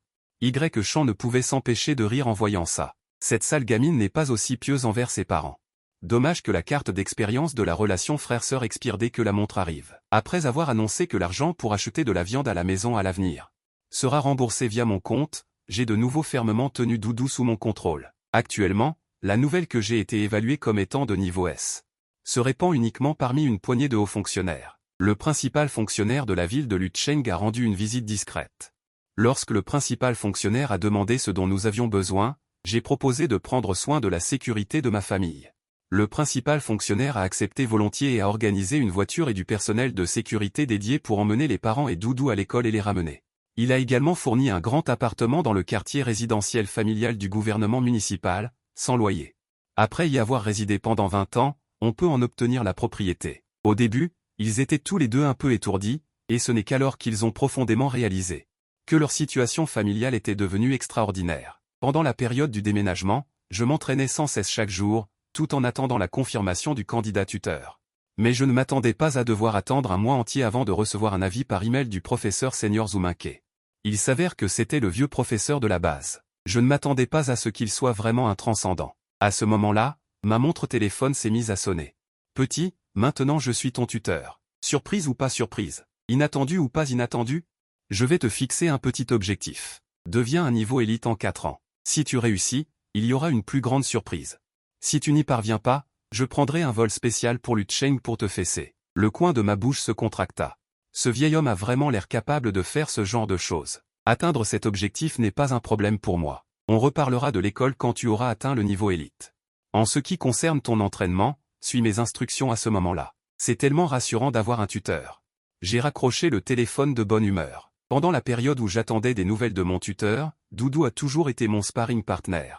Champ ne pouvait s'empêcher de rire en voyant ça. Cette sale gamine n'est pas aussi pieuse envers ses parents. Dommage que la carte d'expérience de la relation frère-sœur expire dès que la montre arrive. Après avoir annoncé que l'argent pour acheter de la viande à la maison à l'avenir sera remboursé via mon compte, j'ai de nouveau fermement tenu Doudou sous mon contrôle. Actuellement, la nouvelle que j'ai été évaluée comme étant de niveau S se répand uniquement parmi une poignée de hauts fonctionnaires. Le principal fonctionnaire de la ville de Lucheng a rendu une visite discrète. Lorsque le principal fonctionnaire a demandé ce dont nous avions besoin, j'ai proposé de prendre soin de la sécurité de ma famille. Le principal fonctionnaire a accepté volontiers et a organisé une voiture et du personnel de sécurité dédié pour emmener les parents et Doudou à l'école et les ramener. Il a également fourni un grand appartement dans le quartier résidentiel familial du gouvernement municipal, sans loyer. Après y avoir résidé pendant 20 ans, on peut en obtenir la propriété. Au début, ils étaient tous les deux un peu étourdis, et ce n'est qu'alors qu'ils ont profondément réalisé que leur situation familiale était devenue extraordinaire. Pendant la période du déménagement, je m'entraînais sans cesse chaque jour, tout en attendant la confirmation du candidat tuteur. Mais je ne m'attendais pas à devoir attendre un mois entier avant de recevoir un avis par email du professeur Senior Zuminke. Il s'avère que c'était le vieux professeur de la base. Je ne m'attendais pas à ce qu'il soit vraiment un transcendant. À ce moment-là, ma montre téléphone s'est mise à sonner. Petit, maintenant je suis ton tuteur. Surprise ou pas surprise? Inattendu ou pas inattendu? Je vais te fixer un petit objectif. Deviens un niveau élite en 4 ans. Si tu réussis, il y aura une plus grande surprise. Si tu n'y parviens pas, je prendrai un vol spécial pour Lucheng pour te fesser. Le coin de ma bouche se contracta. Ce vieil homme a vraiment l'air capable de faire ce genre de choses. Atteindre cet objectif n'est pas un problème pour moi. On reparlera de l'école quand tu auras atteint le niveau élite. En ce qui concerne ton entraînement, suis mes instructions à ce moment-là. C'est tellement rassurant d'avoir un tuteur. J'ai raccroché le téléphone de bonne humeur. Pendant la période où j'attendais des nouvelles de mon tuteur, Doudou a toujours été mon sparring partner.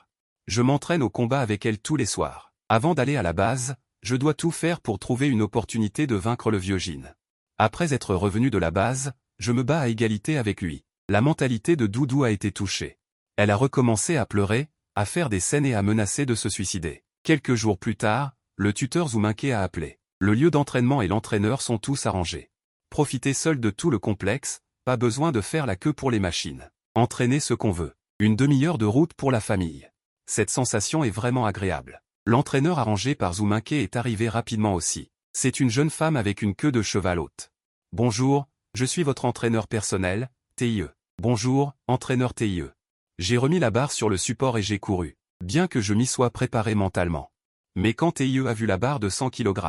Je m'entraîne au combat avec elle tous les soirs. Avant d'aller à la base, je dois tout faire pour trouver une opportunité de vaincre le vieux Jin. Après être revenu de la base, je me bats à égalité avec lui. La mentalité de Doudou a été touchée. Elle a recommencé à pleurer, à faire des scènes et à menacer de se suicider. Quelques jours plus tard, le tuteur Zuminke a appelé. Le lieu d'entraînement et l'entraîneur sont tous arrangés. Profitez seul de tout le complexe, pas besoin de faire la queue pour les machines. Entraînez ce qu'on veut. Une demi-heure de route pour la famille. Cette sensation est vraiment agréable. L'entraîneur arrangé par Zuminke est arrivé rapidement aussi. C'est une jeune femme avec une queue de cheval haute. Bonjour, je suis votre entraîneur personnel, TIE. Bonjour, entraîneur TIE. J'ai remis la barre sur le support et j'ai couru, bien que je m'y sois préparé mentalement. Mais quand TIE a vu la barre de 100 kg,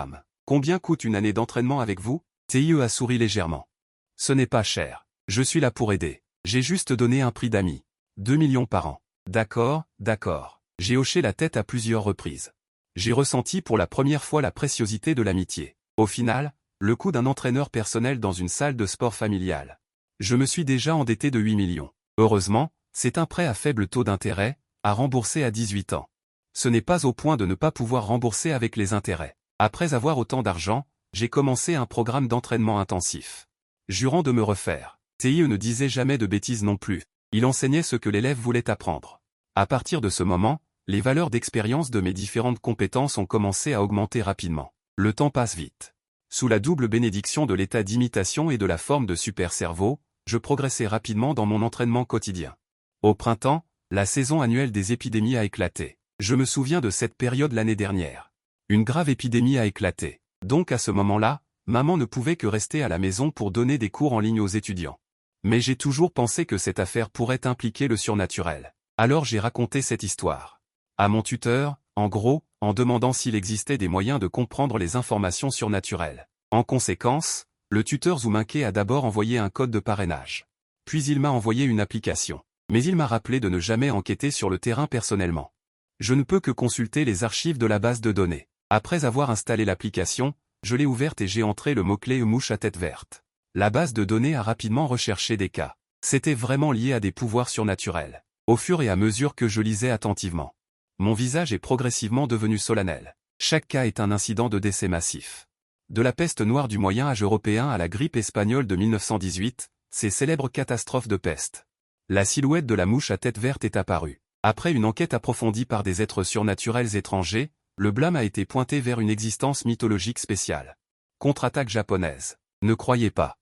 combien coûte une année d'entraînement avec vous? TIE a souri légèrement. Ce n'est pas cher. Je suis là pour aider. J'ai juste donné un prix d'amis. 2 millions par an. D'accord, d'accord. J'ai hoché la tête à plusieurs reprises. J'ai ressenti pour la première fois la préciosité de l'amitié. Au final, le coût d'un entraîneur personnel dans une salle de sport familiale. Je me suis déjà endetté de 8 millions. Heureusement, c'est un prêt à faible taux d'intérêt, à rembourser à 18 ans. Ce n'est pas au point de ne pas pouvoir rembourser avec les intérêts. Après avoir autant d'argent, j'ai commencé un programme d'entraînement intensif. Jurant de me refaire. TIE ne disait jamais de bêtises non plus. Il enseignait ce que l'élève voulait apprendre. À partir de ce moment, les valeurs d'expérience de mes différentes compétences ont commencé à augmenter rapidement. Le temps passe vite. Sous la double bénédiction de l'état d'imitation et de la forme de super cerveau, je progressais rapidement dans mon entraînement quotidien. Au printemps, la saison annuelle des épidémies a éclaté. Je me souviens de cette période l'année dernière. Une grave épidémie a éclaté. Donc à ce moment-là, maman ne pouvait que rester à la maison pour donner des cours en ligne aux étudiants. Mais j'ai toujours pensé que cette affaire pourrait impliquer le surnaturel. Alors j'ai raconté cette histoire à mon tuteur, en gros, en demandant s'il existait des moyens de comprendre les informations surnaturelles. En conséquence, le tuteur Zouminké a d'abord envoyé un code de parrainage. Puis il m'a envoyé une application. Mais il m'a rappelé de ne jamais enquêter sur le terrain personnellement. Je ne peux que consulter les archives de la base de données. Après avoir installé l'application, je l'ai ouverte et j'ai entré le mot-clé mouche à tête verte. La base de données a rapidement recherché des cas. C'était vraiment lié à des pouvoirs surnaturels. Au fur et à mesure que je lisais attentivement, mon visage est progressivement devenu solennel. Chaque cas est un incident de décès massif. De la peste noire du Moyen Âge européen à la grippe espagnole de 1918, ces célèbres catastrophes de peste. La silhouette de la mouche à tête verte est apparue. Après une enquête approfondie par des êtres surnaturels étrangers, le blâme a été pointé vers une existence mythologique spéciale. Contre-attaque japonaise. Ne croyez pas.